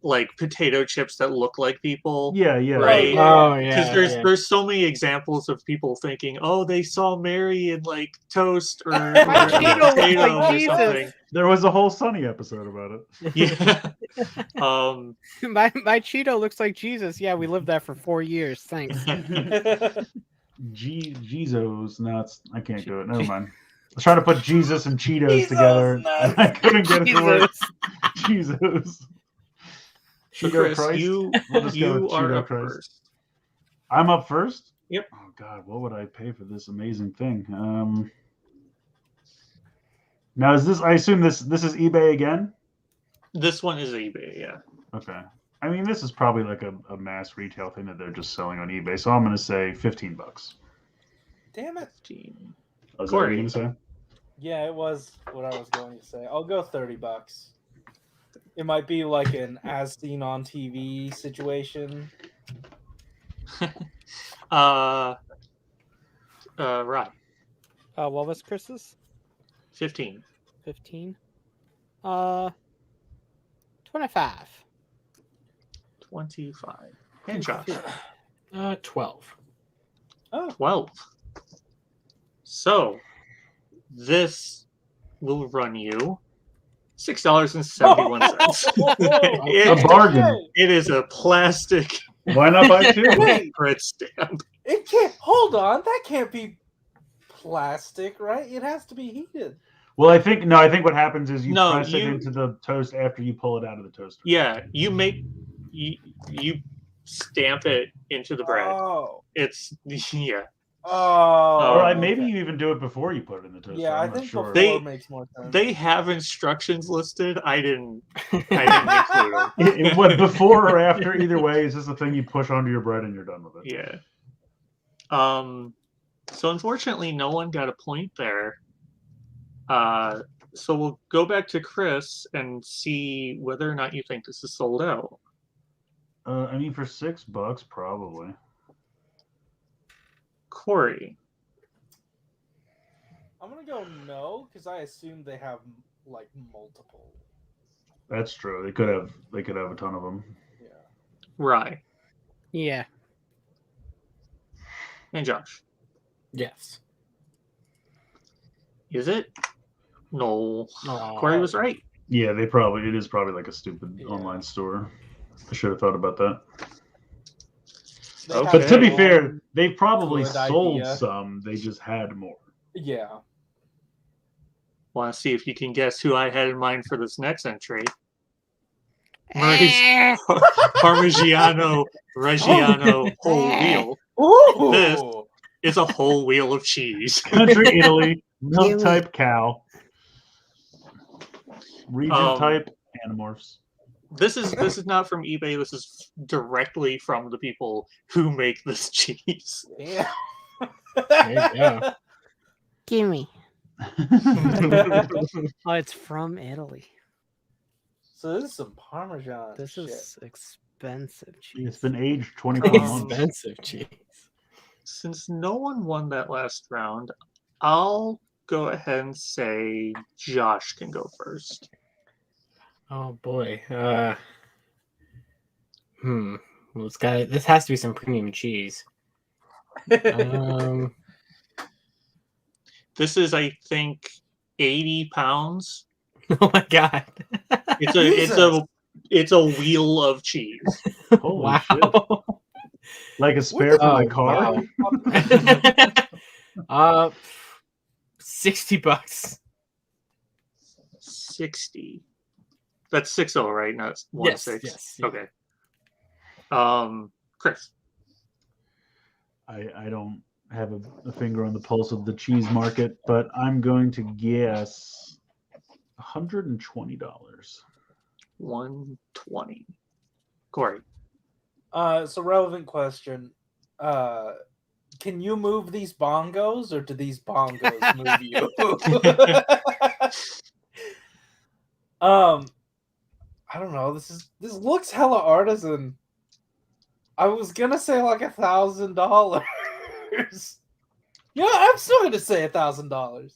like potato chips that look like people. Yeah, yeah. Right. Oh Because yeah. there's so many examples of people thinking, oh, they saw Mary in like toast or, My Cheeto looks potato like or Jesus. something. There was a whole Sunny episode about it. Yeah. My Cheeto looks like Jesus. Yeah, we lived that for 4 years. Thanks. Jesus. No, I can't do it. Never mind. I was trying to put Jesus and Cheetos Jesus together. nuts. And I couldn't get it to work. Jesus. Jesus. So Cheeto Chris, Christ? you We'll just go you with are Cheeto up Christ. first. I'm up first? Yep. Oh God, what would I pay for this amazing thing? Now is this? I assume this is eBay again. This one is eBay, yeah. Okay. I mean, this is probably like a mass retail thing that they're just selling on eBay. So I'm going to say $15. Damn it. 15. Oh, is that what Corey. you're going to say? Yeah, it was what I was going to say. I'll go $30. It might be like an as seen on TV situation. Right. What was Chris's? 15. 15. 25. 25. And Josh. 12. Oh, 12. So this will run you $6.71. A bargain. It is a plastic Why not buy two? print stamp. it can't. Hold on, that can't be plastic, right? It has to be heated. Well, I think what happens is you No, press it you- into the toast after you pull it out of the toaster. Yeah, you stamp it into the bread. Oh, It's yeah. Oh, Or maybe you even do it before you put it in the toaster. yeah, I I'm not think sure. before makes more sense. They have instructions listed. I didn't include them. What, before or after? Either way, it's just a thing you push onto your bread and you're done with it. Yeah. So unfortunately, no one got a point there. So we'll go back to Chris and see whether or not you think this is sold out. I mean, for $6, probably. Corey. I'm gonna go no because I assume they have like multiple. That's true. They could have a ton of them. Yeah. Rye. Yeah. And Josh. Yes. Is it? No. Aw. Corey was right. Yeah, it is probably like a stupid online store. I should have thought about that. Okay. But to be fair, they probably Good sold idea. some. They just had more. Yeah. Want to see if you can guess who I had in mind for this next entry? Parmigiano Reggiano whole wheel. Ooh. This is a whole wheel of cheese. Country Italy, milk type cow, region type Animorphs. This is not from eBay. This is directly from the people who make this cheese. Yeah. There you go. Gimme. Oh, it's from Italy. So this is some Parmesan. This shit. is expensive cheese. It's been aged 24 months. Expensive cheese. Since no one won that last round, I'll go ahead and say Josh can go first. Oh boy. Well, this has to be some premium cheese. This is, I think, 80 pounds. Oh my god. It's a wheel of cheese. Holy Wow. shit. Like a spare for my car? Wow. $60. 60. That's 60, right? Not 16. Yes. Okay. Chris. I don't have a finger on the pulse of the cheese market, but I'm going to guess $120. 120. Corey. It's a relevant question. Can you move these bongos, or do these bongos move you? I don't know. This looks hella artisan. I was gonna say like $1,000. Yeah, I'm still gonna say $1,000.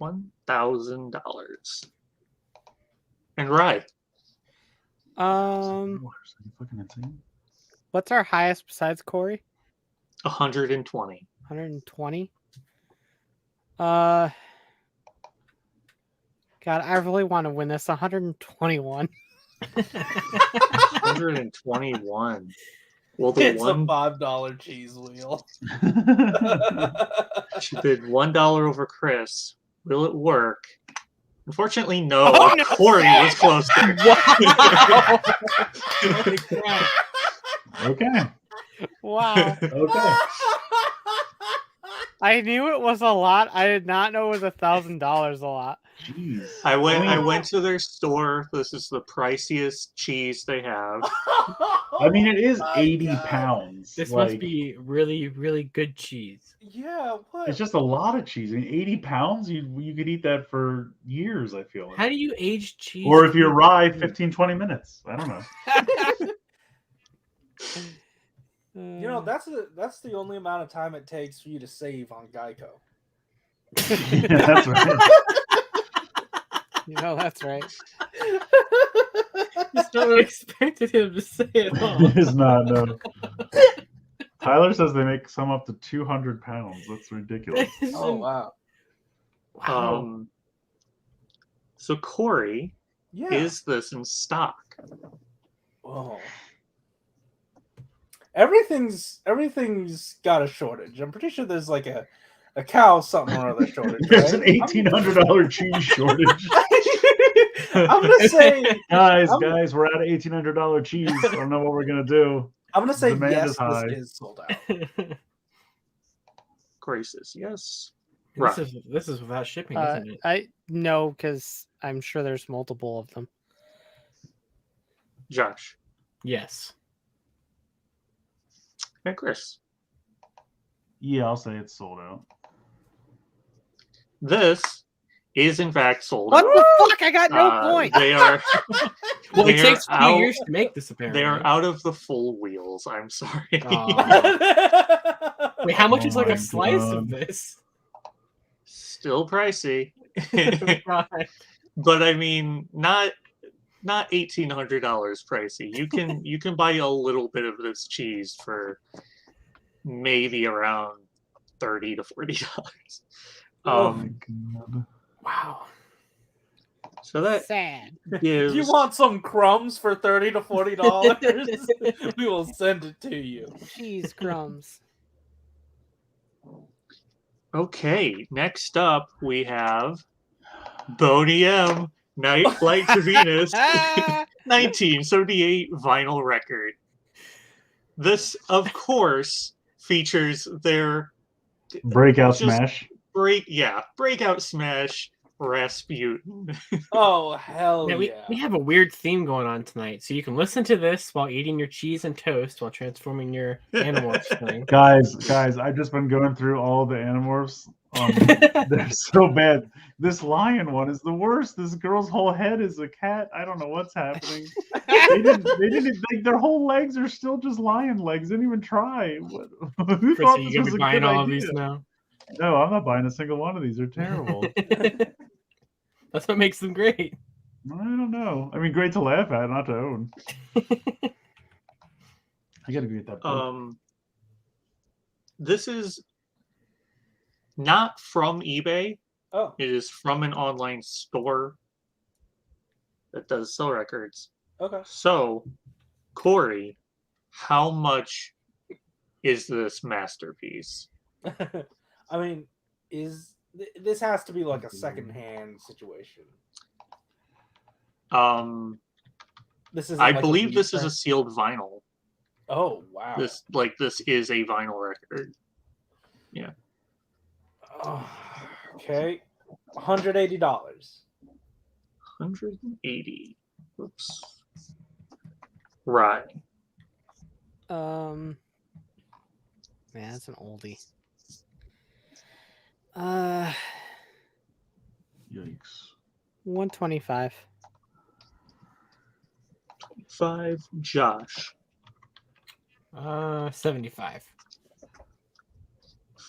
$1,000. And Rye. Are you fucking insane? What's our highest besides Corey? 120. 120. God, I really want to win this. 121. 121. Well, the It's one a $5 cheese wheel. she bid $1 over Chris. Will it work? Unfortunately, no. Oh, no. Corey was closer. Okay. Wow. Okay. I knew it was a lot. I did not know it was $1,000 a lot. Jeez. I went to their store. This is the priciest cheese they have. I mean, it is Oh 80 God. pounds. This Like, must be really, really good cheese. Yeah, what? It's just a lot of cheese. I mean, 80 pounds, you could eat that for years, I feel like. How do you age cheese? Or if you're Rye, 15, 20 minutes. I don't know. You know, that's the only amount of time it takes for you to save on Geico. Yeah, that's right. You know, that's right. Just not expected him to say it all. It is not, no. Tyler says they make some up to 200 pounds. That's ridiculous. Oh wow. Wow. So Corey, Yeah. is this in stock? Oh. Everything's got a shortage. I'm pretty sure there's like a cow something or other shortage. There's right? an $1,800 cheese shortage. I'm gonna say Guys, we're out of $1,800 cheese. I don't know what we're gonna do. I'm gonna say Demand yes. is high. This is sold out. crisis. Yes. This is without shipping, isn't it? I no, because I'm sure there's multiple of them. Josh. Yes. And Chris. Yeah, I'll say it's sold out. This is in fact sold What out. the fuck? I got no point. They are. Well, they it takes are a few out- years to make this, apparently. They are out of the full wheels. I'm sorry. Aw. Wait, how much Oh is like my a slice of God. this? Still pricey. God. But I mean, not $1,800 pricey. You can buy a little bit of this cheese for maybe around $30 to $40. Oh my God. Wow. So that Sad. gives. If you want some crumbs for $30 to $40, we will send it to you. Cheese crumbs. Okay, next up we have Boney M. Night Flight to Venus 1978 vinyl record. This, of course, features their Breakout Just- smash. breakout smash Rasputin. Oh, hell Yeah, yeah. we have a weird theme going on tonight. So you can listen to this while eating your cheese and toast while transforming your Animorphs thing. Guys, I've just been going through all the Animorphs. They're so bad. This lion one is the worst. This girl's whole head is a cat. I don't know what's happening. They didn't like their whole legs are still just lion legs. They didn't even try. Who Chris, thought are you this gonna was be a buying good all of idea? these now? No, I'm not buying a single one of these. They're terrible. That's what makes them great. I don't know. I mean, great to laugh at, not to own. I gotta agree with that. Book. This is not from eBay. Oh, It is from an online store that does sell records. okay. So, Corey, how much is this masterpiece? I mean, this has to be like a secondhand situation. This is. I believe this is a sealed vinyl. Oh wow. This is a vinyl record. Yeah. Oh, okay. $180. 180. Oops. Right. Man, that's an oldie. Yikes. 125. 5. Josh. 75.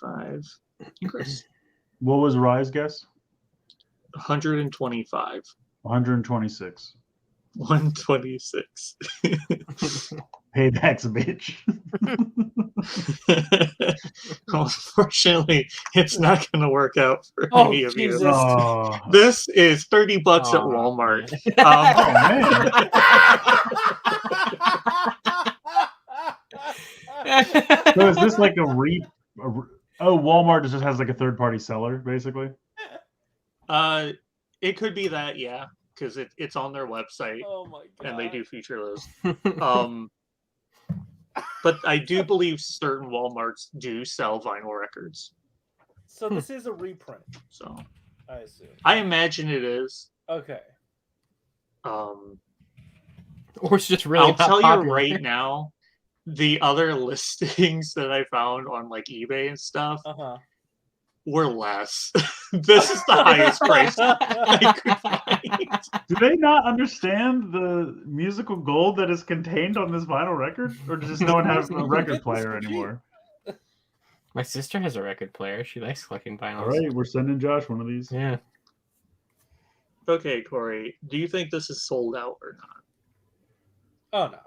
5. Chris. What was Rye's guess? 125. 126. 126. Payback's a bitch. Unfortunately, it's not going to work out for Oh, any of Jesus. you. Oh, This is $30 at Aw, Walmart. man. So is this like Walmart just has like a third-party seller, basically? It could be that, yeah, because it's on their website. Oh my god. And they do feature those. But I do believe certain Walmarts do sell vinyl records. So this is a reprint, So I assume. I imagine it is. Okay. Or it's just really I'll not tell popular. you right now, the other listings that I found on like eBay and stuff Uh-huh. were less. This is the highest price I could find. Do they not understand the musical gold that is contained on this vinyl record? Or does no one have a record player anymore? My sister has a record player. She likes collecting vinyls. All right, we're sending Josh one of these. Yeah. Okay, Corey, do you think this is sold out or not? Oh no.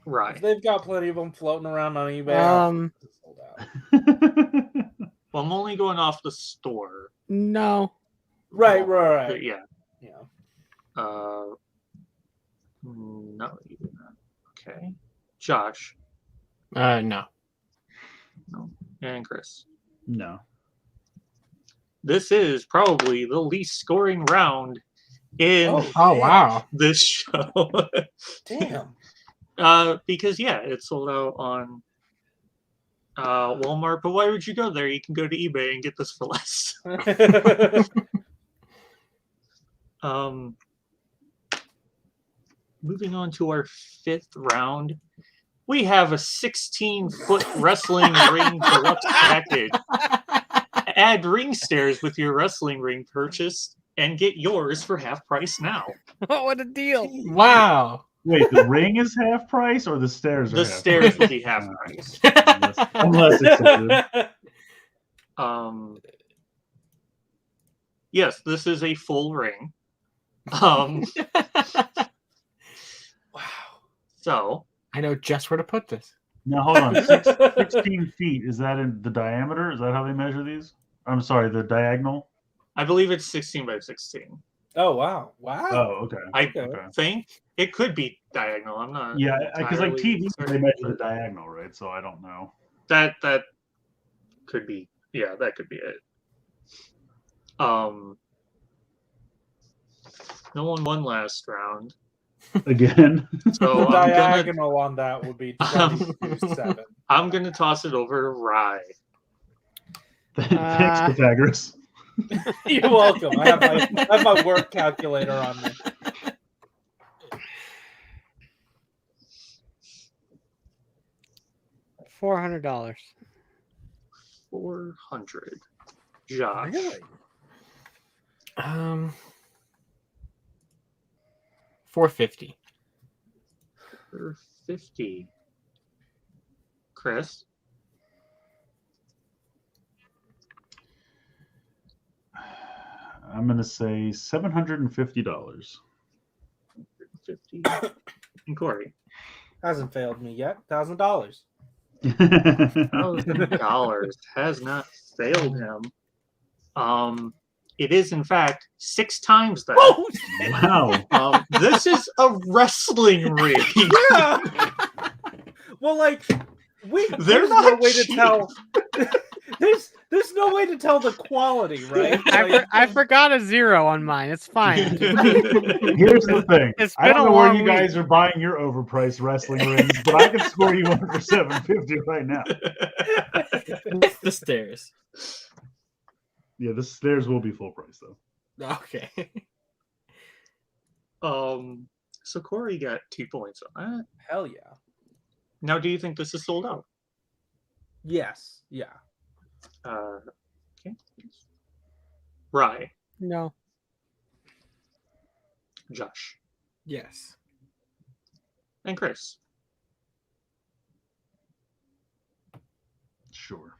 Right. They've got plenty of them floating around on eBay. It's sold out. Well, I'm only going off the store. No. Right. But yeah. Yeah. No, you did not. Okay. Josh. No. No. And Chris. No. This is probably the least scoring round in Oh damn. wow. this show. Damn. Because yeah, it sold out on Walmart, but why would you go there? You can go to eBay and get this for less. Moving on to our 5th round, we have a 16-foot wrestling ring deluxe package. Add ring stairs with your wrestling ring purchase and get yours for half price now. What a deal! Wow. Wait, the ring is half price or the stairs are The half stairs price? will be half price. Unless accepted. Yes, this is a full ring. Wow. So I know just where to put this. Now hold on, 16 feet. Is that in the diameter? Is that how they measure these? I'm sorry, the diagonal. I believe it's 16 by 16. Oh wow! Wow. Oh, okay. I Okay. think it could be diagonal. I'm not. Yeah, because like entirely TV, certain, they measure the but diagonal, right? So I don't know. That could be. Yeah, that could be it. No one won last round. Again. So The I'm diagonal on that would be 27. I'm gonna toss it over to Rye. Thanks, Pythagoras. You're welcome. I have my work calculator on me. $400. 400. Josh. Really? 450. 450. Chris. I'm gonna say $750. 50. And Corey. Hasn't failed me yet. $1,000. $1,000 has not failed him. It is in fact 6 times that. Oh, Wow. This is a wrestling ring. yeah. Well, like They're there's no not way to cheap. tell. There's no way to tell the quality, right? I forgot a 0 on mine. It's fine. Here's the thing. It's I been don't a know where long you guys are buying your overpriced wrestling rings, but I can score you one for $750 right now. The stairs. Yeah, the stairs will be full price though. Okay. So Corey got 2 points on that. Hell yeah. Now, do you think this is sold out? Yes. Yeah. Okay. Rye. No. Josh. Yes. And Chris. Sure.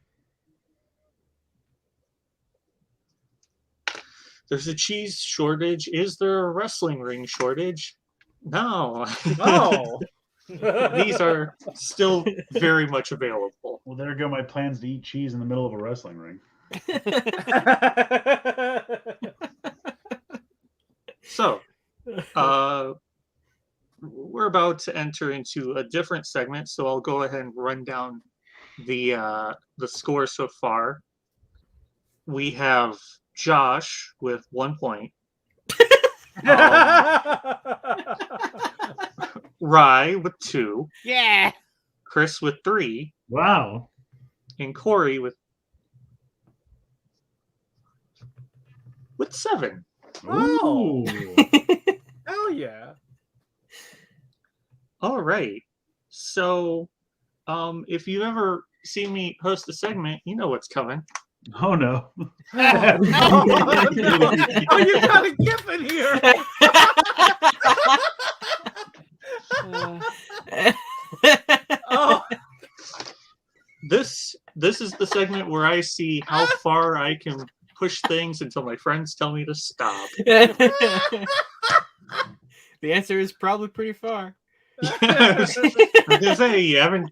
There's a cheese shortage. Is there a wrestling ring shortage? No. Oh. These are still very much available. Well, there go my plans to eat cheese in the middle of a wrestling ring. So, we're about to enter into a different segment, so I'll go ahead and run down the score so far. We have Josh with 1 point. Rye with 2. Yeah. Chris with 3. Wow. And Corey with 7. Oh. Ooh. Hell yeah. All right. So, if you've ever seen me host a segment, you know what's coming. Oh no. Oh, you got a gif in here. Oh. This is the segment where I see how far I can push things until my friends tell me to stop. The answer is probably pretty far. I was gonna say you haven't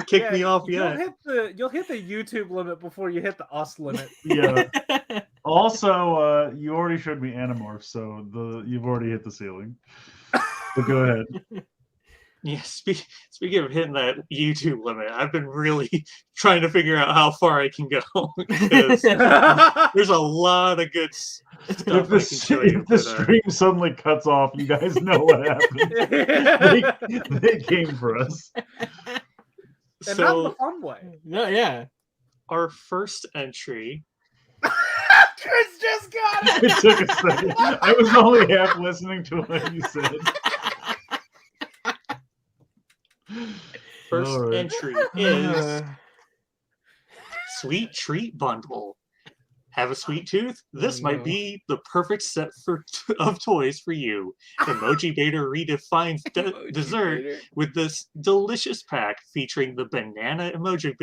kicked me off yet. You'll hit the YouTube limit before you hit the us limit. Yeah. Also, you already showed me Animorphs, so you've already hit the ceiling. But go ahead. Yeah, speaking of hitting that YouTube limit, I've been really trying to figure out how far I can go. Because there's a lot of good stuff If the stream suddenly cuts off, you guys know what happened. They came for us. And not in the fun way. No, yeah. Our first entry. Chris just got it! It took a second. I was only half listening to what you said. First All right. entry is Sweet Treat Bundle. Have a sweet tooth? This might be the perfect set of toys for you. Emoji Baiter redefines dessert with this delicious pack featuring the banana emoji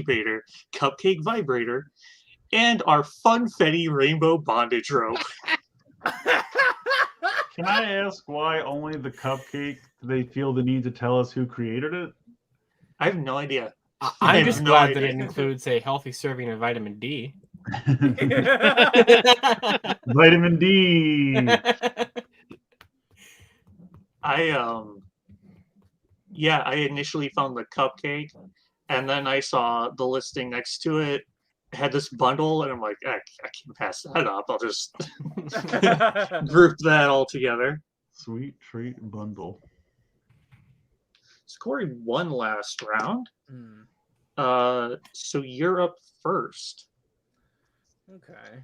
baiter, cupcake vibrator, and our funfetti rainbow bondage rope. Can I ask why only the cupcake they feel the need to tell us who created it? I have no idea. I'm just glad that it includes a healthy serving of vitamin D. Vitamin D. I initially found the cupcake, and then I saw the listing next to it. It had this bundle, and I'm like, I can't pass that up. I'll just group that all together. Sweet treat bundle. So Corey won last round. So you're up first. Okay.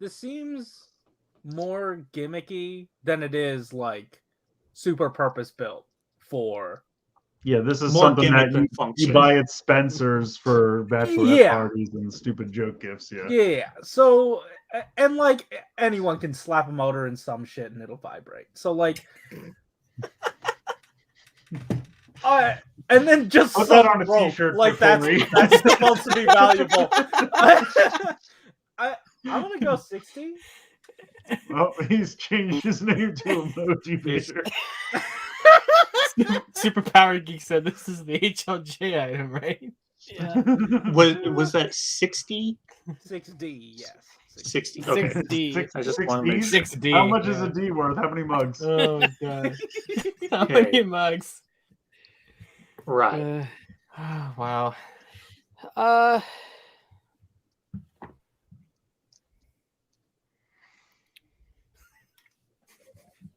This seems more gimmicky than it is like super purpose built for. Yeah, this is More something gimmick that than you function. buy at Spencer's for bachelorette Yeah. parties and stupid joke gifts. Yeah. Yeah. So, and like anyone can slap a motor in some shit and it'll vibrate. So like, and then just Put that some on a rope, t-shirt like for that's free. supposed to be valuable. I'm gonna go 60. Oh, he's changed his name to Emoji Baiter. Superpower Geek said this is the HLJ item, right? Yeah. Was that 60? 6D, yes. 60. Okay. 6D. I just Six want to make Ds? sure. 6D. How much is a D worth? How many mugs? Oh god. How Okay. many mugs? Right. Wow.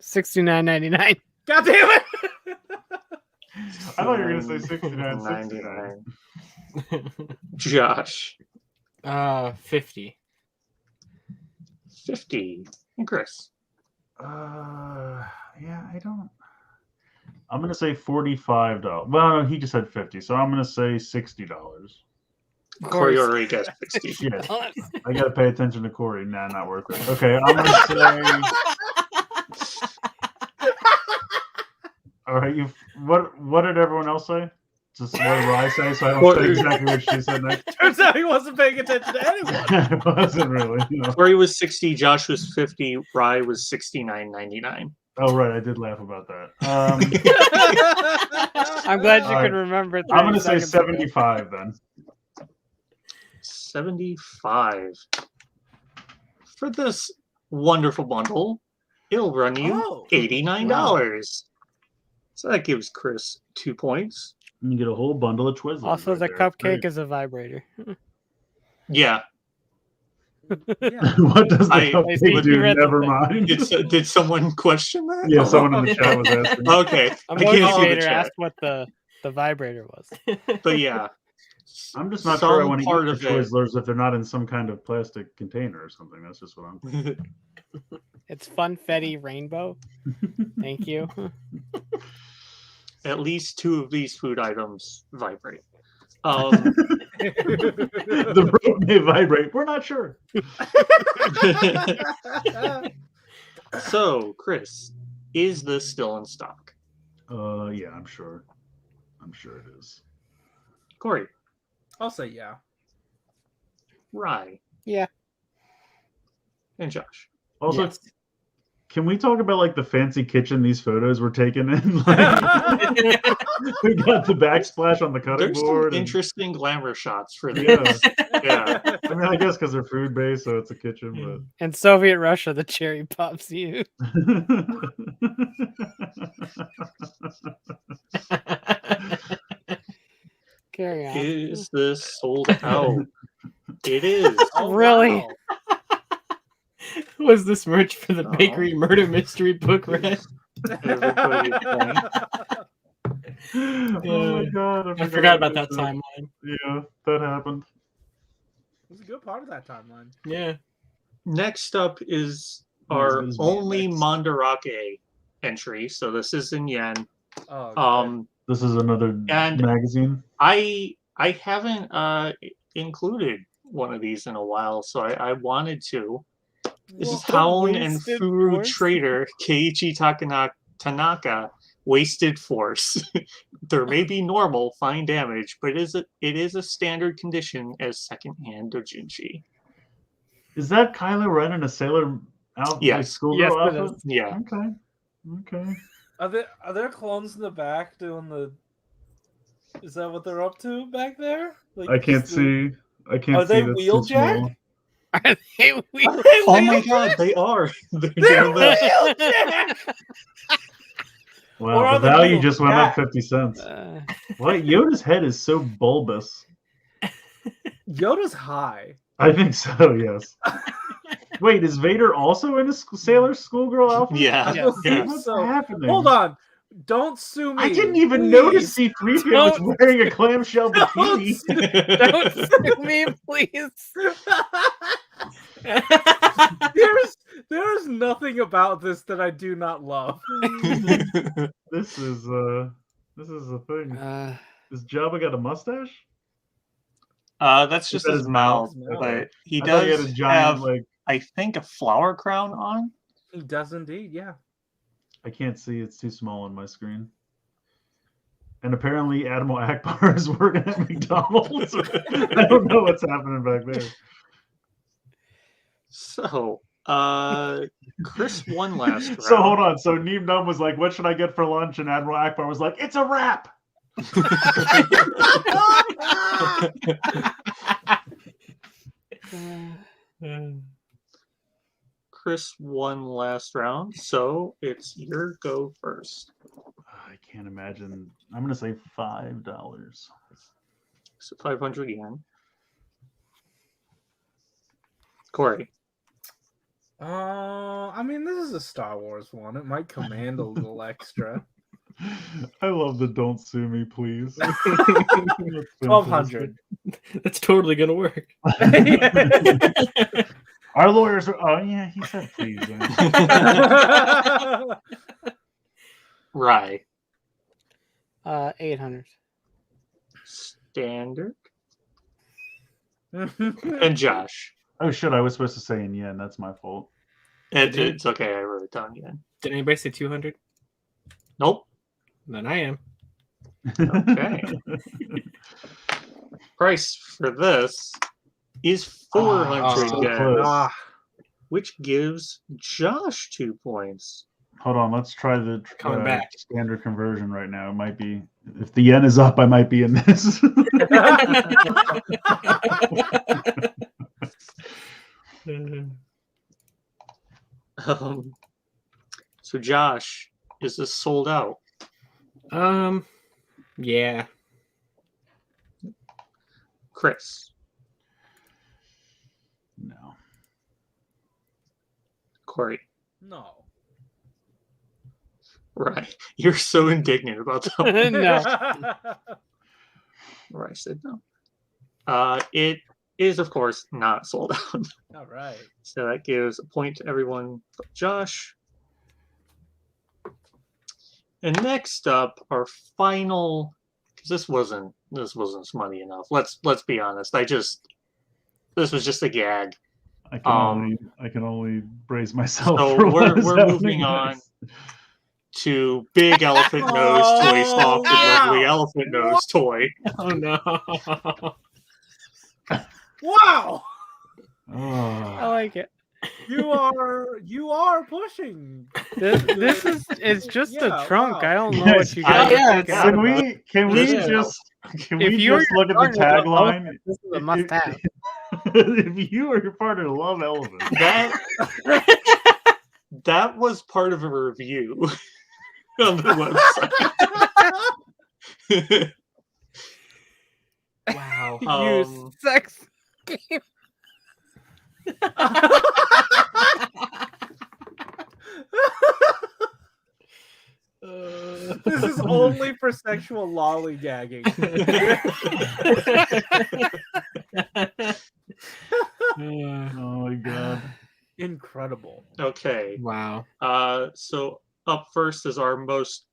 69.99. God damn it! I thought you were going to say 69.69. Josh. 50. 50. And Chris. Yeah, I don't. I'm going to say $45. Well, no, he just said 50, so I'm going to say $60. Corey already got 60. Yes. I got to pay attention to Corey. Nah, not worth it. Okay, I'm going to say. All right, what did everyone else say? Just what did I say, so I don't say exactly what she said next. Turns out he wasn't paying attention to anyone. I wasn't really. You know. Corey was 60, Josh was 50, Rye was 69.99. Oh, right, I did laugh about that. I'm glad you All right. could remember. I'm going to say 30 seconds ago. 75 then. 75. For this wonderful bundle, it'll run you $89. Wow. So that gives Chris 2 points. You get a whole bundle of Twizzlers. Also, right the there. cupcake Great. is a vibrator. Yeah. What does the I- cupcake do? read the Never thing. mind. Did someone question that? Yeah, someone in the chat was asking. Okay. A I can't see the motivator chat. asked what the vibrator was. But yeah. I'm just not sure I Some want to part eat of the it. Twizzlers if they're not in some kind of plastic container or something. That's just what I'm thinking. It's funfetti rainbow. Thank you. At least 2 of these food items vibrate. The rope may vibrate. We're not sure. So, Chris, is this still in stock? Yeah, I'm sure. I'm sure it is. Corey, I'll say yeah. Rye, Yeah. and Josh. Also, Yes. can we talk about like the fancy kitchen these photos were taken in? Like, we got the backsplash on the cutting There's some board. interesting glamour shots for Yeah. this. Yeah. I mean, I guess because they're food based, so it's a kitchen. In Soviet Russia, the cherry pops you. But Carry on. Is this sold out? It is. Oh, Really? wow. Was this merch for the Oh. bakery murder mystery book read? Everybody point. Oh my god! I forgot about that timeline. Yeah, that happened. It was a good part of that timeline. Yeah. Next up is Not as our good as only VMX. Mandarake entry. So this is in yen. Oh, This is another And- magazine. I haven't included one of these in a while, so I wanted to. This is Hound and Wasted Food Force? Trader Keiichi Tanaka. Wasted Force. There may be normal fine damage, but it is a standard condition as second-hand dojinshi. Is that Kylo Ren in a sailor outfit, like Yes. schoolgirl Yes, it outfit? is. Yeah. Okay. Are there clones in the back doing the? Is that what they're up to back there? Like, I can't just the- see. I can't Are see. they That's wheel too small. jack? Are they weird? Oh my god, they are. They're They're doing this. wheel jack! Or Wow, are the they value wheel just went up jack? 50 cents. Uh, What? Yoda's head is so bulbous. Yoda's high. I think so, yes. Wait, is Vader also in a sailor schoolgirl outfit? Yeah. I Yeah. believe What's so. happening? Hold on. Don't sue me. I didn't even please. notice C-3PO was Don't- wearing a clamshell Don't bikini. don't sue me, please. There's nothing about this that I do not love. This is a thing. Does Jabba got a mustache? That's Is just that his his mouth, mouth? but he I thought does he had a giant have, like. I think, a flower crown on. He does indeed, yeah. I can't see. It's too small on my screen. And apparently, Admiral Akbar is working at McDonald's. I don't know what's happening back there. So, Chris won last round. So hold on. So Neem Num was like, "What should I get for lunch?" And Admiral Akbar was like, "It's a wrap." Chris won last round, so it's your go first. I can't imagine. I'm gonna say $5. So 500 yen. Corey. I mean, this is a Star Wars one. It might command a little extra. I love the "Don't sue me, please." 1,200. That's totally gonna work. Our lawyers are. Oh yeah, he said please. Rye. 800. Standard. And Josh. Oh shit! I was supposed to say in yen. That's my fault. It's okay, I wrote it down yen. Did anybody say 200? Nope. Then I am. Okay. Price for this is 400 so yen, close. which gives Josh 2 points. Hold on, let's try the Coming back. standard conversion right now. It might be if the yen is up, I might be in this. So Josh, is this sold out? Yeah. Chris, No. Corey, No. right? You're so indignant about that. No. Right, said no. It is, of course, not sold out. All right. So that gives a point to everyone but Josh. And next up, our final, because this wasn't smutty enough. Let's be honest. This was just a gag. I can only brace myself. So for what is we're happening moving on next. to Big Elephant Nose Toy Soft and Lovely Elephant Nose Toy. Oh no. Wow. I Oh. like it. You are pushing. This is it's just Yeah, a trunk. wow. I don't know Yes, what you I- got. yeah, It's- Can we Yeah. just If you or just your look at the partner love tagline? elephants, this is a must-have. If you or your partner love elephants, That was part of a review on the website. Wow. You sex game. This is only for sexual lollygagging. Oh my god. Incredible. Okay. Wow. So up first is our most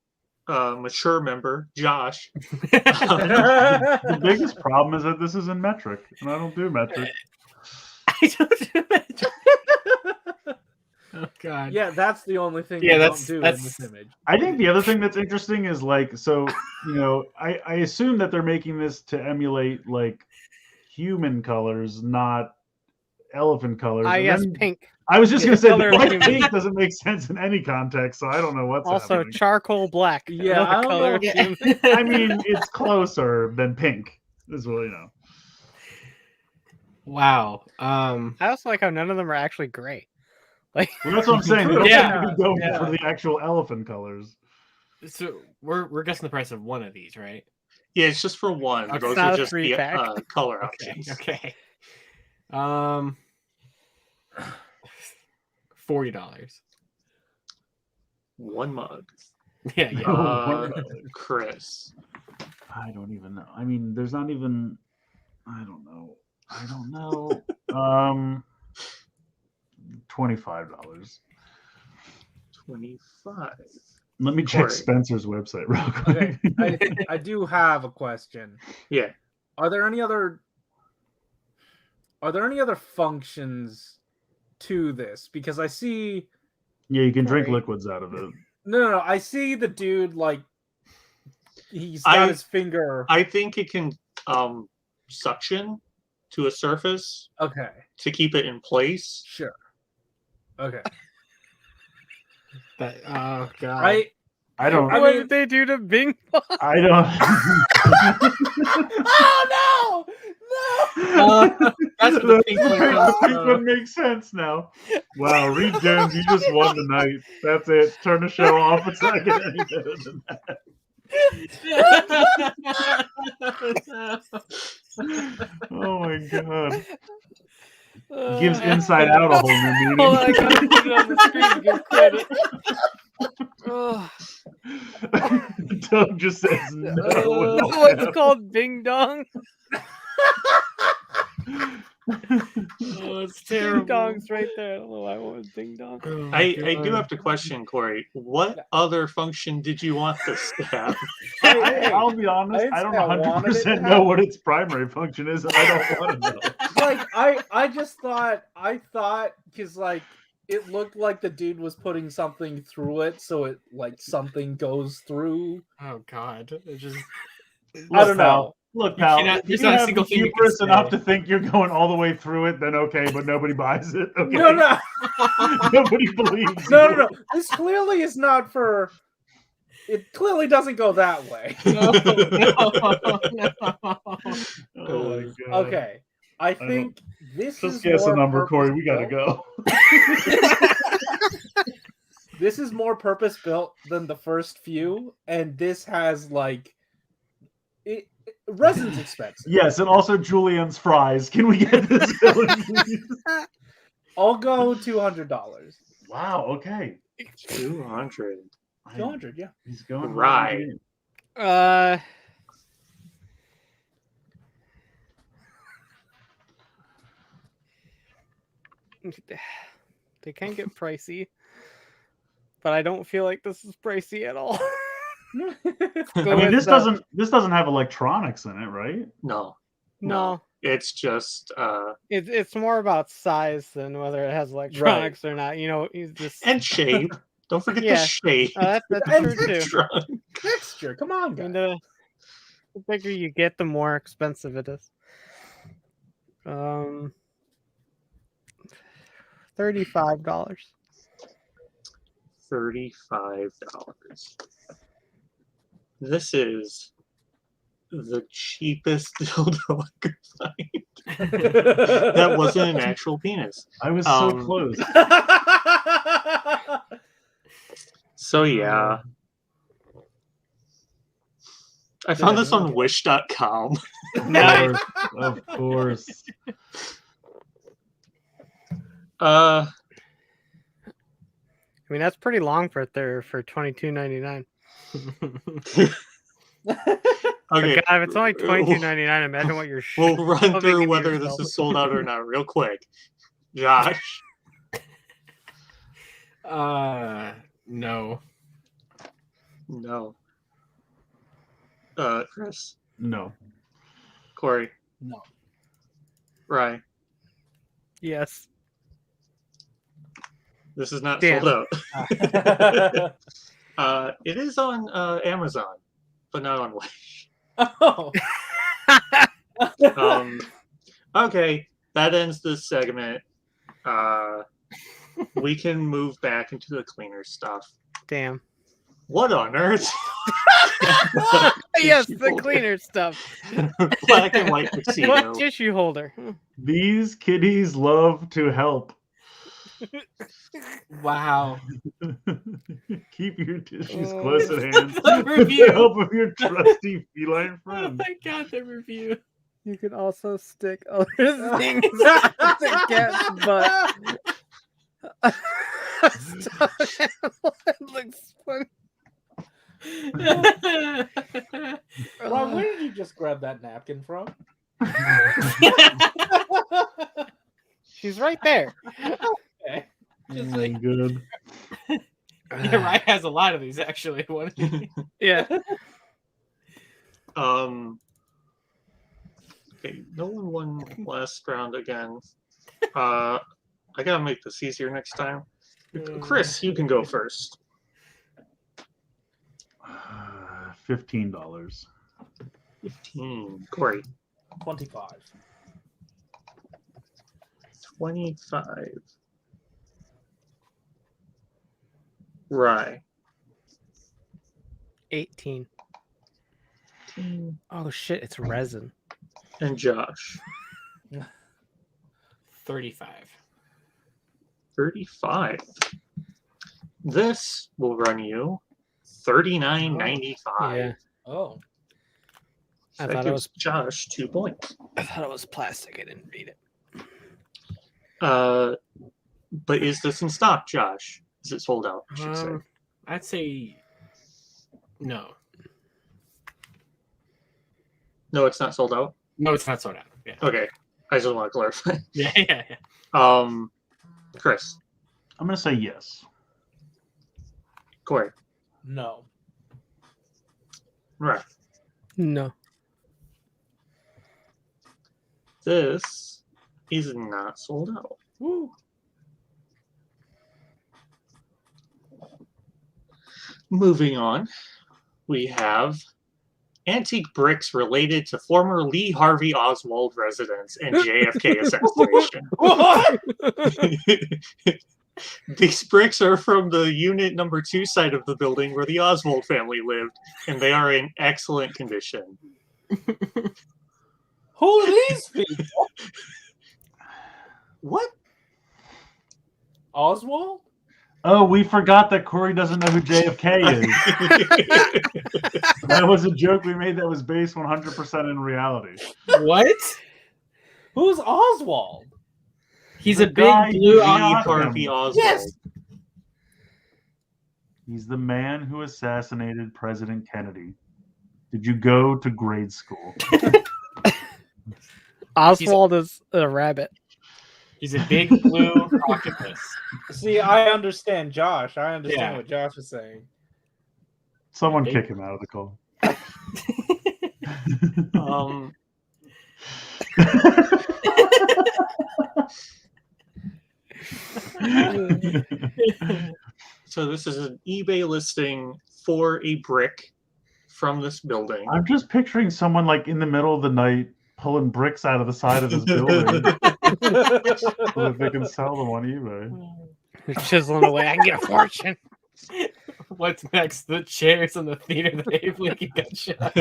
mature member, Josh. The biggest problem is that this is in metric, and I don't do metric. I don't do it. Oh god. Yeah, that's the only thing Yeah, you that's- don't do that's- in this image. I think the other thing that's interesting is like, so, you know, I assume that they're making this to emulate like human colors, not elephant colors. Ah, And yes, then pink. I was just Yeah, gonna say color the of white human. pink doesn't make sense in any context, so I don't know what's Also, happening. charcoal black. Yeah, another I don't color know. of human. I mean, it's closer than pink. Is what you know. Wow. I also like how none of them are actually gray. Like, Well, that's what I'm saying. They don't Yeah, seem to be going yeah. for the actual elephant colors. So we're guessing the price of one of these, right? Yeah, it's just for one. Okay. Those It's not are a just the 3-pack. color Okay. options. Okay. $40. One mug. Yeah, yeah. Chris. I don't even know. I mean, there's not even. I don't know. $25. 25. Let me check Corey. Spencer's website real quick. Okay, I do have a question. Yeah. Are there any other functions to this? Because I see Yeah, you can drink Corey. liquids out of it. no. I see the dude like he's got his finger. I think it can suction to a surface Okay, to keep it in place. sure. Okay, That, oh god. right. I don't. I what mean- did they do to Bing Bong? I don't. Oh no! That's what the pink one comes pink from. one makes sense now. Wow, Reed Jones, you just won tonight. That's it. Turn the show off. It's not getting any better than that. Oh my god. Gives Inside Out a whole new meaning. Hold on, I gotta put it on the screen to give credit. Oh, Doug just says no. what's it called? Bing Dong? Oh, it's Ding terrible. Dong's right there. I don't know why I went with Ding Dong. Oh my I do God. have to question, Corey. What other function did you want this to have? I'll be honest, didn't I don't say I wanted it to 100% know have- what its primary function is, and I don't want to know. Like I just thought because like it looked like the dude was putting something through it, so it like something goes through. Oh god. It just I don't know. Look, You pal, cannot- if there's you not a have single thing you can hubris enough say. to think you're going all the way through it, then okay, but nobody buys it. Okay, No. nobody believes. No, you. no, no. This clearly is not for. It clearly doesn't go that way. no, Oh my god. Okay, I think this Just is guess a more number, Corey. We gotta purpose-built. go. This is more purpose built than the first few, and this has like resin's expensive. Yes, and also Julian's fries. Can we get this villain, please? I'll go $200. Wow. Okay. 200. 200, yeah. He's going Right. They can get pricey, but I don't feel like this is pricey at all. I mean, this doesn't have electronics in it, right? No. No, It's just it's more about size than whether it has electronics or not. You know, he's just and shape. Don't forget Yeah. the shape. that's And true too. Trunk. Texture, come on, I guys. mean, the bigger you get, the more expensive it is. $35. $35. This is the cheapest dildo I could find. That wasn't an actual penis. I was so Um, close. So yeah. I found this on wish.com. Of course. I mean, that's pretty long for $22.99. Okay, God, if it's only $22.99, imagine what you're. we'll run shoving through into whether yourself. this is sold out or not real quick. Josh, No. no. Chris, No. Corey, No. Rye. Yes. This is not Damn. sold out. It is on Amazon, but not on Wish. Oh. Okay, that ends this segment. We can move back into the cleaner stuff. Damn. What on earth? Yes, the cleaner stuff. Black and white tuxedo. What tissue holder? These kitties love to help. Wow. Keep your tissues close at hand The with review. the help of your trusty feline Oh friend. my god, the review. You can also stick other things up the cat's butt. It looks funny. Ron, where did you just grab that napkin from? She's right there. Okay. Just like, Good. yeah, Ryan has a lot of these actually. One. Yeah. Okay, no one won last round again. I gotta make this easier next time. Chris, you can go first. $15. 15. Corey. 25. 25. Rye. 18. 18. Oh shit, it's resin. And Josh. 35. 35. This will run you $39.95. Yeah. Oh. I That thought it gives was Josh 2 points. I thought it was plastic. I didn't read it. But is this in stock, Josh? Is it sold out? I should say. I'd say no. No, it's not sold out. No, it's not sold out. Yeah. Okay, I just want to clarify. Yeah. Chris, I'm going to say yes. Corey, No. right. No. This is not sold out. Woo. Moving on, we have antique bricks related to former Lee Harvey Oswald residence and JFK assassination. What? These bricks are from the unit number 2 side of the building where the Oswald family lived, and they are in excellent condition. Who are these people? What? Oswald? Oh, we forgot that Corey doesn't know who JFK is. That was a joke we made that was based 100% in reality. What? Who's Oswald? He's The a guy big who blue shot Lee him. Harvey Oswald. Yes. He's the man who assassinated President Kennedy. Did you go to grade school? Oswald is a rabbit. He's a big blue octopus. See, I understand Josh. I understand Yeah. what Josh is saying. Someone Big- kick him out of the call. So this is an eBay listing for a brick from this building. I'm just picturing someone like in the middle of the night pulling bricks out of the side of this building so that they can sell them on eBay. They're chiseling away. I can get a fortune. What's next? The chairs in the theater that Abe Lincoln got shot.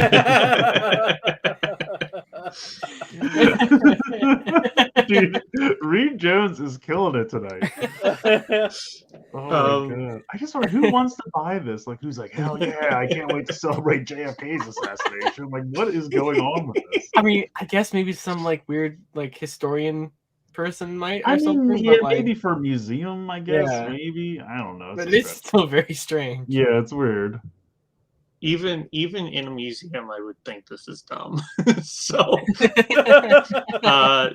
Dude, Reed Jones is killing it tonight. Oh my god! I just wonder who wants to buy this. Like, who's like, hell yeah! I can't wait to celebrate JFK's assassination. Like, what is going on with this? I mean, I guess maybe some like weird like historian person might or I something. mean, yeah, but, like, maybe for a museum. I guess Yeah. maybe I don't know. but It's it's still very strange. yeah, it's weird. even in a museum, I would think this is dumb. So,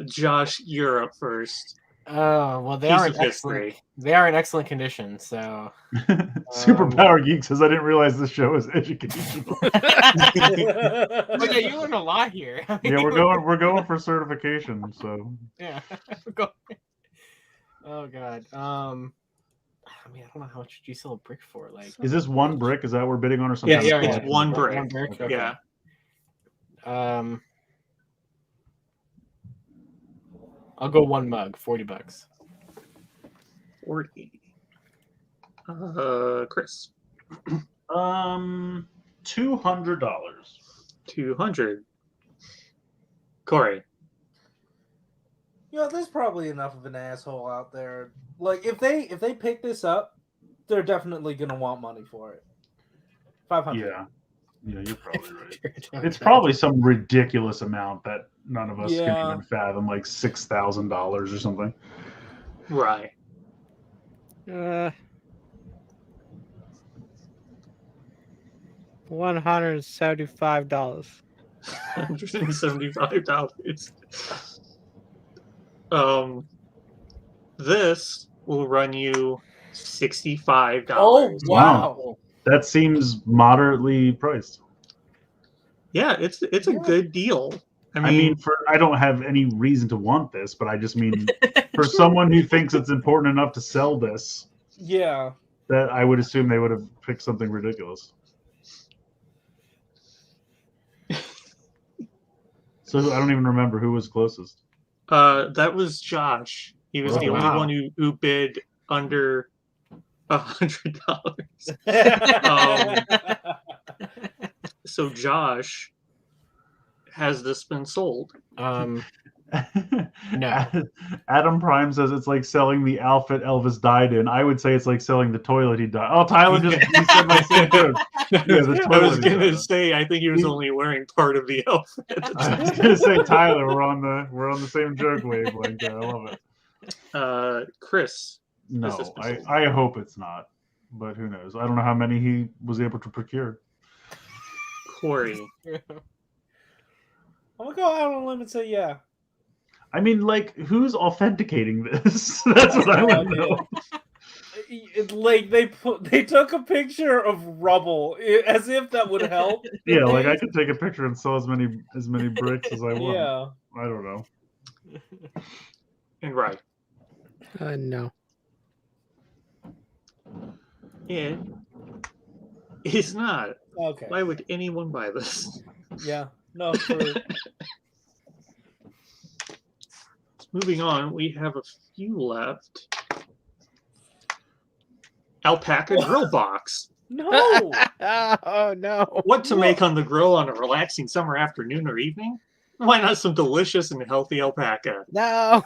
Josh, you're up first. Oh well, they Piece are of in excellent. history. They are in excellent condition. So Superpower Geek says, I didn't realize this show was educational. Well, yeah, you learned a lot here. I mean, Yeah, we're going for certification, so Yeah. Go. Oh god. I mean, I don't know how much you sell a brick for. Like, is this one brick? Is that what we're bidding on or something? Yes, Yeah, it's yeah. one brick. One brick, okay. Yeah. I'll go one mug, $40. 40. Chris. $200. 200. Corey. There's probably enough of an asshole out there. Like if they pick this up, they're definitely gonna want money for it. 500. Yeah, you're probably right. It's probably some ridiculous amount that none of us can even fathom, like $6,000 or something. Right. $175. $175. This will run you $65. Oh wow. That seems moderately priced. Yeah, it's a good deal. I mean, I don't have any reason to want this, but I just mean for someone who thinks it's important enough to sell this, yeah, that I would assume they would have picked something ridiculous. So I don't even remember who was closest. That was Josh. He was the only one who bid under $100. So Josh, has this been sold? No. Adam Prime says it's like selling the outfit Elvis died in. I would say it's like selling the toilet he died. Oh, Tyler just he said my same joke. I was gonna say I think he was only wearing part of the outfit. I was gonna say Tyler, we're on the same joke wavelength there. I love it. Chris. No, I hope it's not, but who knows? I don't know how many he was able to procure. Corey. I'm gonna go out on a limb and say yeah. I mean, like, who's authenticating this? That's what I want to know. Like they took a picture of rubble as if that would help. Yeah, like I could take a picture and sell as many bricks as I want. Yeah. I don't know. And right. No. It is not. Okay. Why would anyone buy this? Yeah. No. True. Moving on, we have a few left. Alpaca grill box. No. Oh no. What to make on the grill on a relaxing summer afternoon or evening? Why not some delicious and healthy alpaca? No.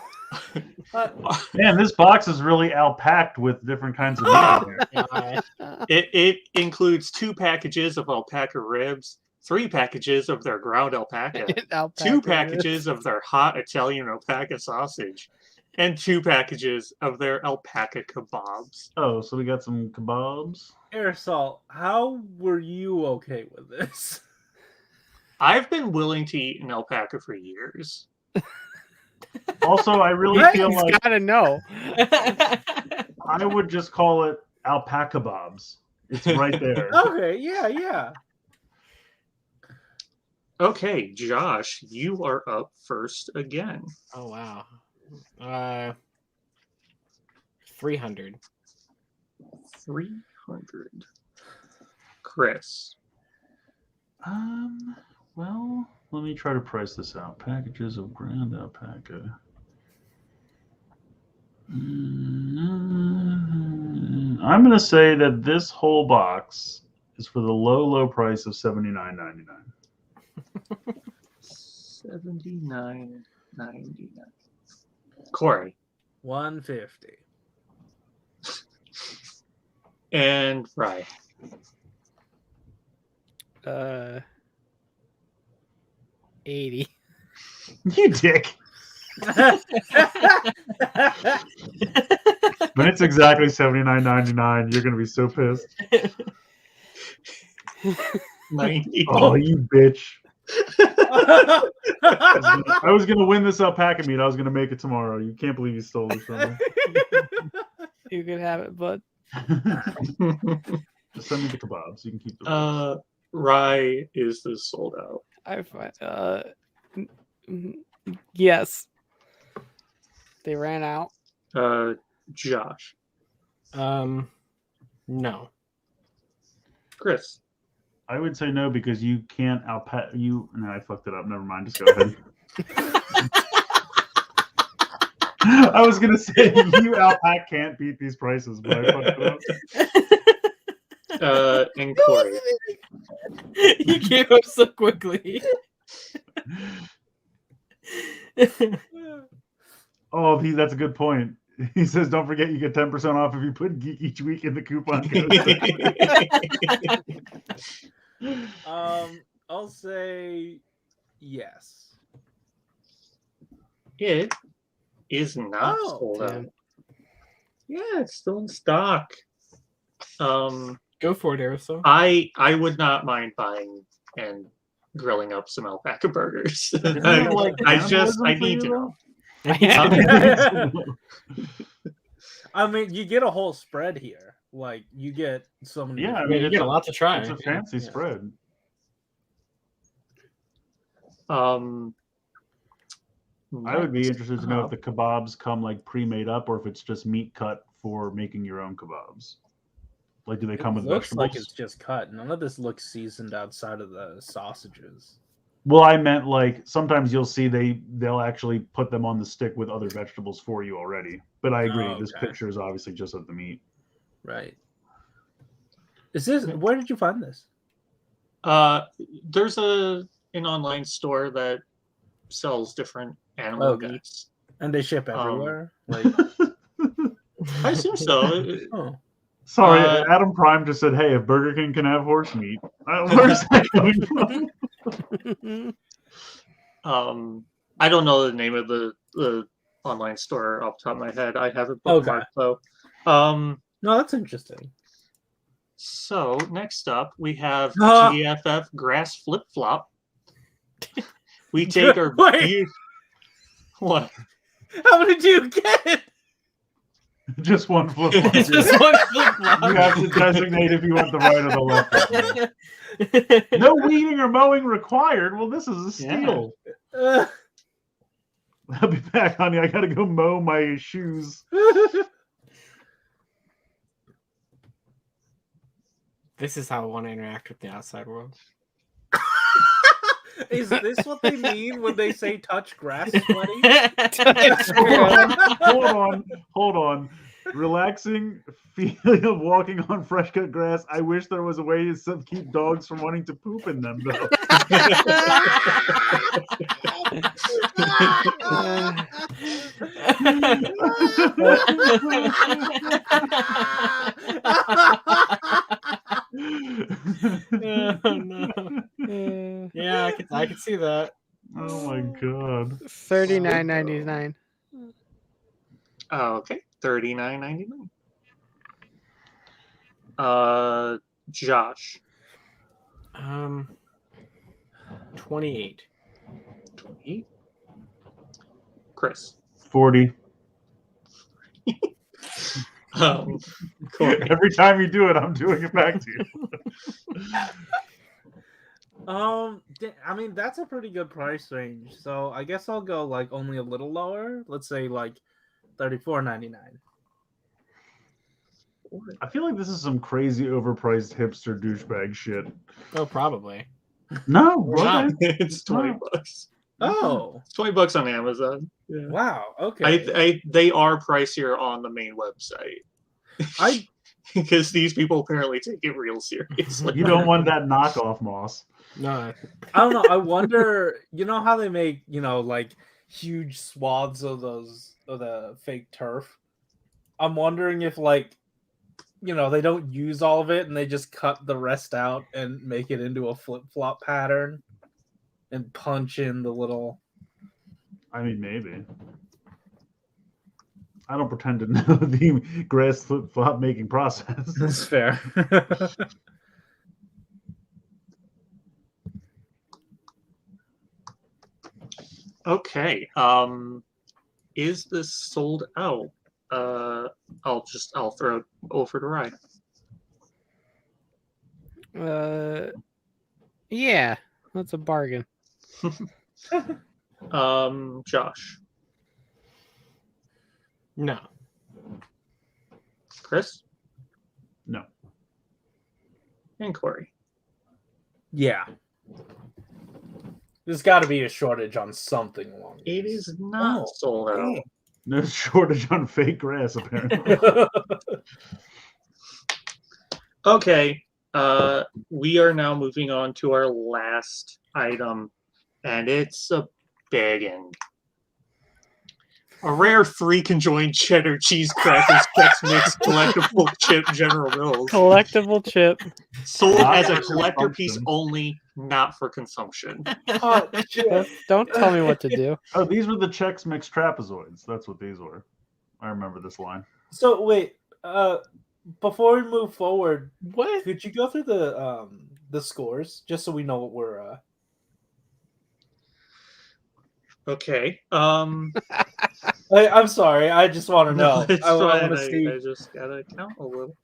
Man, this box is really alpacked with different kinds of meat in there. It includes 2 packages of alpaca ribs, 3 packages of their ground alpaca, 2 packages of their hot Italian alpaca sausage, and 2 packages of their alpaca kebabs. Oh, so we got some kebabs. Aresol, how were you okay with this? I've been willing to eat an alpaca for years. Also, I really feel He's like gotta know. I would just call it alpaca kebabs. It's right there. Okay, yeah. Okay, Josh, you are up first again. Oh wow. 300. 300. Chris. Well, let me try to price this out. Packages of ground alpaca. I'm going to say that this whole box is for the low price of $79.99. $79.99. Corey. 150. And Rye. 80. You dick. But it's exactly $79.99. You're going to be so pissed. 90. Oh, you bitch. I was going to win this alpaca meat. I was going to make it tomorrow. You can't believe you stole this from me. You can have it, bud. Just send me the kebabs. You can keep the Rye is the sold out. I find yes. They ran out. Josh. No. Chris. I would say no because you can't alpaca. No, I fucked it up. Never mind. Just go ahead. I was gonna say you alpaca can't beat these prices, but I fucked it up. And Corey. You gave up so quickly. Oh, that's a good point. He says, "Don't forget, you get 10% off if you put Geek each week in the coupon code." I'll say yes. It is not sold out. Yeah, it's still in stock. Go for it, Aresol. I would not mind buying and grilling up some alpaca burgers. I need to know. I mean, you get a whole spread here. Like, you get so many. Yeah, I mean, you get a lot to try. It's a fancy spread. I would be interested to know if the kebabs come like pre-made up or if it's just meat cut for making your own kebabs. Like, do they come with looks vegetables? like it's just cut. None of this looks seasoned outside of the sausages. Well, I meant like sometimes you'll see they'll actually put them on the stick with other vegetables for you already. But I agree, this picture is obviously just of the meat. Right. Where did you find this? There's an online store that sells different animal meats. And they ship everywhere? I assume so. Sorry, Adam Prime just said, "Hey, if Burger King can have horse meat, where's that coming from?" I don't know the name of the online store off the top of my head. I have it bookmarked though. No, that's interesting. So next up, we have GFF Grass Flip Flop. We take our what? How did you get? Just one flip flop. Just one flip flop. You have to designate if you want the right or the left. No weeding or mowing required. Well, this is a steal. I'll be back, honey. I gotta go mow my shoes. This is how I want to interact with the outside world. Is this what they mean when they say touch grass sweaty? Hold on. Relaxing feeling of walking on fresh cut grass. I wish there was a way to keep dogs from wanting to poop in them, though. Oh, no. Yeah, I can see that. Oh my god. $39.99. Okay, $39.99. Josh. 28. 28. Chris. 40. Corey. Every time you do it, I'm doing it back to you. I mean, that's a pretty good price range. So I guess I'll go like only a little lower. Let's say like $34.99. I feel like this is some crazy overpriced hipster douchebag shit. Oh, probably. No, what? It's $20. Oh, It's $20 on Amazon. Yeah. wow. Okay. They are pricier on the main website. Because these people apparently take it real seriously. You don't want that knockoff moss. No. I don't know. I wonder, you know how they make, like huge swaths of the fake turf? I'm wondering if they don't use all of it and they just cut the rest out and make it into a flip-flop pattern and punch in the little... I mean, maybe. I don't pretend to know the grass flip-flop making process. That's fair. Okay. Is this sold out? I'll throw it over to Ryan. Yeah, that's a bargain. Josh. No. Chris? No. And Corey. Yeah. There's got to be a shortage on something along It these. is not sold out. dang. No shortage on fake grass, apparently. Okay. We are now moving on to our last item, and it's a biggin. A rare 3 conjoined cheddar cheese crackers Chex Mix collectible chip General Mills. Collectible chip. Sold Not as a for collector piece consumption. only, not for consumption. Don't tell me what to do. Oh, these were the Chex Mix trapezoids. That's what these were. I remember this line. So wait, before we move forward, What? could you go through the scores just so we know what we're Okay. I'm sorry, I just want to know. It's I want fine. to see. I just gotta count a little.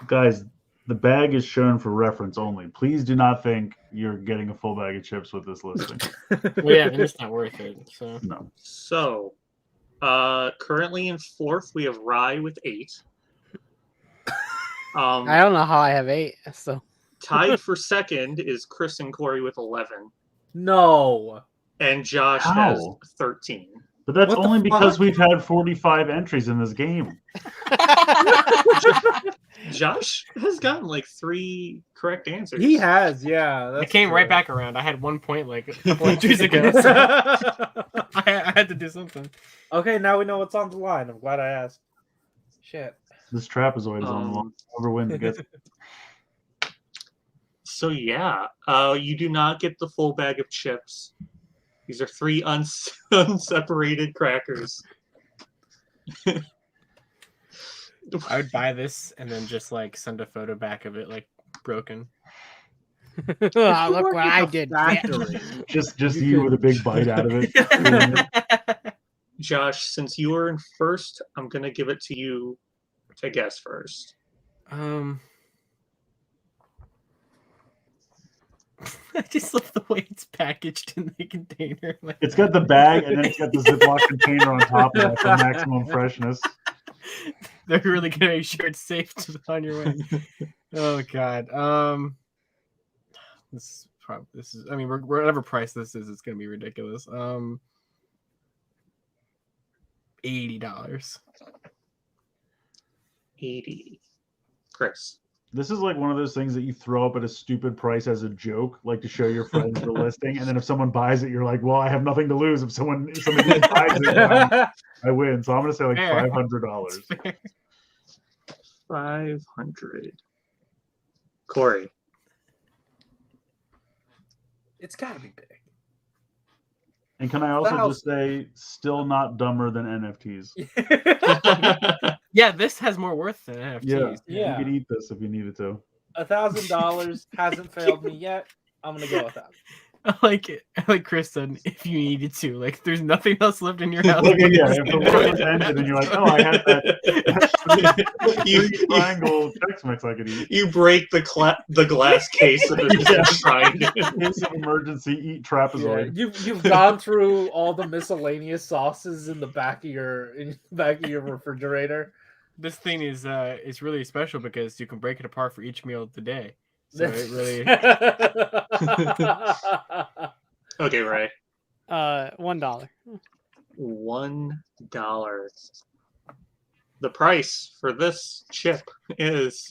Guys, the bag is shown for reference only. Please do not think you're getting a full bag of chips with this listing. Well, yeah, and it's not worth it. So No. So, currently in 4th, we have Rye with 8. I don't know how I have 8. So Tied for 2nd is Chris and Corey with 11. No. And Josh How? has 13. But that's What the only because fuck? we've had 45 entries in this game. Josh has gotten like 3 correct answers. He has, yeah. I That's came right true. back around. I had 1 point like a couple entries ago. So I had to do something. Okay, now we know what's on the line. I'm glad I asked. Shit. This trapezoid is on the line. Whoever wins gets. So yeah, you do not get the full bag of chips. These are 3 unseparated crackers. I would buy this and then just like send a photo back of it like broken. look what I did. Factory. Just You you could- with a big bite out of it. Josh, since you were in first, I'm gonna give it to you to guess first. I just love the way it's packaged in the container. Like, It's got the bag and then it's got the Ziploc container on top of it for maximum freshness. they're really gonna make sure it's safe on your way. Oh god. This is. I mean, whatever price this is, it's gonna be ridiculous. $80. 80. Chris. This is like one of those things that you throw up at a stupid price as a joke, like to show your friends the listing, and then if someone buys it, you're like, "Well, I have nothing to lose. If somebody buys it, I win." So I'm gonna say like Fair. $500. 500. Corey. It's got to be big. And can I also Wow. just say, still not dumber than NFTs? Yeah, this has more worth than NFTs. Yeah. You could eat this if you needed to. $1,000 hasn't failed me yet. I'm gonna go with that. I like it. I like Chris said, if you needed to, like, there's nothing else left in your house. Like, yeah, if the world was ended and you're like, "Oh, I had that You- triangle Chex Mix I could eat." You break the glass case of the shrine. In case of emergency, eat Yeah, trapezoid. you've gone through all the miscellaneous sauces in the back of your refrigerator. This thing is really special because you can break it apart for each meal of the day. So it really Okay, Ray. $1. $1. The price for this chip is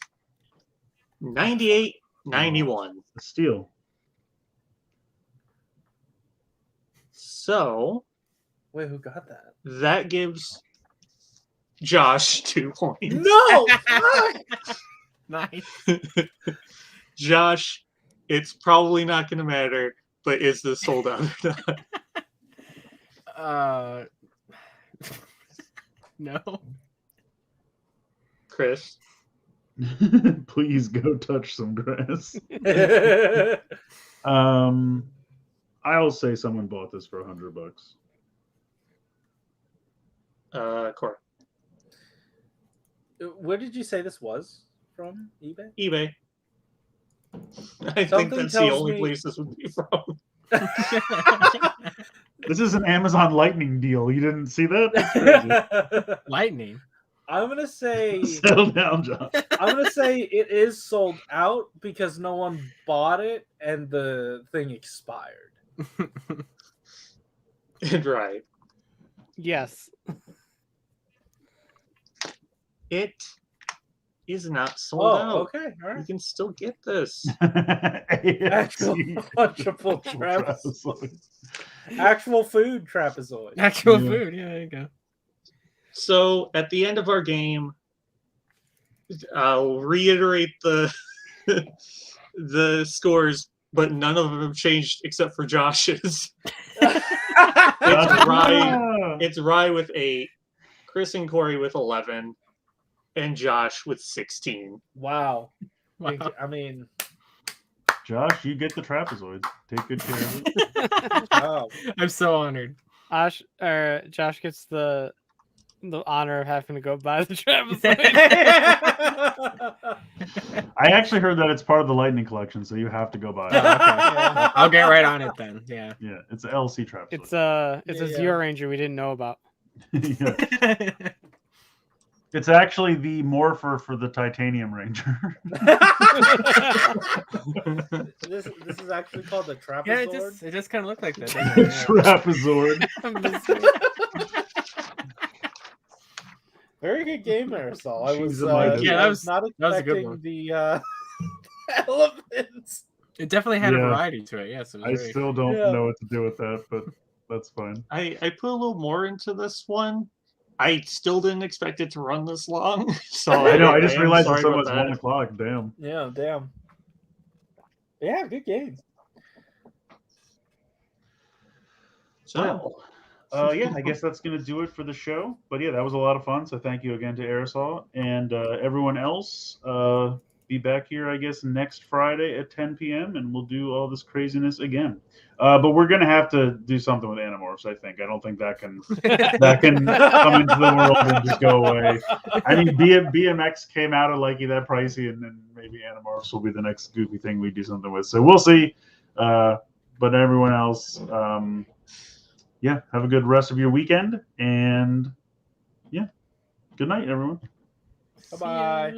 $98.91. A steal. So Wait, who got that? that gives Josh 2 points. No! nice. Josh, it's probably not going to matter, but is this sold out or not? No. Chris? Please go touch some grass. I'll say someone bought this for $100. Cora. Where did you say this was from? eBay? eBay. I think Something that's the tells only me- place this would be from. This is an Amazon Lightning deal. You didn't see that? That's crazy. Lightning. I'm gonna say Settle down, John. I'm gonna say it is sold out because no one bought it and the thing expired. Right. Yes. It is not sold Oh, out. okay, all You right. can still get this. Actual fungible trapezoid. Actual food trapezoid. Actual Yeah. food. Yeah, there you go. So at the end of our game, I'll reiterate the the scores, but none of them have changed except for Josh's. It's Rye with 8, Chris and Corey with 11, and Josh with 16. Wow. Wow. I mean, Josh, you get the trapezoid. Take good care of it. wow. I'm so honored. Josh gets the honor of having to go buy the trapezoid. I actually heard that it's part of the Lightning collection, so you have to go buy Oh, it. okay. I'll get right on it then. Yeah. Yeah, it's an LC trapezoid. It's a Yeah. Zero Ranger we didn't know about. Yeah. It's actually the morpher for the Titanium Ranger. this is actually called the trapezoid. Yeah, it just kind of looked like that. Doesn't it? Trapezoid. Very good game, Aresol. I was, She's a mighty. Yeah, I that was not that was a good expecting one. the elephants. It definitely had a Yeah. variety to it. Yes, it was I very... still don't Yeah. know what to do with that, but that's fine. I put a little more into this one. I still didn't expect it to run this long. So I know. I just am realized sorry it's almost about 1 o'clock. Damn. Yeah, damn. Yeah, good game. So, Yeah, I guess that's going to do it for the show. But yeah, that was a lot of fun. So thank you again to Aresol and everyone else. Be back here, I guess, next Friday at 10 p.m. and we'll do all this craziness again. But we're going to have to do something with Animorphs, I think. I don't think that can come into the world and just go away. I mean, BMX came out of Likey that pricey, and then maybe Animorphs will be the next goofy thing we do something with. So we'll see. But everyone else, yeah, have a good rest of your weekend. And yeah, good night, everyone. Bye-bye.